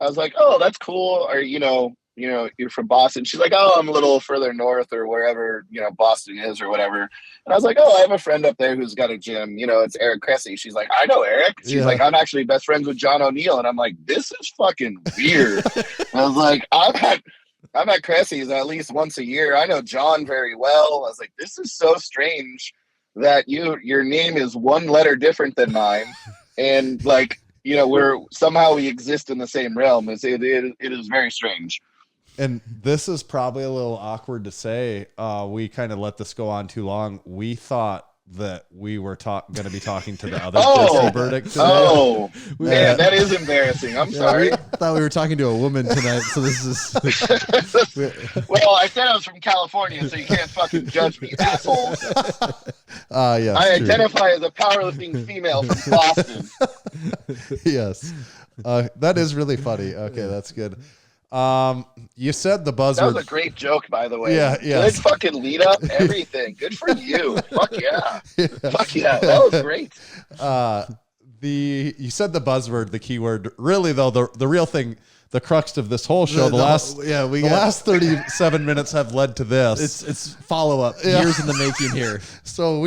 was like, oh, that's cool. Or, you know, you're from Boston. She's like, oh, I'm a little further north or wherever, Boston is or whatever. And I was like, oh, I have a friend up there who's got a gym. It's Eric Cressy. She's like, I know Eric. She's like, I'm actually best friends with John O'Neill. And I'm like, this is fucking weird. I was like, I'm at Cressy's at least once a year. I know John very well. I was like, this is so strange that your name is one letter different than mine. And like, we exist in the same realm. It is very strange. And this is probably a little awkward to say. We kind of let this go on too long. We thought that we were going to be talking to the other Jessie Burdick today. Oh, man, that is embarrassing. I'm sorry. I thought we were talking to a woman tonight, so this is... Well, I said I was from California, so you can't fucking judge me, asshole. Yes, I identify as a powerlifting female from Boston. Yes. That is really funny. Okay, that's good. You said the That buzzword. was a great joke, by the way. Yeah, Good fucking lead up, everything. Good for you. Fuck yeah. Fuck yeah. That was great. You said the buzzword, the keyword. Really though, the real thing, the crux of this whole show, the last 37 minutes have led to this. It's follow up years in the making here. So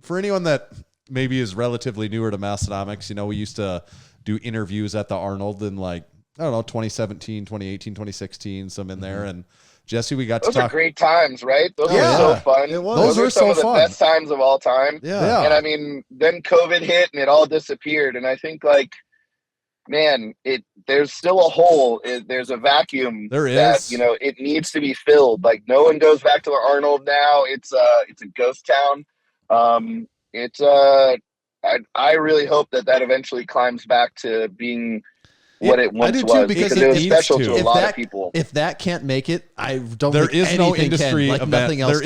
for anyone that maybe is relatively newer to Massenomics, we used to do interviews at the Arnold in 2017, 2018, 2016, some in there. And Jesse, we got Those to talk. are great times, right? Those were Yeah. so fun. It was. Those Those were were some so of the fun. best times of all time. Yeah. And I mean, then COVID hit and it all disappeared. And I think man, there's still a hole. There's a vacuum. There that, is. it needs to be filled. Like no one goes back to the Arnold now. It's a ghost town. I really hope that eventually climbs back to being what it once I do was, too, because it was needs special to. to a If lot that- of people. If that can't make it, I don't. There think is no anything industry can, like event. nothing else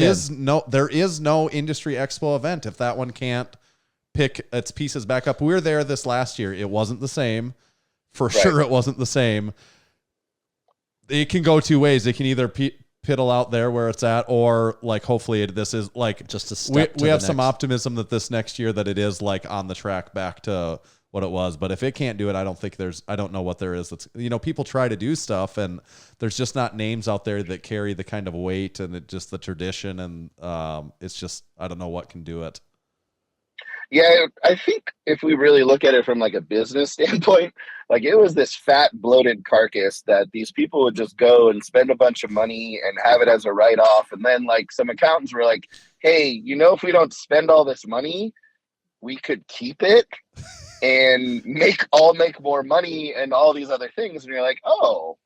There is no industry expo event if that one can't pick its pieces back up. We were there this last year. It wasn't the same. For sure, it wasn't the same. It can go two ways. It can either piddle out there where it's at, or hopefully this is just a step. we have some optimism that this next year that it is on the track back to what it was. But if it can't do it, I don't know what there is. That's, people try to do stuff and there's just not names out there that carry the kind of weight and just the tradition. And it's just, I don't know what can do it. Yeah, I think if we really look at it from a business standpoint, it was this fat, bloated carcass that these people would just go and spend a bunch of money and have it as a write-off. And then some accountants were like, hey, if we don't spend all this money, we could keep it and make more money and all these other things. And you're like, oh,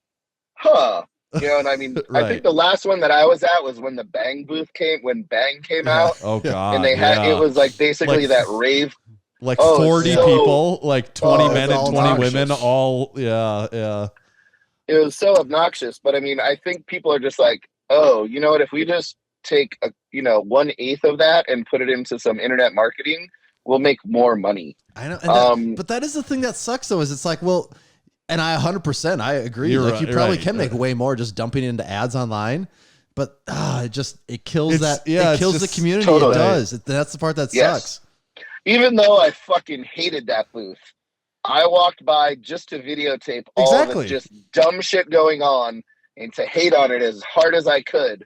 huh. And I mean, Right. I think the last one that I was at was when the Bang booth when Bang came out. Oh God. And they had, it was basically that rave. 40 people, 20 men and 20 obnoxious. women, all, yeah. It was so obnoxious. But I mean, I think people are just oh, you know what, if we just take 1/8 of that and put it into some internet marketing, we'll make more money. I know, but that is the thing that sucks though. Is it's and I 100% I agree. You're you right, probably right, can make right. way more just dumping into ads online. But it kills It's- that. yeah, It it's kills the just- community. Totally. It does. That's the part that Yes. sucks. Even though I fucking hated that booth, I walked by just to videotape all Exactly. the just dumb shit going on and to hate on it as hard as I could.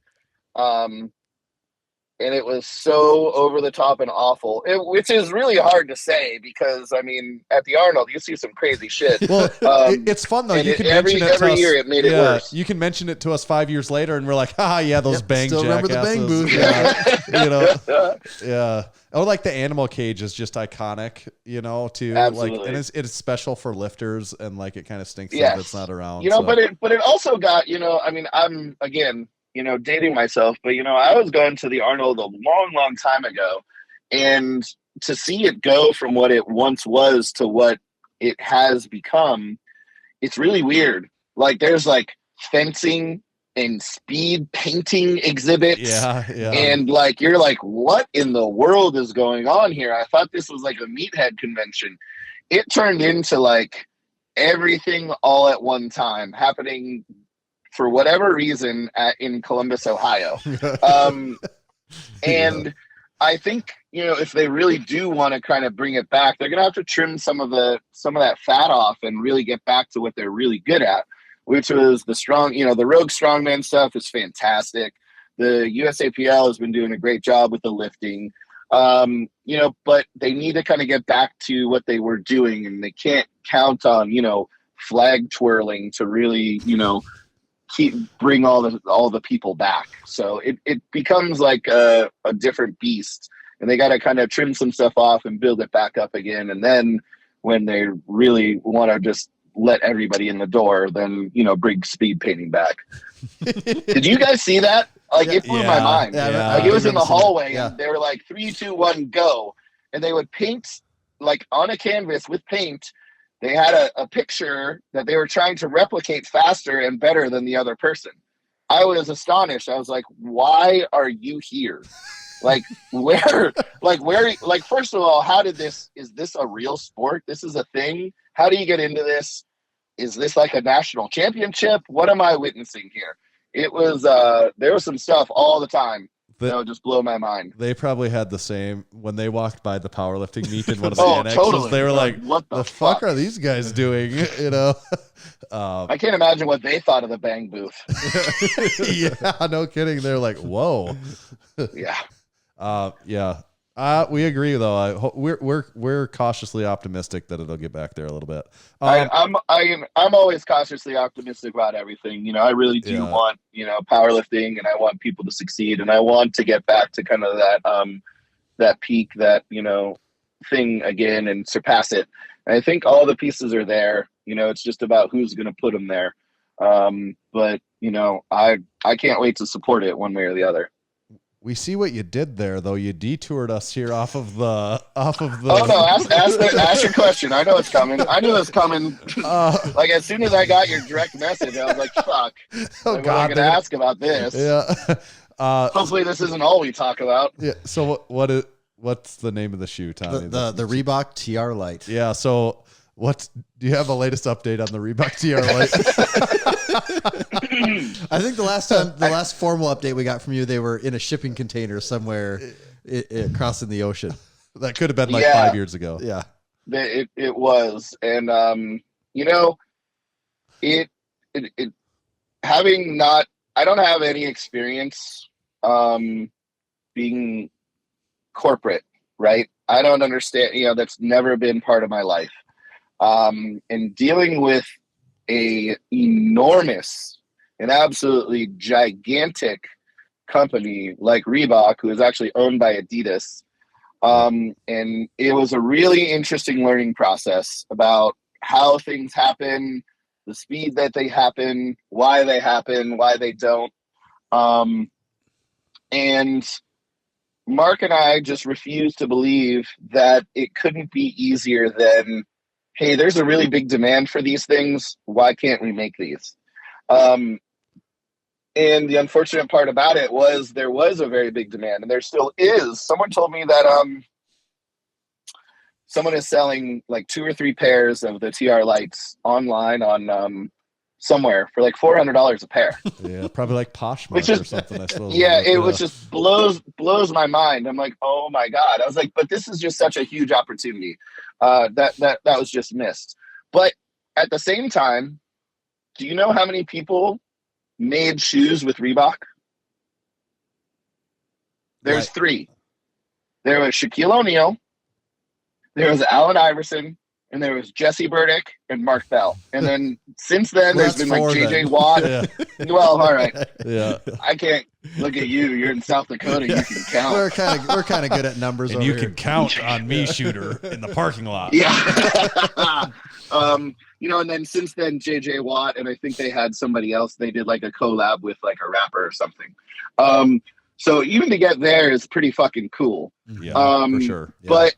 And it was so over the top and awful, which is really hard to say because, I mean, at the Arnold, you see some crazy shit. Well, it's fun though. and You can every mention it to us. year it made it worse. You can mention it to us 5 years later, and we're like, yeah, those Yep, bang still remember the Bang jackasses. booth. Yeah. Yeah. Or the animal cage is just iconic, too. Absolutely. And it's special for lifters, and it kind of stinks Yes. that it's not around. But it also got, I mean, I'm again, dating myself, but I was going to the Arnold a long, long time ago, and to see it go from what it once was to what it has become, it's really weird. There's fencing and speed painting exhibits. Yeah. And you're what in the world is going on here? I thought this was a meathead convention. It turned into everything all at one time happening for whatever reason in Columbus, Ohio. And I think, if they really do want to kind of bring it back, they're going to have to trim some of that fat off and really get back to what they're really good at, which was the Rogue Strongman stuff is fantastic. The USAPL has been doing a great job with the lifting, but they need to kind of get back to what they were doing, and they can't count on, flag twirling to really, bring all the people back. So it becomes a different beast, and they got to kind of trim some stuff off and build it back up again. And then when they really want to just let everybody in the door, then, bring speed painting back. Did you guys see that? It blew my mind. Yeah. It was in the hallway, Yeah. and they were 3, 2, 1, go. And they would paint on a canvas with paint. They had a picture that they were trying to replicate faster and better than the other person. I was astonished. I was like, why are you here? Where, first of all, is this a real sport? This is a thing. How do you get into this? is this like a national championship? What am I witnessing here? It was, there was some stuff all the time that would just blow my mind. They probably had the same when they walked by the powerlifting meet in one of the annexes. Totally. They were like, what the fuck are these guys doing? You know? I can't imagine what they thought of the bang booth. Yeah, no kidding. They're like, whoa. Yeah. Yeah. We agree though. We're cautiously optimistic that it'll get back there a little bit. I'm always cautiously optimistic about everything. You know, I really do want, you know, powerlifting, and I want people to succeed, and I want to get back to kind of that peak, that, you know, thing again and surpass it. And I think all the pieces are there. You know, it's just about who's going to put them there. But you know, I can't wait to support it one way or the other. We see what you did there, though. You detoured us here off of the. Oh no! Ask your question. I know it's coming. I knew it was coming. Like as soon as I got your direct message, I was like, "Fuck! I'm going to ask about this." Yeah. Hopefully, this isn't all we talk about. Yeah. So what's the name of the shoe, Tommy? The Reebok TR Lite. Yeah. So do you have a latest update on the Reebok TR Lite? I think the last formal update we got from you, they were in a shipping container somewhere crossing the ocean. That could have been like 5 years ago. Yeah, it was, and you know, it having not, I don't have any experience being corporate, right? I don't understand. You know, that's never been part of my life. And dealing with an absolutely gigantic company like Reebok, who is actually owned by Adidas. And it was a really interesting learning process about how things happen, the speed that they happen, why they don't. And Mark and I just refuse to believe that it couldn't be easier than, hey, there's a really big demand for these things. Why can't we make these? And the unfortunate part about it was there was a very big demand, and there still is. Someone told me that someone is selling like 2 or 3 pairs of the TR Lights online on somewhere for like $400 a pair. Yeah, probably like Poshmark or something, I suppose. Yeah, it was just blows my mind. I'm like, oh my God. I was like, but this is just such a huge opportunity. That was just missed. But at the same time, do you know how many people made shoes with Reebok? There's 3. There was Shaquille O'Neal, there was Allen Iverson, and there was Jesse Burdick and Mark Bell. And then since then, there's been like JJ Watt. Yeah. Well, all right. Yeah. I can't look at you. You're in South Dakota. You can count. we're kind of good at numbers. And over you here. can count on me, shooter, in the parking lot. Yeah. You know, and then since then, JJ Watt, and I think they had somebody else. They did like a collab with like a rapper or something. So even to get there is pretty fucking cool. Yeah, for sure. Yeah. But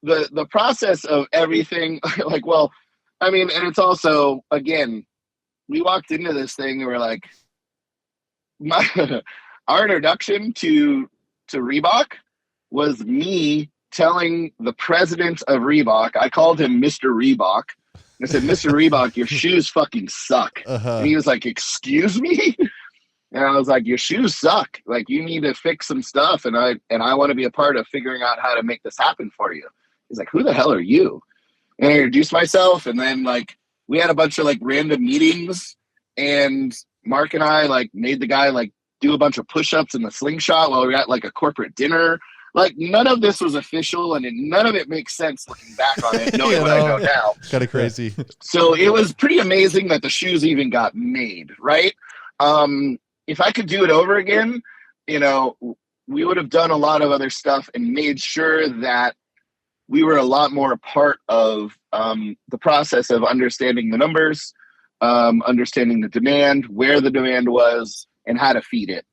the process of everything, like, well, I mean, and it's also, again, we walked into this thing and we're like, our introduction to Reebok was me telling the president of Reebok, I called him Mr. Reebok. I said, Mr. Reebok, your shoes fucking suck. And he was like, excuse me? And I was like, your shoes suck. Like, you need to fix some stuff. And I want to be a part of figuring out how to make this happen for you. He's like, who the hell are you? And I introduced myself. And then like, we had a bunch of like random meetings, and Mark and I like made the guy like do a bunch of push-ups in the slingshot while we were at like a corporate dinner. Like, none of this was official, and none of it makes sense looking back on it, knowing what I know now. It's kind of crazy. So it was pretty amazing that the shoes even got made, right? If I could do it over again, you know, we would have done a lot of other stuff and made sure that we were a lot more a part of the process of understanding the numbers, understanding the demand, where the demand was, and how to feed it.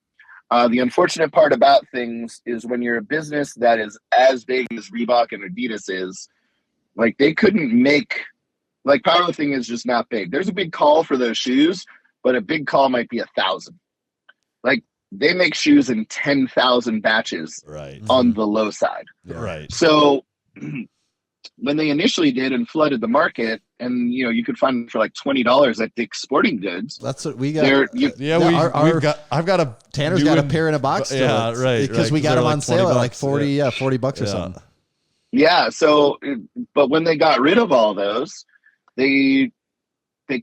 The unfortunate part about things is when you're a business that is as big as Reebok and Adidas is, like, they couldn't make, like, powerlifting is just not big. There's a big call for those shoes, but a big call might be 1,000. Like, they make shoes in 10,000 batches right on the low side. Yeah. Right. So when they initially did and flooded the market, and you could find them for like $20 at Dick's Sporting Goods. That's what we got. I've got a Tanner's got a pair in a box. Still. Yeah, right. Because we got them on sale at like 40, $40 or something. Yeah. So, but when they got rid of all those, they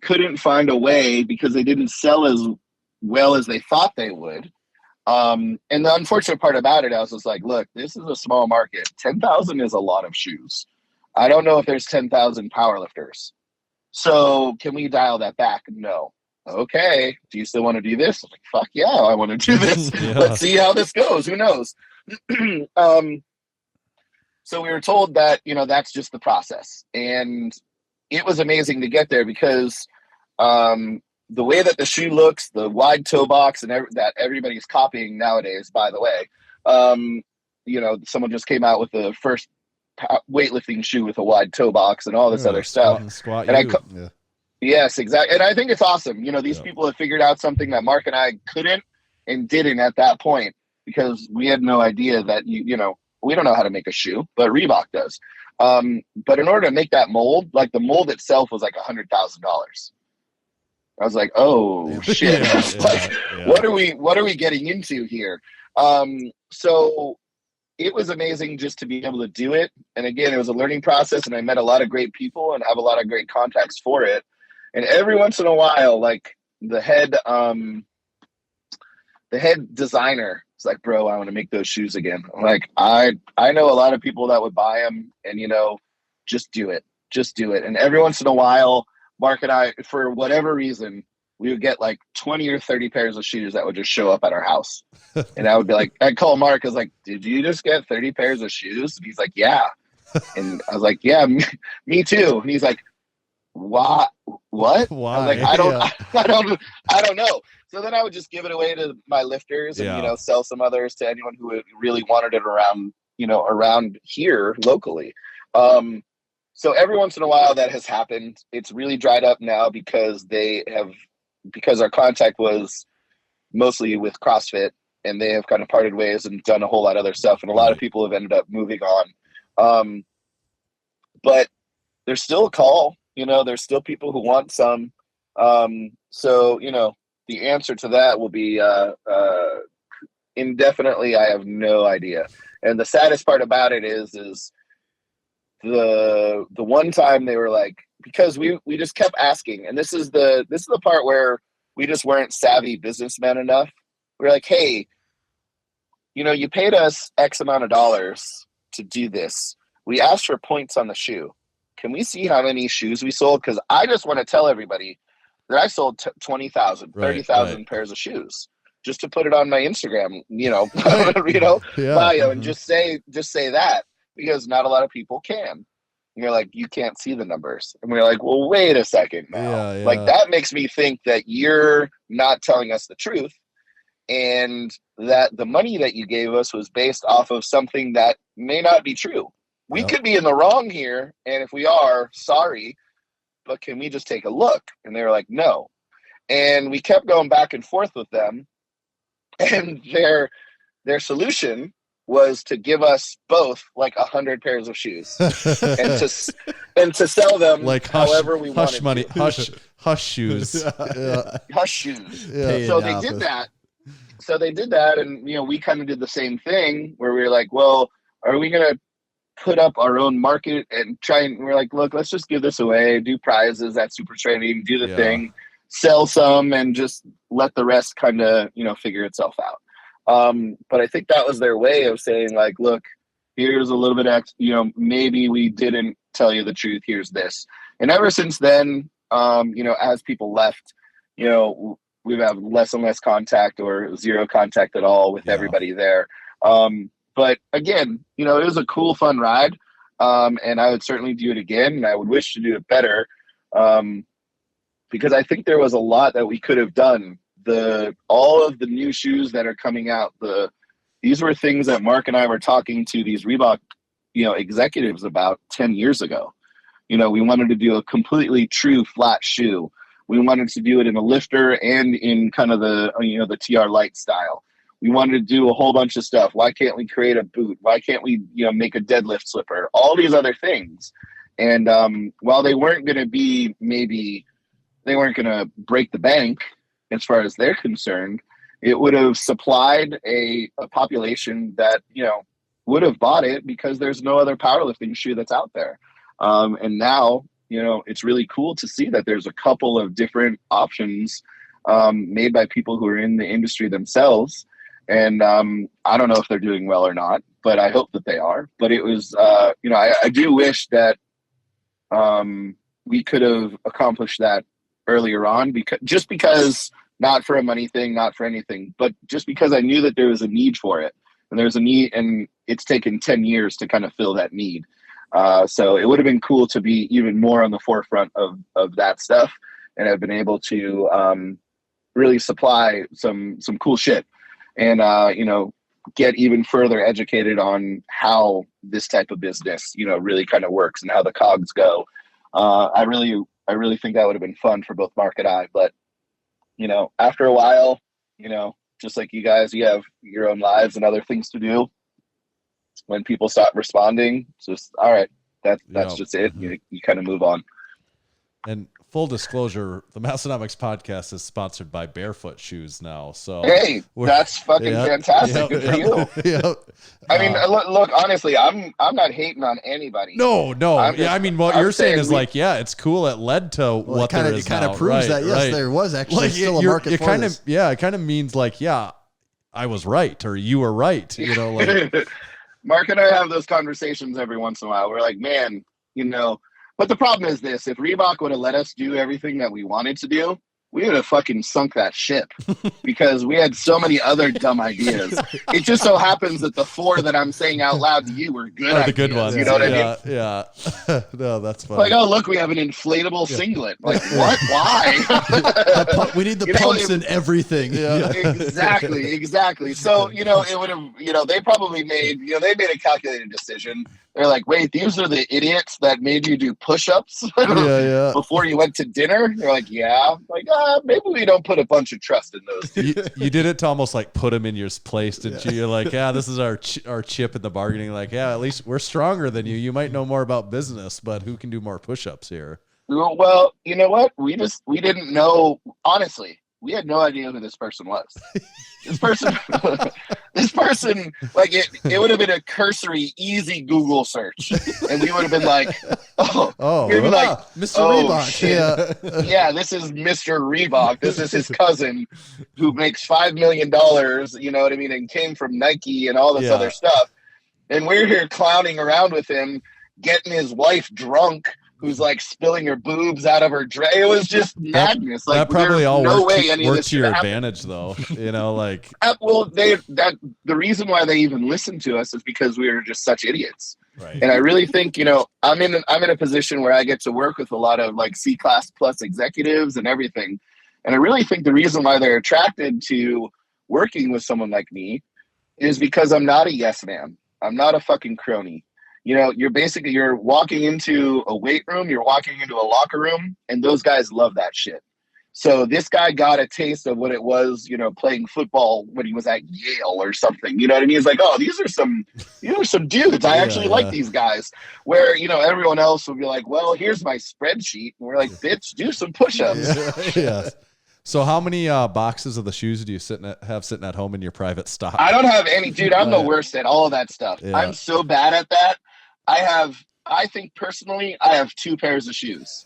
couldn't find a way because they didn't sell as well as they thought they would. And the unfortunate part about it, I was just like, look, this is a small market. 10,000 is a lot of shoes. I don't know if there's 10,000 powerlifters. So can we dial that back? No. Okay. Do you still want to do this? I'm like, fuck yeah, I want to do this. Let's see how this goes. Who knows? So we were told that, that's just the process. And it was amazing to get there because the way that the shoe looks, the wide toe box, and that everybody's copying nowadays, by the way, someone just came out with the first weightlifting shoe with a wide toe box and all this other stuff. Yes, exactly. And I think it's awesome. These people have figured out something that Mark and I couldn't and didn't at that point because we had no idea that, we don't know how to make a shoe, but Reebok does. But in order to make that mold, like the mold itself was like $100,000. I was like, oh shit. What are we getting into here? So it was amazing just to be able to do it. And again, it was a learning process and I met a lot of great people and have a lot of great contacts for it. And every once in a while, like the head designer is like, bro, I want to make those shoes again. I'm like, I know a lot of people that would buy them and, just do it. And every once in a while, Mark and I, for whatever reason, we would get like 20 or 30 pairs of shoes that would just show up at our house. And I would be like, I'd call Mark. I was like, did you just get 30 pairs of shoes? And he's like, yeah. And I was like, yeah, me too. And he's like, what? Why? I was like, I don't know. So then I would just give it away to my lifters and, sell some others to anyone who really wanted it around here locally. So every once in a while that has happened. It's really dried up now because our contact was mostly with CrossFit and they have kind of parted ways and done a whole lot of other stuff. And a lot of people have ended up moving on. But there's still a call, there's still people who want some. So, the answer to that will be indefinitely. I have no idea. And the saddest part about it is the one time they were like, because we just kept asking, and this is the part where we just weren't savvy businessmen enough. We were like, hey, you paid us X amount of dollars to do this. We asked for points on the shoe. Can we see how many shoes we sold? Because I just want to tell everybody that I sold 20,000, 30,000 pairs of shoes just to put it on my Instagram, bio and just say that because not a lot of people can. And you're like, you can't see the numbers. And we're like, well, wait a second now. Yeah. Like that makes me think that you're not telling us the truth and that the money that you gave us was based off of something that may not be true. We could be in the wrong here. And if we are, sorry, but can we just take a look? And they were like, no. And we kept going back and forth with them. And their solution was to give us both like 100 pairs of shoes and to sell them like however we wanted. Hush money, hush shoes. Hush shoes. Yeah. So they did that. And, we kind of did the same thing where we were like, well, are we going to put up our own market and we're like, look, let's just give this away, do prizes at Super Training, do the thing, sell some and just let the rest kind of, figure itself out. But I think that was their way of saying like, look, here's a little bit, maybe we didn't tell you the truth. Here's this. And ever since then, as people left, we've had less and less contact or zero contact at all with everybody there. But again, it was a cool, fun ride. And I would certainly do it again. And I would wish to do it better. Because I think there was a lot that we could have done. All of the new shoes that are coming out, these were things that Mark and I were talking to these Reebok, executives about 10 years ago. We wanted to do a completely true flat shoe. We wanted to do it in a lifter and in kind of the TR Light style. We wanted to do a whole bunch of stuff. Why can't we create a boot? Why can't we, make a deadlift slipper? All these other things. And while they weren't going to be, maybe they weren't going to break the bank as far as they're concerned, it would have supplied a population that, would have bought it because there's no other powerlifting shoe that's out there. And now, it's really cool to see that there's a couple of different options made by people who are in the industry themselves. And I don't know if they're doing well or not, but I hope that they are. But it was, I do wish that we could have accomplished that earlier on, because not for a money thing, not for anything, but just because I knew that there was a need for it, and there's a need, and it's taken 10 years to kind of fill that need. So it would have been cool to be even more on the forefront of that stuff, and have been able to really supply some cool shit, and get even further educated on how this type of business really kind of works and how the cogs go. I really think that would have been fun for both Mark and I, but after a while, just like you guys, you have your own lives and other things to do. When people stop responding, it's just, all right, that's just it. You kind of move on. And full disclosure, the Massenomics podcast is sponsored by Bearfoot Shoes now. So hey, that's fucking fantastic. Good for you. I mean, look, honestly, I'm not hating on anybody. No. I mean, what you're saying is it's cool. It led to what there is now. It kind of proves that there was actually still a market for this. It kind of means I was right, or you were right. Mark and I have those conversations every once in a while. We're like, man, but the problem is this: if Reebok would have let us do everything that we wanted to do, we would have fucking sunk that ship, because we had so many other dumb ideas. It just so happens that the 4 that I'm saying out loud to you were good ideas. The good ones. You know what I mean? Yeah. No, that's funny. Like, oh, look, we have an inflatable singlet. Like, what? Why? We need the pumps and everything. Yeah. Exactly. So, it would have, they probably made, they made a calculated decision. They're like, wait, these are the idiots that made you do push-ups before you went to dinner? They're like, yeah. Like, maybe we don't put a bunch of trust in those dudes. You did it to almost like put them in your place, didn't you? You're like, this is our chip in the bargaining. Like, at least we're stronger than you. You might know more about business, but who can do more push-ups here? Well, you know what? We didn't know, honestly. We had no idea who this person was. This person, like it would have been a cursory, easy Google search, and we would have been like, Mr. Reebok. Shit. Yeah, this is Mr. Reebok. This is his cousin who makes $5 million. You know what I mean? And came from Nike and all this other stuff. And we're here clowning around with him, getting his wife drunk, who's like spilling her boobs out of her dress. It was just madness. That probably all worked to your advantage, though. The reason why they even listened to us is because we were just such idiots. Right. And I really think, I'm in a position where I get to work with a lot of like C-class plus executives and everything. And I really think the reason why they're attracted to working with someone like me is because I'm not a yes man. I'm not a fucking crony. You're walking into a weight room, you're walking into a locker room, and those guys love that shit. So this guy got a taste of what it was, playing football when he was at Yale or something. You know what I mean? He's like, oh, these are some dudes. I actually like these guys. Where, everyone else will be like, well, here's my spreadsheet. And we're like, bitch, do some push-ups. Yeah. So how many boxes of the shoes do you have sitting at home in your private stock? I don't have any, dude. I'm the worst at all of that stuff. Yeah. I'm so bad at that. I think personally, I have 2 pairs of shoes.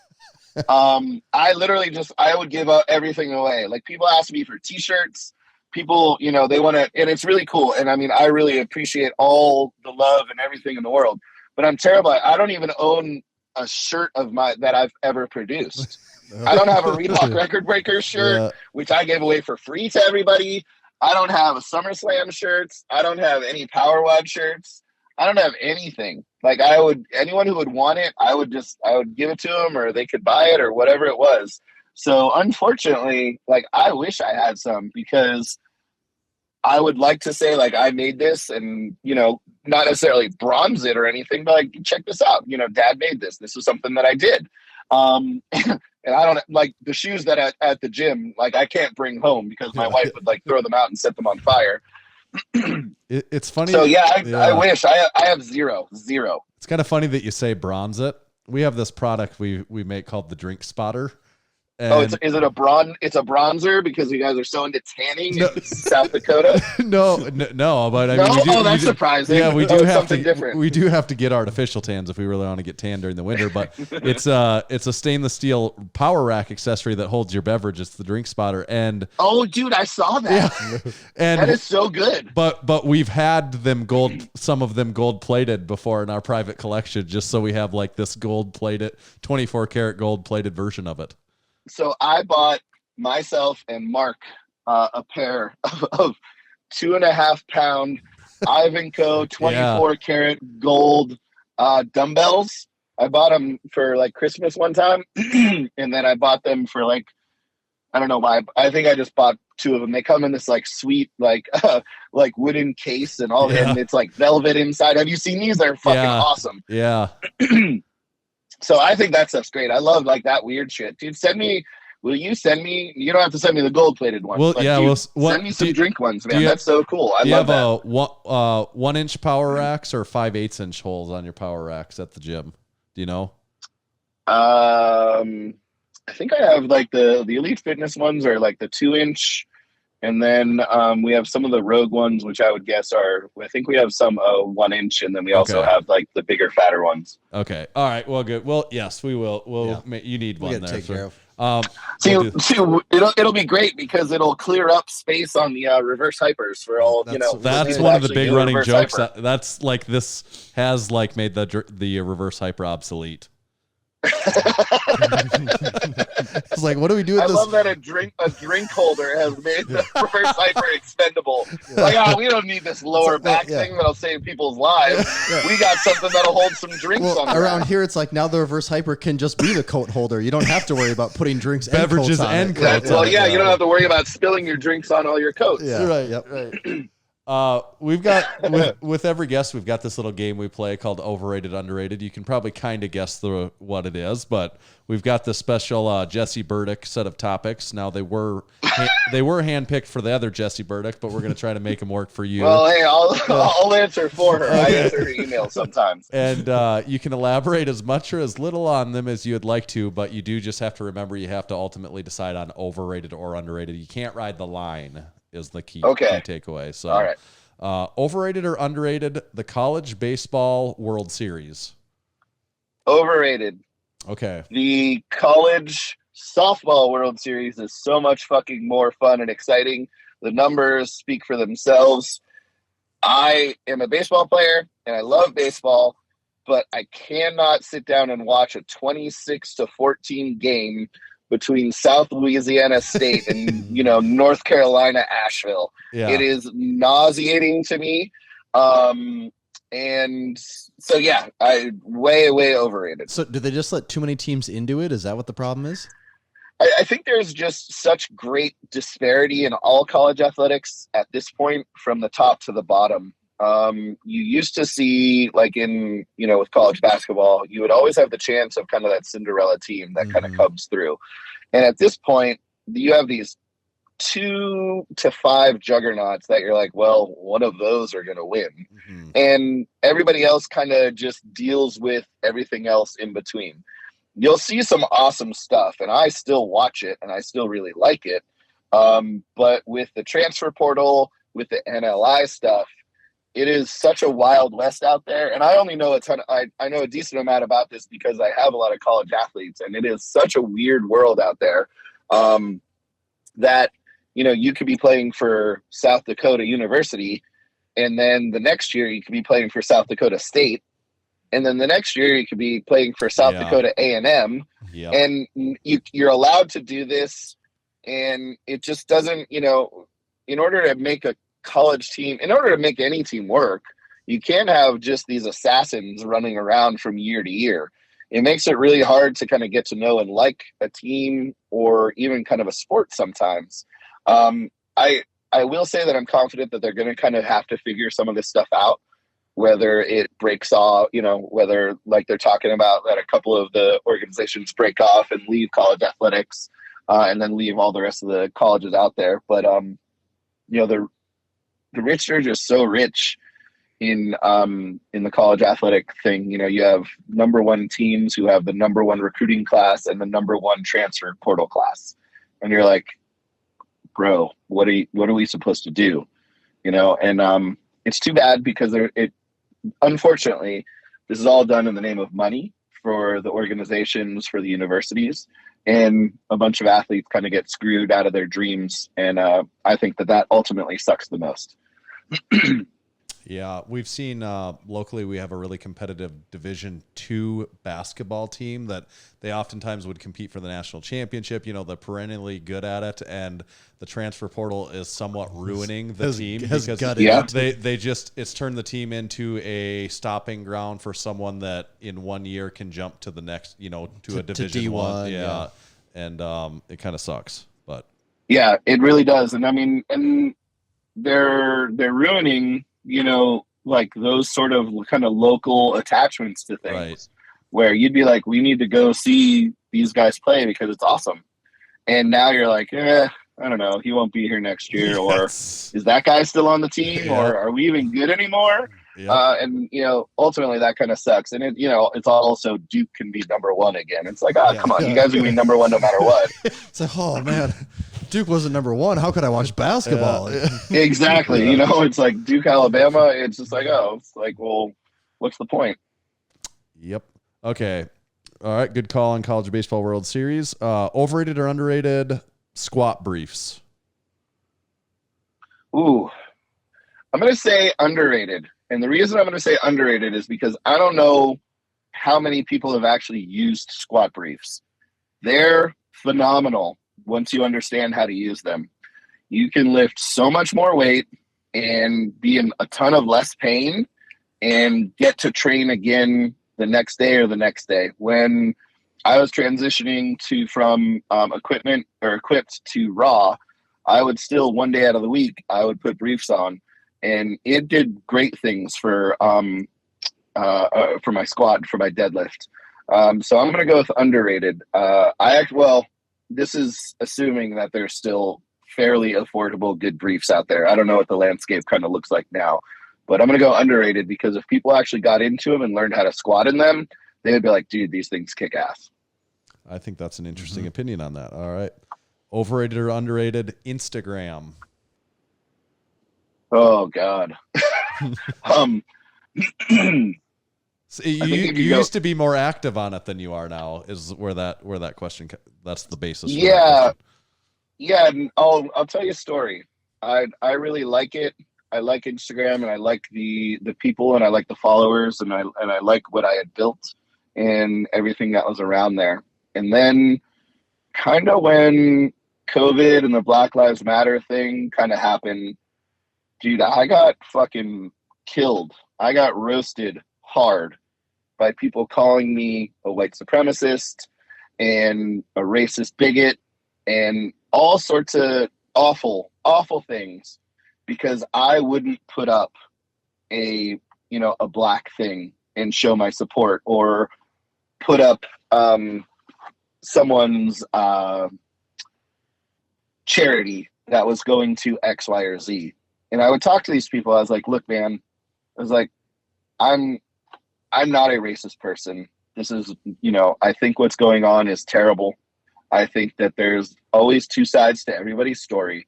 I would give up everything away. Like people ask me for t-shirts, people, they want to, and it's really cool. And I mean, I really appreciate all the love and everything in the world, but I'm terrible. I don't even own a shirt that I've ever produced. I don't have a Reebok Record Breakers shirt, which I gave away for free to everybody. I don't have a SummerSlam shirts. I don't have any Power Wad shirts. I don't have anything. Like anyone who would want it, I would give it to them, or they could buy it, or whatever it was. So unfortunately, like I wish I had some, because I would like to say like I made this, and not necessarily bronze it or anything, but like check this out. Dad made this. This was something that I did. And I don't like the shoes that at the gym, like I can't bring home because my wife would like throw them out and set them on fire. It's funny. So yeah, I wish I have zero. It's kind of funny that you say bronze it. We have this product we make called the Drink Spotter. And is it a it's a bronzer because you guys are so into tanning in South Dakota? No, but I mean, that's surprising. Yeah, we do have to. Different. We do have to get artificial tans if we really want to get tan during the winter. But it's a stainless steel power rack accessory that holds your beverage. It's the Drink Spotter, and dude, I saw that. Yeah. And that is so good. But we've had them some of them gold plated before in our private collection, just so we have like this gold plated, 24 karat gold plated version of it. So I bought myself and Mark a pair of 2.5 pound Ivanko 24 karat gold dumbbells. I bought them for like Christmas one time, and then I bought them for like, I don't know why. I think I just bought 2 of them. They come in this like sweet like wooden case and all, and it's like velvet inside. Have you seen these? They're fucking awesome. Yeah. So I think that stuff's great. I love like that weird shit. Dude, will you send me, you don't have to send me the gold plated ones. Well, dude, send me some drink ones, man. That's so cool. I love that. Do you have 1 inch power racks or 5/8 inch holes on your power racks at the gym? Do you know? I think I have like the Elite Fitness ones are like the 2 inch. And then we have some of the Rogue ones, which I would guess I think we have some 1 inch, and then we also have like the bigger, fatter ones. Okay. All right. Well, good. Well, yes, we will. You need one there. Take care of. It'll be great because it'll clear up space on the reverse hypers for all, That's one of the big running jokes. That's like this has like made the reverse hyper obsolete. It's like, what do we do with I this? love that a drink holder has made the reverse hyper expendable. Like, we don't need this lower back thing that'll save people's lives. We got something that'll hold some drinks on. Around here, it's like now the reverse hyper can just be the coat holder. You don't have to worry about putting drinks, beverages, and coats. Well, you don't have to worry about spilling your drinks on all your coats. Yeah, right. Yep. Right. We've got with every guest, we've got this little game we play called Overrated, Underrated. You can probably kind of guess what it is, but we've got this special Jesse Burdick set of topics. Now they were handpicked for the other Jesse Burdick, but we're going to try to make them work for you. Well, hey, I'll answer for her. I answer her email sometimes. And you can elaborate as much or as little on them as you'd like to, but you do just have to remember you have to ultimately decide on overrated or underrated. You can't ride the line. Is the key takeaway. So, all right. Overrated or underrated, the college baseball World Series? Overrated. Okay. The college softball World Series is so much fucking more fun and exciting. The numbers speak for themselves. I am a baseball player and I love baseball, but I cannot sit down and watch a 26-14 game between South Louisiana State and North Carolina Asheville. Yeah. It is nauseating to me, and so I way overrated. So did they just let too many teams into it? Is that what the problem is? I think there's just such great disparity in all college athletics at this point, from the top to the bottom. You used to see, like in with college basketball, you would always have the chance of kind of that Cinderella team that kind of comes through. And at this point, you have these 2 to 5 juggernauts that you're like, well, one of those are going to win. Mm-hmm. And everybody else kind of just deals with everything else in between. You'll see some awesome stuff, and I still watch it, and I still really like it. But with the transfer portal, with the NLI stuff, it is such a wild west out there. And I only know I know a decent amount about this because I have a lot of college athletes, and it is such a weird world out there that, you could be playing for South Dakota University, and then the next year you could be playing for South Dakota State. And then the next year you could be playing for South Dakota A&M. Yep. And you're allowed to do this. And it just doesn't, in order to make a college team, in order to make any team work, you can't have just these assassins running around from year to year. It makes it really hard to kind of get to know and like a team or even kind of a sport sometimes. I will say that I'm confident that they're going to kind of have to figure some of this stuff out, whether it breaks off, whether like they're talking about that a couple of the organizations break off and leave college athletics and then leave all the rest of the colleges out there. But, the rich are just so rich in the college athletic thing. You know, you have number one teams who have the number one recruiting class and the number one transfer portal class. And you're like, bro, what are we supposed to do? You know, and it's too bad because unfortunately, this is all done in the name of money for the organizations, for the universities, and a bunch of athletes kind of get screwed out of their dreams. And I think that ultimately sucks the most. Yeah, we've seen locally we have a really competitive Division II basketball team that they oftentimes would compete for the national championship. You know, they're perennially good at it, and the transfer portal is somewhat ruining the team because it's turned the team into a stopping ground for someone that in 1 year can jump to the next, you know, to a Division I. Yeah. And it kind of sucks, but yeah, it really does. And I mean, and they're ruining, you know, like those sort of kind of local attachments to things, right, where you'd be like, we need to go see these guys play because it's awesome. And now you're like, I don't know, he won't be here next year. Yes. Or is that guy still on the team? Yeah. Or are we even good anymore? Yeah. And, you know, ultimately that kind of sucks. And, it, you know, it's also Duke can be number one again. It's like, come on, you guys are going to be number one no matter what. It's like, oh, man. Duke wasn't number one. How could I watch basketball? Yeah. Exactly. Yeah. You know, it's like Duke, Alabama. It's just like, it's like, well, what's the point? Yep. Okay. All right. Good call on College Baseball World Series. Overrated or underrated squat briefs? Ooh, I'm going to say underrated. And the reason I'm going to say underrated is because I don't know how many people have actually used squat briefs. They're phenomenal. Once you understand how to use them, you can lift so much more weight and be in a ton of less pain and get to train again the next day or the next day. When I was transitioning from equipped to raw, I would still one day out of the week, I would put briefs on, and it did great things for my squat, for my deadlift. So I'm going to go with underrated. This is assuming that there's still fairly affordable, good briefs out there. I don't know what the landscape kind of looks like now, but I'm going to go underrated because if people actually got into them and learned how to squat in them, they would be like, dude, these things kick ass. I think that's an interesting opinion on that. All right. Overrated or underrated Instagram? Oh, God. So you used to be more active on it than you are now, is where that question, that's the basis. Yeah. Yeah. And I'll tell you a story. I really like it. I like Instagram, and I like the people, and I like the followers, and I like what I had built and everything that was around there. And then kind of when COVID and the Black Lives Matter thing kind of happened, dude, I got fucking killed. I got roasted hard by people calling me a white supremacist and a racist bigot and all sorts of awful, awful things because I wouldn't put up a black thing and show my support, or put up someone's charity that was going to X, Y, or Z. And I would talk to these people. I was like, look, man, I was like, I'm not a racist person. This is, I think what's going on is terrible. I think that there's always two sides to everybody's story.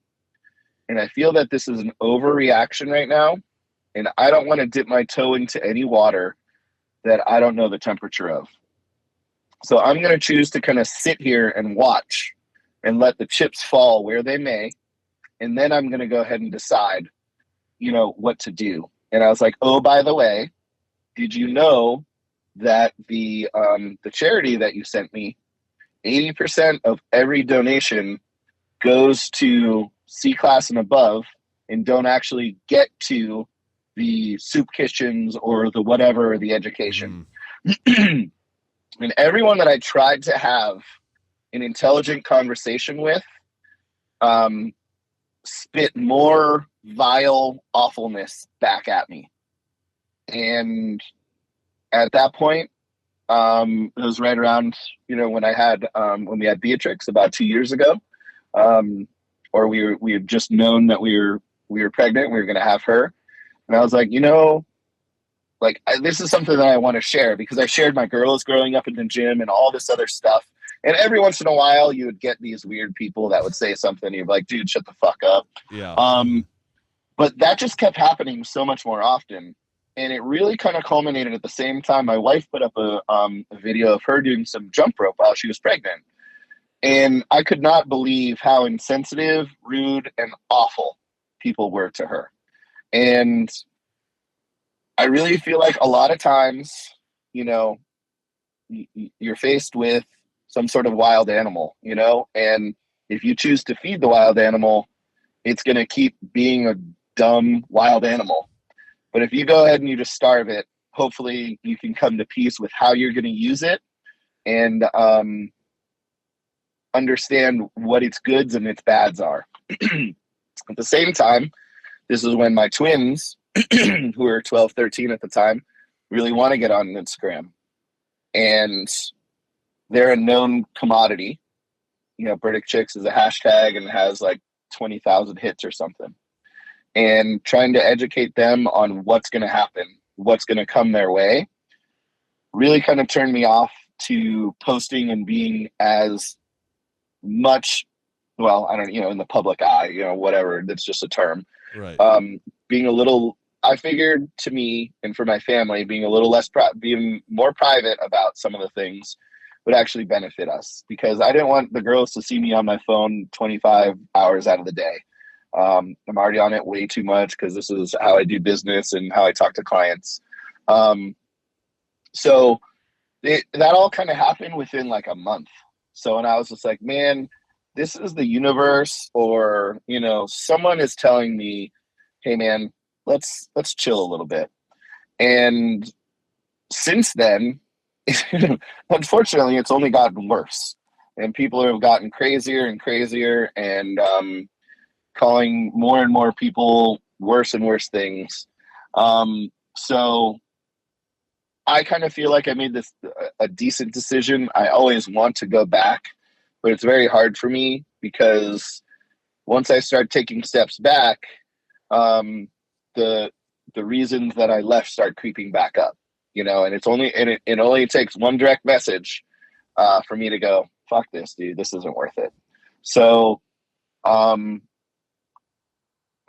And I feel that this is an overreaction right now. And I don't want to dip my toe into any water that I don't know the temperature of. So I'm going to choose to kind of sit here and watch and let the chips fall where they may. And then I'm going to go ahead and decide, what to do. And I was like, oh, by the way, did you know that the charity that you sent me, 80% of every donation goes to C-class and above and don't actually get to the soup kitchens or the whatever, or the education. And everyone that I tried to have an intelligent conversation with spit more vile awfulness back at me. And at that point, it was right around, when we had Beatrix about 2 years ago, or we had just known that we were we were pregnant. We were going to have her. And I was like, this is something that I want to share, because I shared my girls growing up in the gym and all this other stuff. And every once in a while you would get these weird people that would say something and you'd be like, dude, shut the fuck up. Yeah. But that just kept happening so much more often. And it really kind of culminated at the same time. My wife put up a video of her doing some jump rope while she was pregnant. And I could not believe how insensitive, rude, and awful people were to her. And I really feel like a lot of times, you're faced with some sort of wild animal, and if you choose to feed the wild animal, it's going to keep being a dumb wild animal. But if you go ahead and you just starve it, hopefully you can come to peace with how you're going to use it and understand what its goods and its bads are. At the same time, this is when my twins, who were 12, 13 at the time, really want to get on Instagram. And they're a known commodity. Burdick Chicks is a hashtag and has like 20,000 hits or something. And trying to educate them on what's going to happen, what's going to come their way, really kind of turned me off to posting and being as much, in the public eye, whatever, that's just a term. Right. Being a little, I figured, to me and for my family, being a little less, being more private about some of the things would actually benefit us, because I didn't want the girls to see me on my phone 25 hours out of the day. I'm already on it way too much because this is how I do business and how I talk to clients. So that all kind of happened within like a month. So, and I was just like, man, this is the universe, or, someone is telling me, hey man, let's chill a little bit. And since then, unfortunately, it's only gotten worse, and people have gotten crazier and crazier, and calling more and more people worse and worse things. So I kind of feel like I made this a decent decision. I always want to go back, but it's very hard for me, because once I start taking steps back, the reasons that I left start creeping back up, and it's only, and it only takes one direct message for me to go, fuck this, dude, this isn't worth it. So,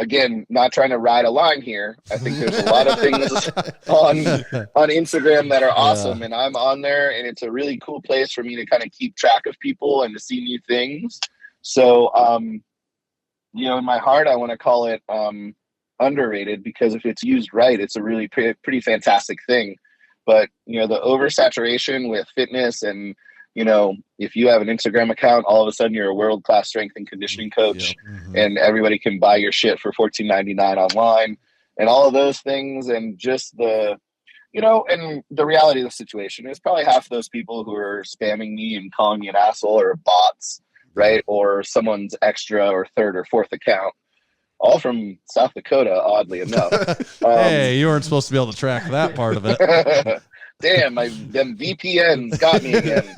again, not trying to ride a line here. I think there's a lot of things on Instagram that are awesome, and I'm on there, and it's a really cool place for me to kind of keep track of people and to see new things. So, in my heart, I want to call it underrated, because if it's used right, it's a really pretty fantastic thing. But, the oversaturation with fitness and, if you have an Instagram account, all of a sudden you're a world-class strength and conditioning coach, and everybody can buy your shit for $14.99 online, and all of those things. And just the, and the reality of the situation is probably half of those people who are spamming me and calling me an asshole are bots, right? Or someone's extra or third or fourth account, all from South Dakota, oddly enough. Hey, you weren't supposed to be able to track that part of it. Damn, them VPNs got me again.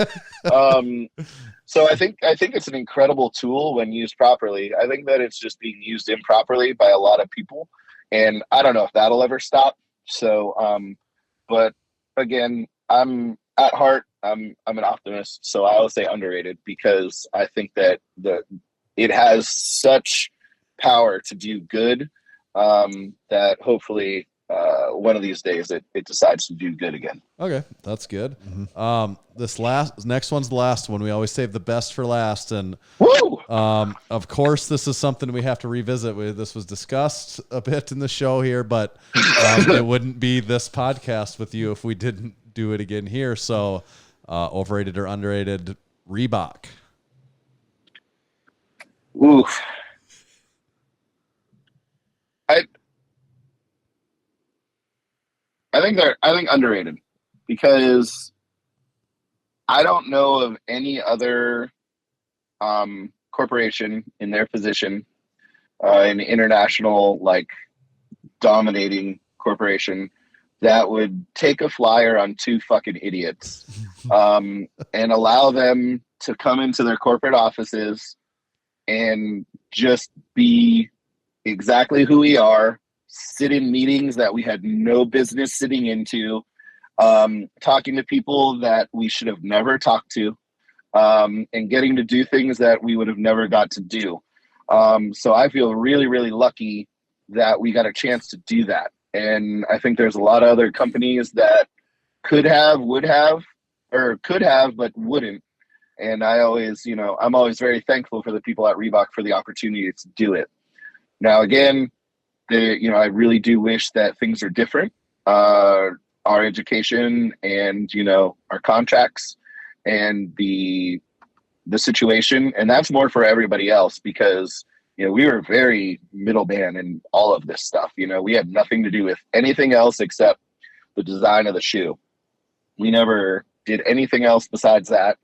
So I think it's an incredible tool when used properly. I think that it's just being used improperly by a lot of people, and I don't know if that'll ever stop. So, but again, I'm at heart, I'm an optimist, so I will say underrated, because I think that it has such power to do good, that hopefully one of these days it decides to do good again. Okay, that's good. This next one's the last one. We always save the best for last, and of course this is something we have to revisit. This was discussed a bit in the show here, but it wouldn't be this podcast with you if we didn't do it again here. So overrated or underrated Reebok? Ooh. I think underrated, because I don't know of any other corporation in their position, an international, like, dominating corporation, that would take a flyer on two fucking idiots and allow them to come into their corporate offices and just be exactly who we are, sit in meetings that we had no business sitting into, talking to people that we should have never talked to, and getting to do things that we would have never got to do. So I feel really, really lucky that we got a chance to do that. And I think there's a lot of other companies that could have, would have, or could have, but wouldn't. And I always, I'm always very thankful for the people at Reebok for the opportunity to do it. Now, again, I really do wish that things are different. Our education and, our contracts and the situation, and that's more for everybody else because, we were very middleman in all of this stuff. We had nothing to do with anything else except the design of the shoe. We never did anything else besides that,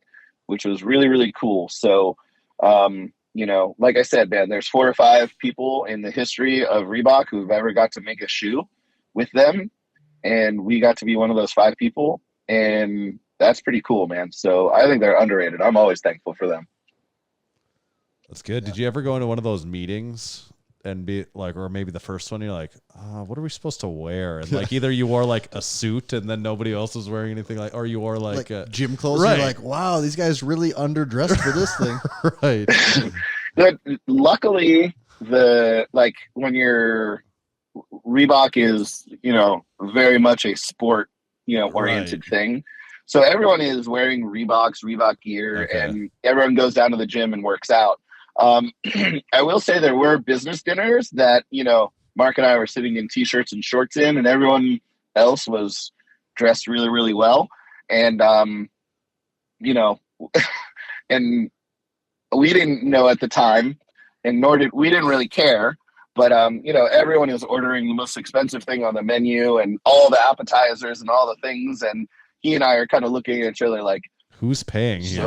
which was really, really cool. So, like I said, man, there's 4 or 5 people in the history of Reebok who've ever got to make a shoe with them. And we got to be one of those 5 people. And that's pretty cool, man. So I think they're underrated. I'm always thankful for them. That's good. Did you ever go into one of those meetings and be like, or maybe the first one, you're like, what are we supposed to wear? And like, either you wore like a suit and then nobody else was wearing anything like, or you wore like gym clothes. Right. You're like, wow, these guys really underdressed for this thing. Right. But luckily, when you're Reebok is, very much a sport, oriented thing. So everyone is wearing Reebok gear, and everyone goes down to the gym and works out. I will say there were business dinners that, Mark and I were sitting in t-shirts and shorts and everyone else was dressed really, really well. And, and we didn't know at the time, and we didn't really care. But, everyone is ordering the most expensive thing on the menu and all the appetizers and all the things. And he and I are kind of looking at each other like, who's paying here?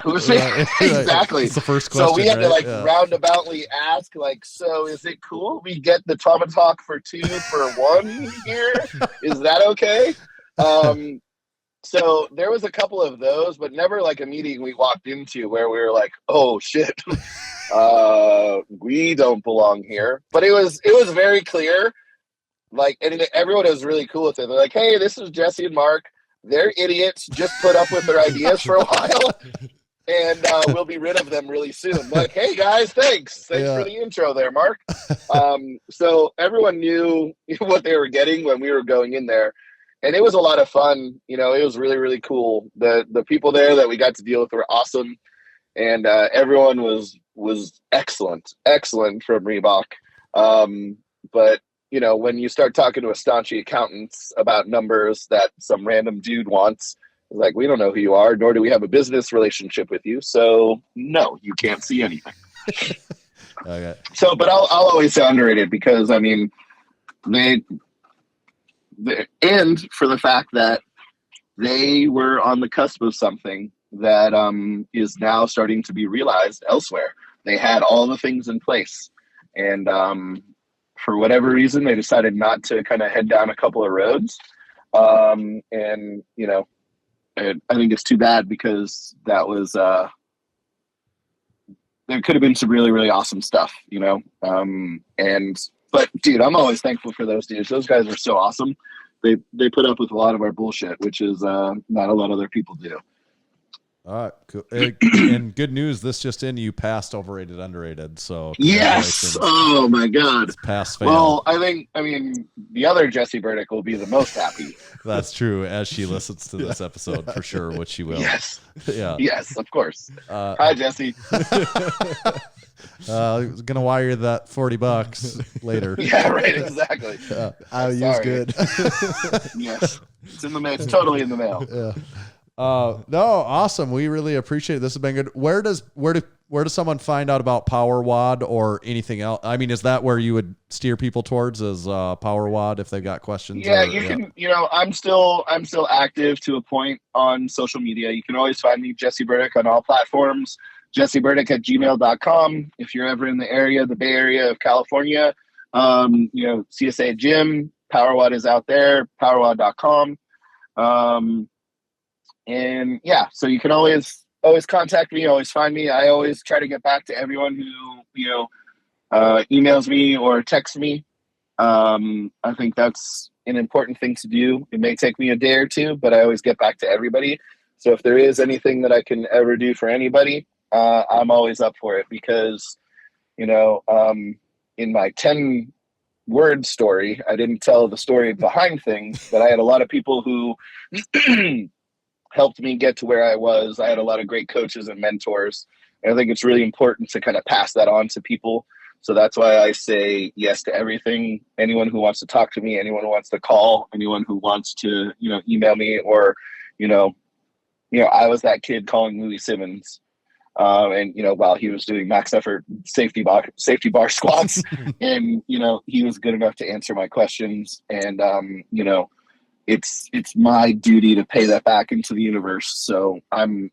Who's paying? Exactly. It's the first question. So we had to roundaboutly ask, so is it cool? We get the Tomahawk for 2 for 1 here? Is that okay? So there was a couple of those, but never like a meeting we walked into where we were like, oh shit, we don't belong here. But it was very clear. And everyone was really cool with it. They're like, hey, this is Jesse and Mark. They're idiots. Just put up with their ideas for a while, and we'll be rid of them really soon. Like, hey guys, thanks for the intro there, Mark. So everyone knew what they were getting when we were going in there, and it was a lot of fun. It was really, really cool. The people there that we got to deal with were awesome, and everyone was excellent from Reebok. But when you start talking to a staunchy accountants about numbers that some random dude wants, it's like, we don't know who you are, nor do we have a business relationship with you. So no, you can't see anything. Okay. So, but I'll always say underrated because they and for the fact that they were on the cusp of something that is now starting to be realized elsewhere. They had all the things in place, and for whatever reason, they decided not to kind of head down a couple of roads. And, I think it's too bad because that was, there could have been some really, really awesome stuff, but dude, I'm always thankful for those dudes. Those guys are so awesome. They put up with a lot of our bullshit, which is not a lot of other people do. All right, cool. And good news, this just in, you passed overrated, underrated. So yes. Oh my God. It's pass fail. Well, I mean, the other Jessie Burdick will be the most happy. That's true. As she listens to this episode for sure, which she will. Yes. Yeah. Yes, of course. Hi, Jessie. I was gonna wire that $40 later. Yeah, right. Exactly. IOU's good. Yes, it's in the mail. It's totally in the mail. Yeah. No, awesome. We really appreciate it. This has been good. Where does someone find out about PowerWOD or anything else? I mean, is that where you would steer people towards as PowerWOD if they've got questions? Yeah, you can. I'm still active to a point on social media. You can always find me, Jesse Burdick, on all platforms. JesseBurdick@gmail.com. If you're ever in the area, the Bay Area of California, CSA Gym, PowerWOD is out there. PowerWOD.com. And yeah, so you can always contact me, always find me. I always try to get back to everyone who, emails me or texts me. I think that's an important thing to do. It may take me a day or two, but I always get back to everybody. So if there is anything that I can ever do for anybody, I'm always up for it, because, you know, in my 10-word story, I didn't tell the story behind things, but I had a lot of people who helped me get to where I was. I had a lot of great coaches and mentors. And I think it's really important to kind of pass that on to people. So that's why I say yes to everything. Anyone who wants to talk to me, anyone who wants to call, anyone who wants to, you know, email me, or, you know, I was that kid calling Louis Simmons, and, you know, while he was doing max effort safety bar squats, and, you know, he was good enough to answer my questions. And, you know, it's my duty to pay that back into the universe. So I'm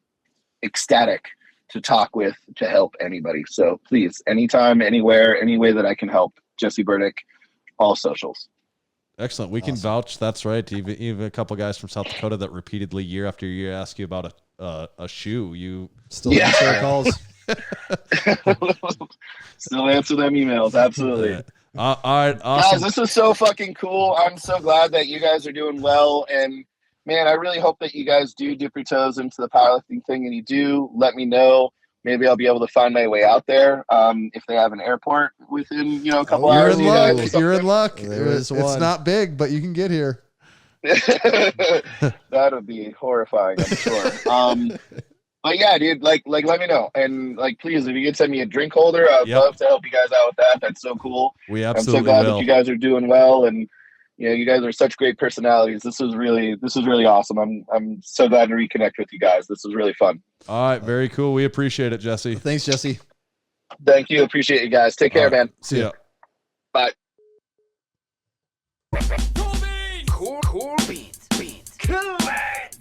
ecstatic to talk with, to help anybody. So please, anytime, anywhere, any way that I can help, Jesse Burdick, all socials. Excellent. We can vouch. That's right. Even a couple guys from South Dakota that repeatedly year after year ask you about a shoe. You still answer our calls. Still answer them emails. Absolutely. All right. Awesome. Guys, this is so fucking cool. I'm so glad that you guys are doing well. And man, I really hope that you guys do dip your toes into the powerlifting thing, and you do. Let me know. Maybe I'll be able to find my way out there. If they have an airport within, you know, a couple hours. You're in luck. It's not big, but you can get here. That would be horrifying, I'm sure. But yeah, dude, like let me know. And like, please, if you could send me a drink holder, I'd love to help you guys out with that. That's so cool. We absolutely I'm so glad will. that you guys are doing well, and you know, you guys are such great personalities. This is really awesome. I'm so glad to reconnect with you guys. This is really fun. All right, very cool. We appreciate it, Jesse. Thanks, Jesse. Thank you. Appreciate you guys. Take care, man. See ya. Bye. Cool beans.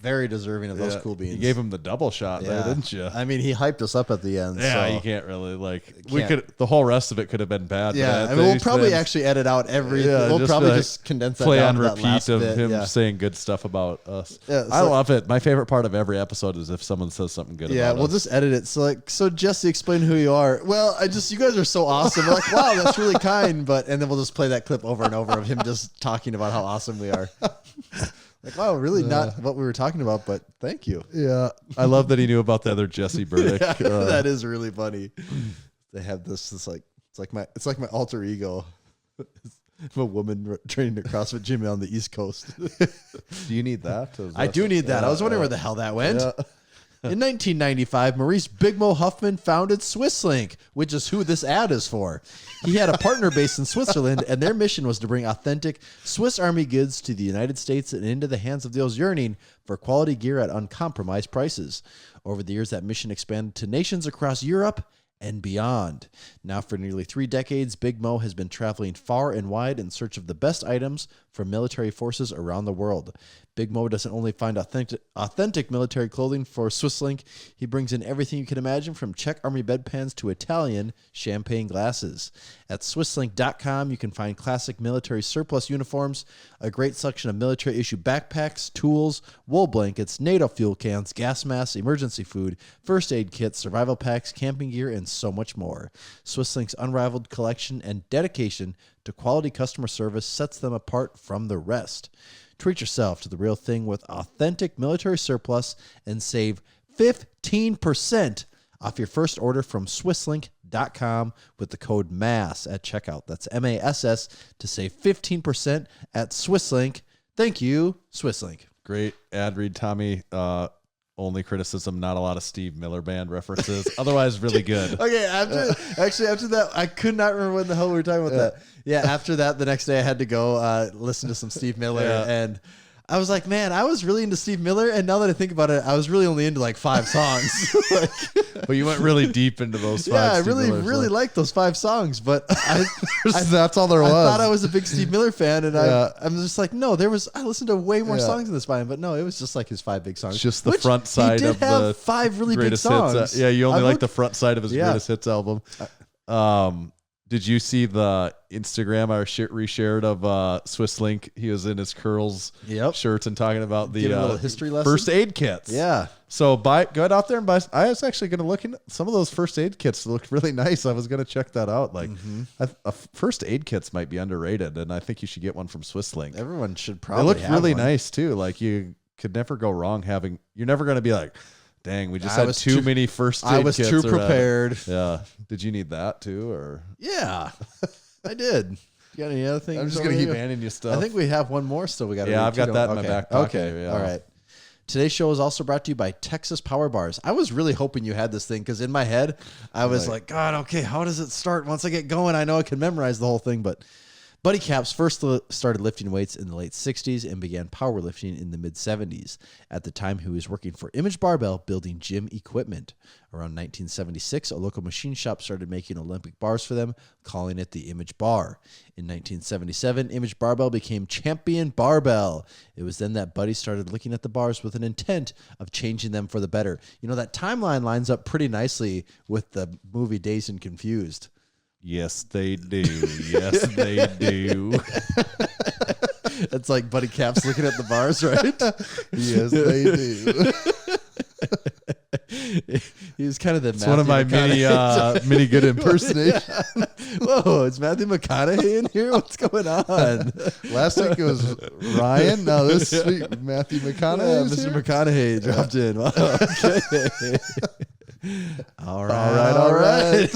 Very deserving of those cool beans. You gave him the double shot there, didn't you? I mean, he hyped us up at the end. Yeah, so. you can't really the whole rest of it could have been bad. Yeah, I mean, we'll probably actually edit out everything. We'll probably just condense that play down on to that repeat last of bit. him saying good stuff about us. Yeah, I love it. My favorite part of every episode is if someone says something good about we'll us. just edit it. So Jesse, explain who you are. Well, you guys are so awesome. We're like, wow, that's really kind. And then we'll just play that clip over and over of him just talking about how awesome we are. Like, wow, really not what we were talking about, but thank you. Yeah. I love that he knew about the other Jesse Burdick. That is really funny. They have this it's like my alter ego. I'm a woman training at CrossFit gym on the East Coast. Do you need that? I do need that. I was wondering where the hell that went. Yeah. In 1995, Maurice Big Mo Huffman founded SwissLink, which is who this ad is for. He had a partner based in Switzerland, and their mission was to bring authentic Swiss Army goods to the United States and into the hands of those yearning for quality gear at uncompromised prices. Over the years, that mission expanded to nations across Europe and beyond. Now, for nearly 3 decades, Big Mo has been traveling far and wide in search of the best items from military forces around the world. Big Mo doesn't only find authentic military clothing for SwissLink, he brings in everything you can imagine, from Czech Army bedpans to Italian champagne glasses. At SwissLink.com, you can find classic military surplus uniforms, a great selection of military-issue backpacks, tools, wool blankets, NATO fuel cans, gas masks, emergency food, first aid kits, survival packs, camping gear, and so much more. SwissLink's unrivaled collection and dedication to quality customer service sets them apart from the rest. Treat yourself to the real thing with authentic military surplus and save 15% off your first order from SwissLink.com with the code MASS at checkout. That's MASS to save 15% at SwissLink. Thank you, SwissLink. Great ad read, Tommy. Only criticism, not a lot of Steve Miller Band references. Otherwise, really good. Okay, after that, I could not remember when the hell we were talking about that. Yeah, after that, the next day I had to go listen to some Steve Miller, and I was like, man, I was really into Steve Miller, and now that I think about it, I was really only into like 5 songs. But you went really deep into those 5. Yeah, I really liked those 5 songs, but that's all there was. I thought I was a big Steve Miller fan, and I'm just like, no, I listened to way more songs in this band, but no, it was just like his 5 big songs. It's just the front side of the 5 really big songs. Hits. You only like the front side of his greatest hits album. Did you see the Instagram I reshared of Swiss Link? He was in his curls shirts and talking about the little history lesson? first aid kits. Yeah. So go out there and buy. I was actually going to look into some of those first aid kits. Looked really nice. I was going to check that out. Like first aid kits might be underrated, and I think you should get one from Swiss Link. Everyone should probably. They look have really one. nice too. Like you could never go wrong having. You're never going to be like, dang, we just had too many first aid kits. I was too prepared. Yeah. Did you need that too, or? Yeah, I did. You got any other things? I'm just going to keep handing you stuff. I think we have one more still. We got. Yeah, I've got that in my back pocket. Okay. Yeah. All right. Today's show is also brought to you by Texas Power Bars. I was really hoping you had this thing because in my head, I was like, God, okay, how does it start? Once I get going, I know I can memorize the whole thing. But Buddy Caps first started lifting weights in the late 60s and began powerlifting in the mid 70s. At the time, he was working for Image Barbell building gym equipment. Around 1976, a local machine shop started making Olympic bars for them, calling it the Image Bar. In 1977, Image Barbell became Champion Barbell. It was then that Buddy started looking at the bars with an intent of changing them for the better. You know, that timeline lines up pretty nicely with the movie Dazed and Confused. Yes, they do. Yes, they do. It's like Buddy Caps looking at the bars, right? Yes, they do. He was kind of the. It's one of my many good impersonations. Yeah. Whoa, is Matthew McConaughey in here? What's going on? Last week it was Ryan. Now this week Matthew McConaughey. Mr. McConaughey dropped in. Wow, okay. All right.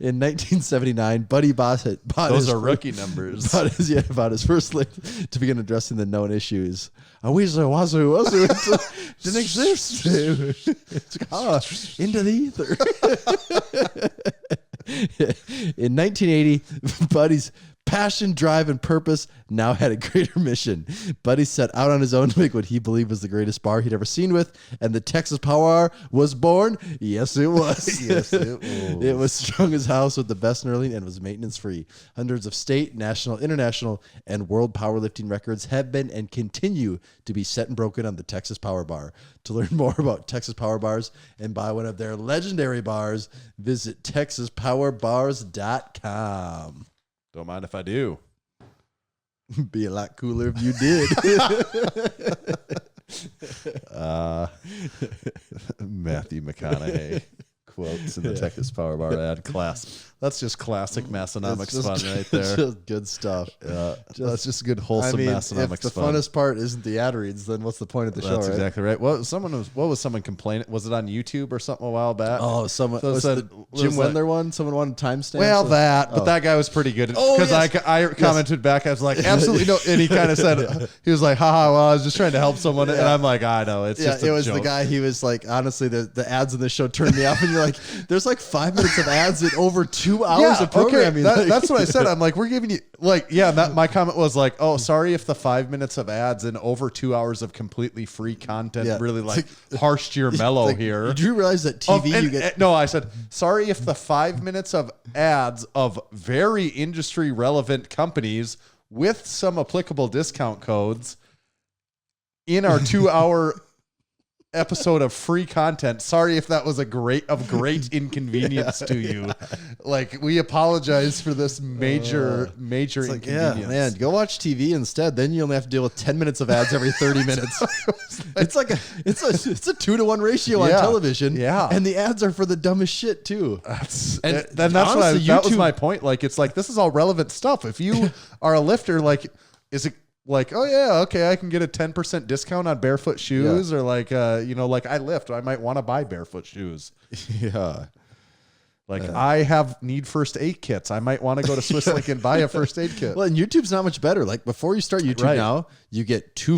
In 1979, Buddy bought Those are rookie numbers. Bought his first lift to begin addressing the known issues. Wazoo didn't exist. Into the ether. In 1980, Buddy's passion, drive, and purpose now had a greater mission. Buddy set out on his own to make what he believed was the greatest bar he'd ever seen with, and the Texas Power was born. Yes, it was. Yes, it was. It was strong as house with the best knurling and was maintenance-free. Hundreds of state, national, international, and world powerlifting records have been and continue to be set and broken on the Texas Power Bar. To learn more about Texas Power Bars and buy one of their legendary bars, visit TexasPowerBars.com. Don't mind if I do. Be a lot cooler if you did. Matthew McConaughey quotes in the Texas Power Bar ad class. That's just classic Massenomics fun right there. Just good stuff. That's just good wholesome Massenomics if the fun. funnest part isn't the ad reads, then what's the point of the show? That's right? exactly right. What was someone complaining? Was it on YouTube or something a while back? Oh, someone So it was said- the it Jim was like- Wendler one. Someone wanted timestamps. Well, but Oh. that guy was pretty good Oh, because yes. I commented back. I was like, absolutely no, and he kind of said, he was like, haha, well, I was just trying to help someone, and I'm like, I know, it's just a it was joke. the guy. He was like, honestly, the ads in the show turned me off, and you're like, there's like 5 minutes of ads in over 2 hours of programming. Okay, Like- that's what I said. I'm like, we're giving you my comment was like, oh, sorry if the 5 minutes of ads and over 2 hours of completely free content really like harshed your mellow Like, here. Did you realize that TV No, I said, sorry if the 5 minutes of ads of very industry relevant companies with some applicable discount codes in our 2 hour episode of free content. Sorry if that was a great inconvenience to you. Like, we apologize for this major inconvenience. Yeah, man, go watch TV instead. Then you only have to deal with 10 minutes of ads every 30 minutes. It's a 2-to-1 ratio on television. Yeah. And the ads are for the dumbest shit too. That's And that honestly, was YouTube- my point. Like, it's like, this is all relevant stuff. If you are a lifter, like, is it like, oh yeah, okay, I can get a 10% discount on Barefoot Shoes, or like, like I lift, I might want to buy Barefoot Shoes. Yeah. Like, I need first aid kits. I might want to go to Swiss Link and buy a first aid kit. Well, and YouTube's not much better. Like, before you start YouTube Right. now, you get 2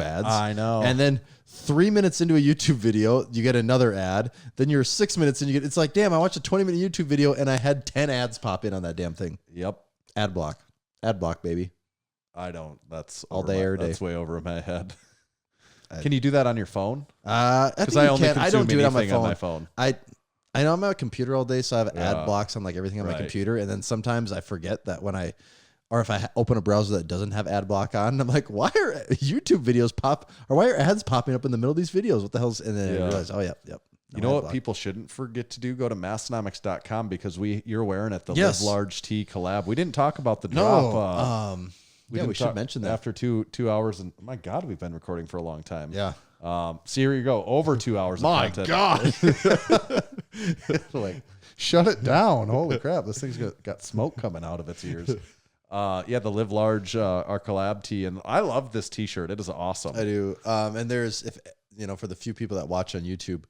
ads. I know. And then 3 minutes into a YouTube video, you get another ad. Then you're 6 minutes and it's like, damn, I watched a 20-minute YouTube video and I had 10 ads pop in on that damn thing. Yep. Ad block, baby. I don't. That's All day, every day. That's way over my head. Can you do that on your phone? Because I only I don't do it on my anything phone. I know I'm on a computer all day, so I have ad blocks on like everything on my Right. computer, and then sometimes I forget that if I open a browser that doesn't have ad block on, I'm like, why are YouTube videos why are ads popping up in the middle of these videos? What the hell's? And then I realize, oh, yep. You know what people shouldn't forget to do? Go to Massenomics.com because you're wearing it, the Yes. Live Large Tee collab. We didn't talk about the drop. No. We should mention that. After 2 hours, and my God, we've been recording for a long time. Yeah. So here you go. Over 2 hours My of content. God. Like, shut it down. Holy crap. This thing's got smoke coming out of its ears. The Live Large, our collab tee. And I love this t-shirt. It is awesome. I do. And there's, if for the few people that watch on YouTube,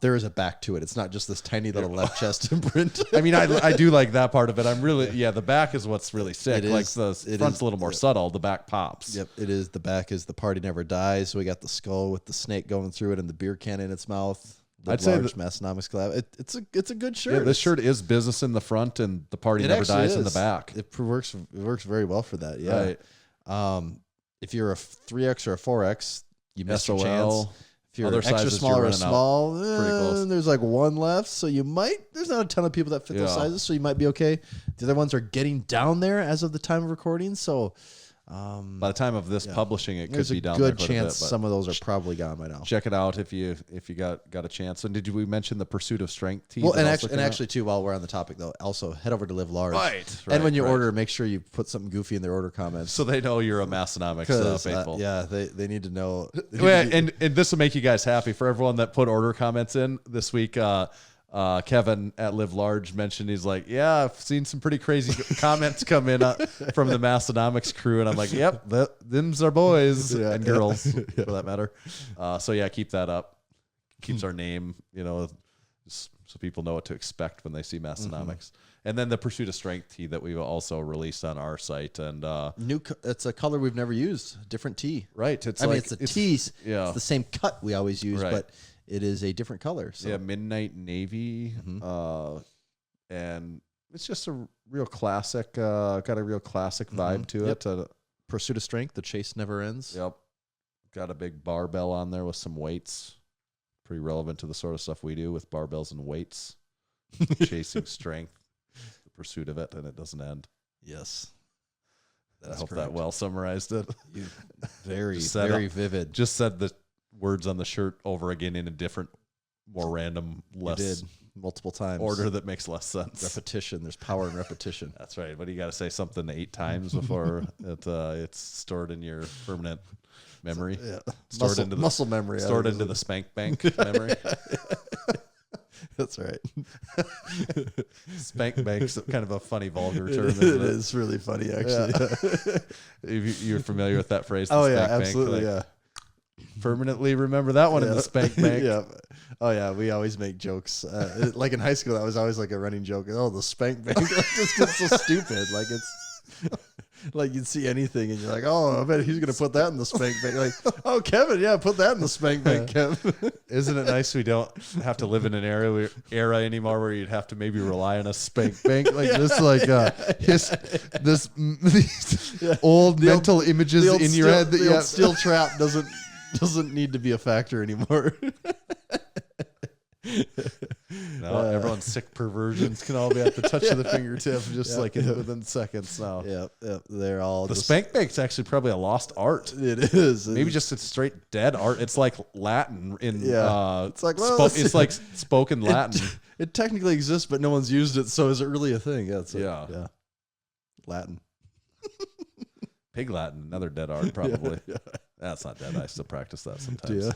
there is a back to it. It's not just this tiny little left chest imprint. I mean, I do like that part of it. I'm really, the back is what's really sick. It Like is- the it front's is- a little more subtle. The back pops. Yep, it is. The back is the party never dies. So we got the skull with the snake going through it and the beer can in its mouth. I'd say large Massenomics collab. It's a good shirt. Yeah, this shirt is business in the front and the party It never actually dies in the is. back. It works very well for that. Yeah. Right. If you're a 3X or a 4X, you missed your SOL. chance. If you're Other extra sizes, small you're or running out small, pretty close. there's like one left. So there's not a ton of people that fit those Yeah. sizes. So you might be okay. The other ones are getting down there as of the time of recording. So By the time of this publishing, it could there's be a down there good quite a chance bit, but some of those are probably gone by now. check it out if you got a chance. And did we mention the Pursuit of Strength tee? Well, that and also actually, came out? and too, while we're on the topic though, also head over to Live Large. Right, And when you right. order, make sure you put something goofy in their order comments. so they know you're a Massenomics 'Cause, faithful. they need to know. Well, and this will make you guys happy. For everyone that put order comments in this week, Kevin at Live Large mentioned, he's like, yeah, I've seen some pretty crazy comments come in from the Massenomics crew. And I'm like, yep, them's our boys and girls for that matter. So keep that up. Keeps our name, so people know what to expect when they see Massenomics. And then the Pursuit of Strength tee that we've also released on our site. And it's a color we've never used. Different tee. right, it's It's a tee. yeah. It's the same cut we always use, Right. but it is a different color. So midnight navy, and it's just a real classic. Got a real classic vibe to Yep. it. Pursuit of Strength. The chase never ends. Yep, got a big barbell on there with some weights. Pretty relevant to the sort of stuff we do with barbells and weights, chasing strength, the pursuit of it, and it doesn't end. Yes. I hope that well summarized it. Very, Just said very it. vivid. Just said the words on the shirt over again in a different, more random, You less did multiple times. order that makes less sense. Repetition. There's power in repetition. That's right. But you got to say something 8 times before it's stored in your permanent memory. Yeah. Stored into the muscle memory. Stored into the spank bank memory. That's right. Spank bank's kind of a funny vulgar term. It Isn't it? is really funny, actually. You're familiar with that phrase? The Oh, yeah, spank bank? absolutely. Like, permanently remember that one in the spank bank. Yeah. Oh, yeah. We always make jokes. Like in high school, that was always like a running joke. Oh, the spank bank. Like, just gets so stupid. Like it's like you'd see anything and you're like, oh, I bet he's going to put that in the spank bank. Like, oh, Kevin, yeah, put that in the spank bank, Kevin. Isn't it nice we don't have to live in an era anymore where you'd have to maybe rely on a spank bank like this, like these old mental images The old in your steel- head that the you old have. steel trap doesn't need to be a factor anymore. No, everyone's sick perversions can all be at the touch of the fingertip, just like within seconds now. Yeah, they're all The just, spank bank's actually probably a lost art. It is. Maybe just it's straight dead art. It's like Latin in It's like, well, it's like spoken Latin. It technically exists, but no one's used it. So is it really a thing? Yeah. Yeah. Latin. Pig Latin, another dead art probably. That's not dead. I still practice that sometimes.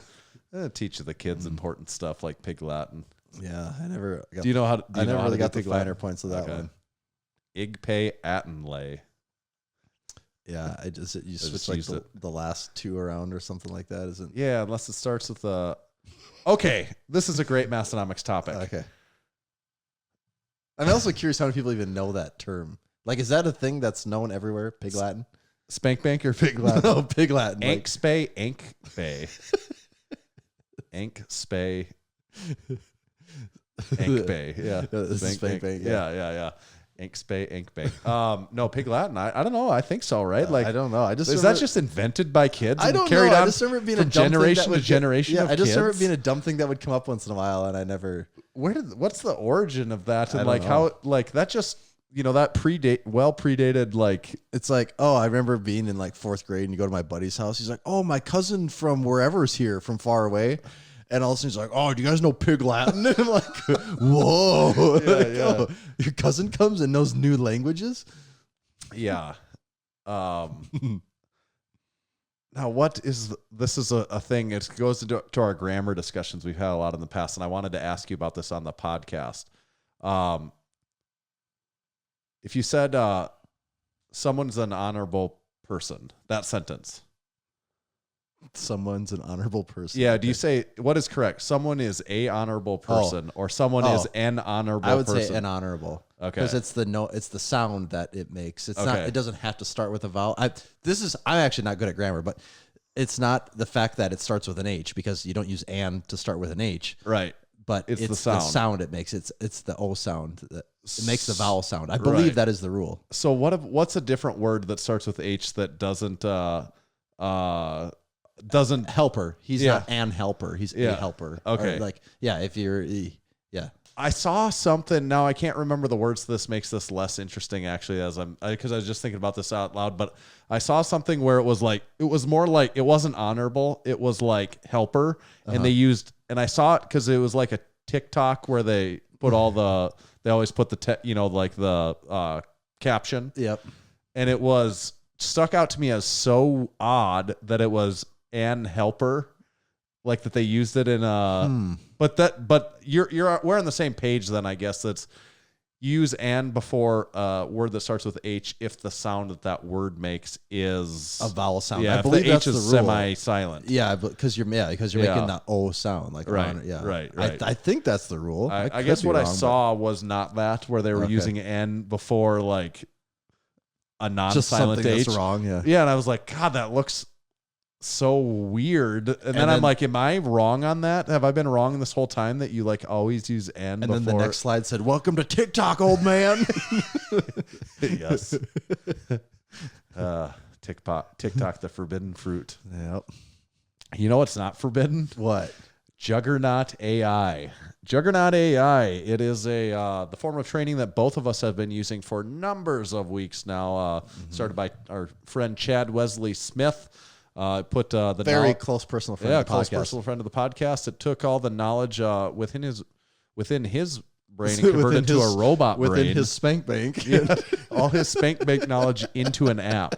Teach the kids important stuff like Pig Latin. Yeah, I never. Do you know how? I never really got the Pig finer Latin? points of that one. Igpe Attenlay. Yeah, you just switch like used the last two around or something like that, isn't? Yeah, unless it starts with a. Okay, this is a great Massenomics topic. Okay. I'm also curious how many people even know that term. Like, is that a thing that's known everywhere? Pig Latin? Spank bank or Pig Latin? No, Pig Latin. Ank spay, ank bay. Ank spay. Ank bay. Yeah. This is Spank Bank. Yeah. Yeah. Ank spay, ank bay. No, Pig Latin. I don't know. I think so, right? Like, I don't know. I just is that just invented by kids? I and don't carried know. I on just remember it being from a dumb thing generation that would to generation. Yeah, of I just remember it kids? being a dumb thing that would come up once in a while, and I never. What's the origin of that? And I don't like know. how like that just that predated like It's like, oh, I remember being in like 4th grade and you go to my buddy's house. He's like, oh, my cousin from wherever's here from far away. And all of a sudden he's like, "Oh, do you guys know Pig Latin?" And I'm like, "Whoa!" Yeah. Your cousin comes and knows new languages. Yeah. Now, what is this? Is a thing. It goes to our grammar discussions we've had a lot in the past, and I wanted to ask you about this on the podcast. If you said someone's an honorable person, that sentence. Someone's an honorable person. Yeah. Do you say what is correct? Someone is a honorable person, or someone is an honorable person? I would say an honorable. Okay. Because it's the sound that it makes. It's not. Okay. It doesn't have to start with a vowel. I'm actually not good at grammar, but it's not the fact that it starts with an H, because you don't use "an" to start with an H. Right. But It's it's the the sound. sound it makes. It's the O sound that it makes the vowel sound. I believe Right. that is the rule. So what's a different word that starts with H that doesn't Helper. He's Yeah. not an helper. He's Yeah. a helper. Okay. Or if you're yeah. I saw something, now I can't remember the words. This makes this less interesting actually, because I was just thinking about this out loud, but I saw something where it was more like, it wasn't honorable. It was like helper. And they used, and I saw it cause it was like a TikTok where they put they always put the caption. Yep. And it was stuck out to me as so odd that it was an helper. Like that they used it in but we're on the same page then, I guess. That's use "and" before a word that starts with H if the sound that word makes is A vowel sound. Yeah, I if believe the that's H the is rule. semi-silent. Yeah, because you're making that O sound. Like Right, yeah. right. I think that's the rule. I guess what I saw was not that, where they were using "n" before like a just non-silent something H. that's wrong. Yeah. Yeah, and I was like, God, that looks so weird. And then I'm like, am I wrong on that? Have I been wrong this whole time that you like always use "n" And before? then the next slide said, "Welcome to TikTok, old man." Yes. TikTok, the forbidden fruit. Yep. You know what's not forbidden? What? Juggernaut AI. Juggernaut AI. It is the form of training that both of us have been using for numbers of weeks now. Started by our friend Chad Wesley Smith. Put the Very close personal friend. Yeah, of the close podcast. personal friend of the podcast. It took all the knowledge within his brain and converted it to a robot brain. within his spank bank. Yeah, all his spank bank knowledge into an app.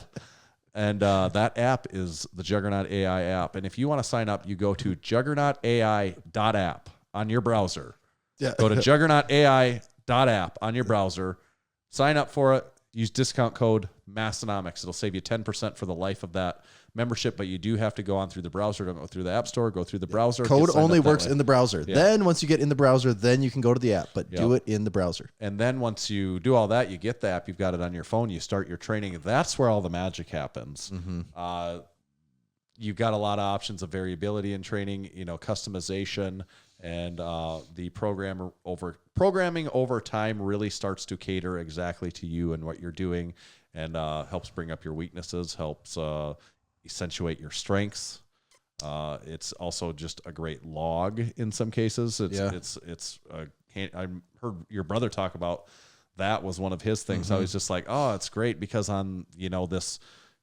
And that app is the Juggernaut AI app. And if you want to sign up, you go to juggernautai.app on your browser. Yeah. Go to juggernautai.app on your browser. Sign up for it. Use discount code Massenomics. It'll save you 10% for the life of that membership, but you do have to go on through the browser. Don't go through the app store. Go through the browser. Code only works in the browser. Yeah. Then once you get in the browser, then you can go to the app, but do it in the browser. And then once you do all that, you get the app. You've got it on your phone. You start your training. That's where all the magic happens. You've got a lot of options of variability in training, customization, and the programming over time really starts to cater exactly to you and what you're doing, and helps bring up your weaknesses, helps accentuate your strengths. It's also just a great log in some cases. I heard your brother talk about that was one of his things. I was just like, oh, it's great because on this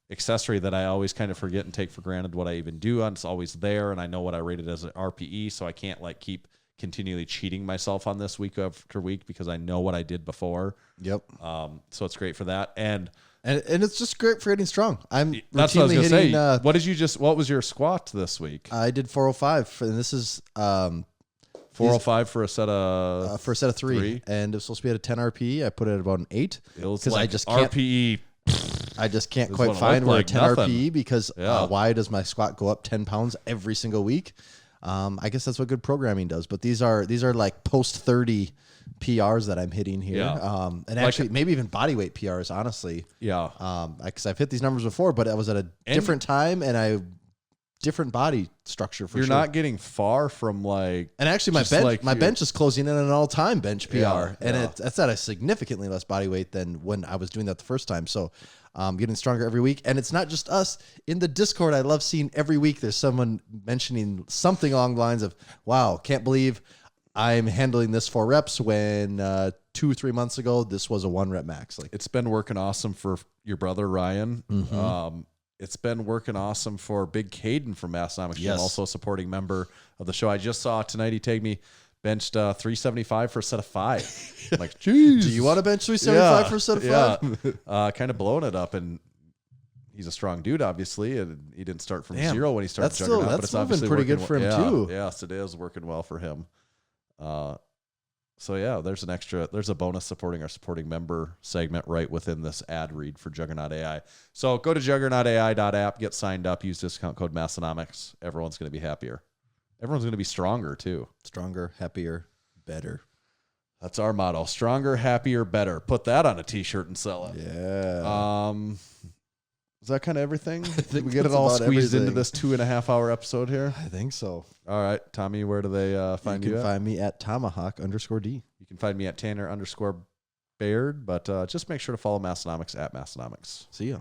accessory that I always kind of forget and take for granted what I even do on, it's always there, and I know what I rated as an RPE, so I can't keep continually cheating myself on this week after week because I know what I did before. Yep. So it's great for that. And it's just great for getting strong. I'm that's what I was routinely gonna hitting, say. What was your squat this week? I did 405, and this is 405 for a set of three, and it's supposed to be at a 10 RPE. I put it at about an 8 because I just can't RPE. I just can't This quite one find looked where like 10 nothing. RPE because Yeah. why does my squat go up 10 pounds every single week? I guess that's what good programming does. But these are like post 30 PRs that I'm hitting here. Yeah. And actually maybe even body weight PRs, honestly. Yeah. Because I've hit these numbers before, but I was at a different time and different body structure for You're sure. not getting far from and actually my bench is closing in on an all-time bench PR. Yeah, and it's at a significantly less body weight than when I was doing that the first time. So getting stronger every week. And it's not just us. In the Discord, I love seeing every week there's someone mentioning something along the lines of, wow, can't believe I'm handling this 4 reps when 2-3 months ago, this was a 1 rep max. It's been working awesome for your brother, Ryan. it's been working awesome for Big Caden from Massenomics, Yes. also a supporting member of the show. I just saw tonight he tagged me, benched 375 for a set of 5. I'm like, geez. Do you want to bench 375 for a set of 5? Kind of blowing it up, and he's a strong dude, obviously, and he didn't start from Damn. 0 when he started That's Juggernaut, still- but that's it's moving obviously pretty working good for him, yeah, too. Yes, it is working well for him. So yeah, there's a bonus supporting our supporting member segment right within this ad read for Juggernaut AI. So go to juggernautai.app, get signed up, use discount code Massenomics. Everyone's going to be happier. Everyone's going to be stronger too. Stronger, happier, better. That's our motto. Stronger, happier, better. Put that on a t-shirt and sell it. Yeah. Is that kind of everything? think We get it that's all about squeezed into everything. this 2.5-hour episode here. I think so. All right, Tommy, where do they find you? You can at? find me at Tomahawk_D. You can find me at Tanner_Baird, but just make sure to follow Massenomics at Massenomics. See ya.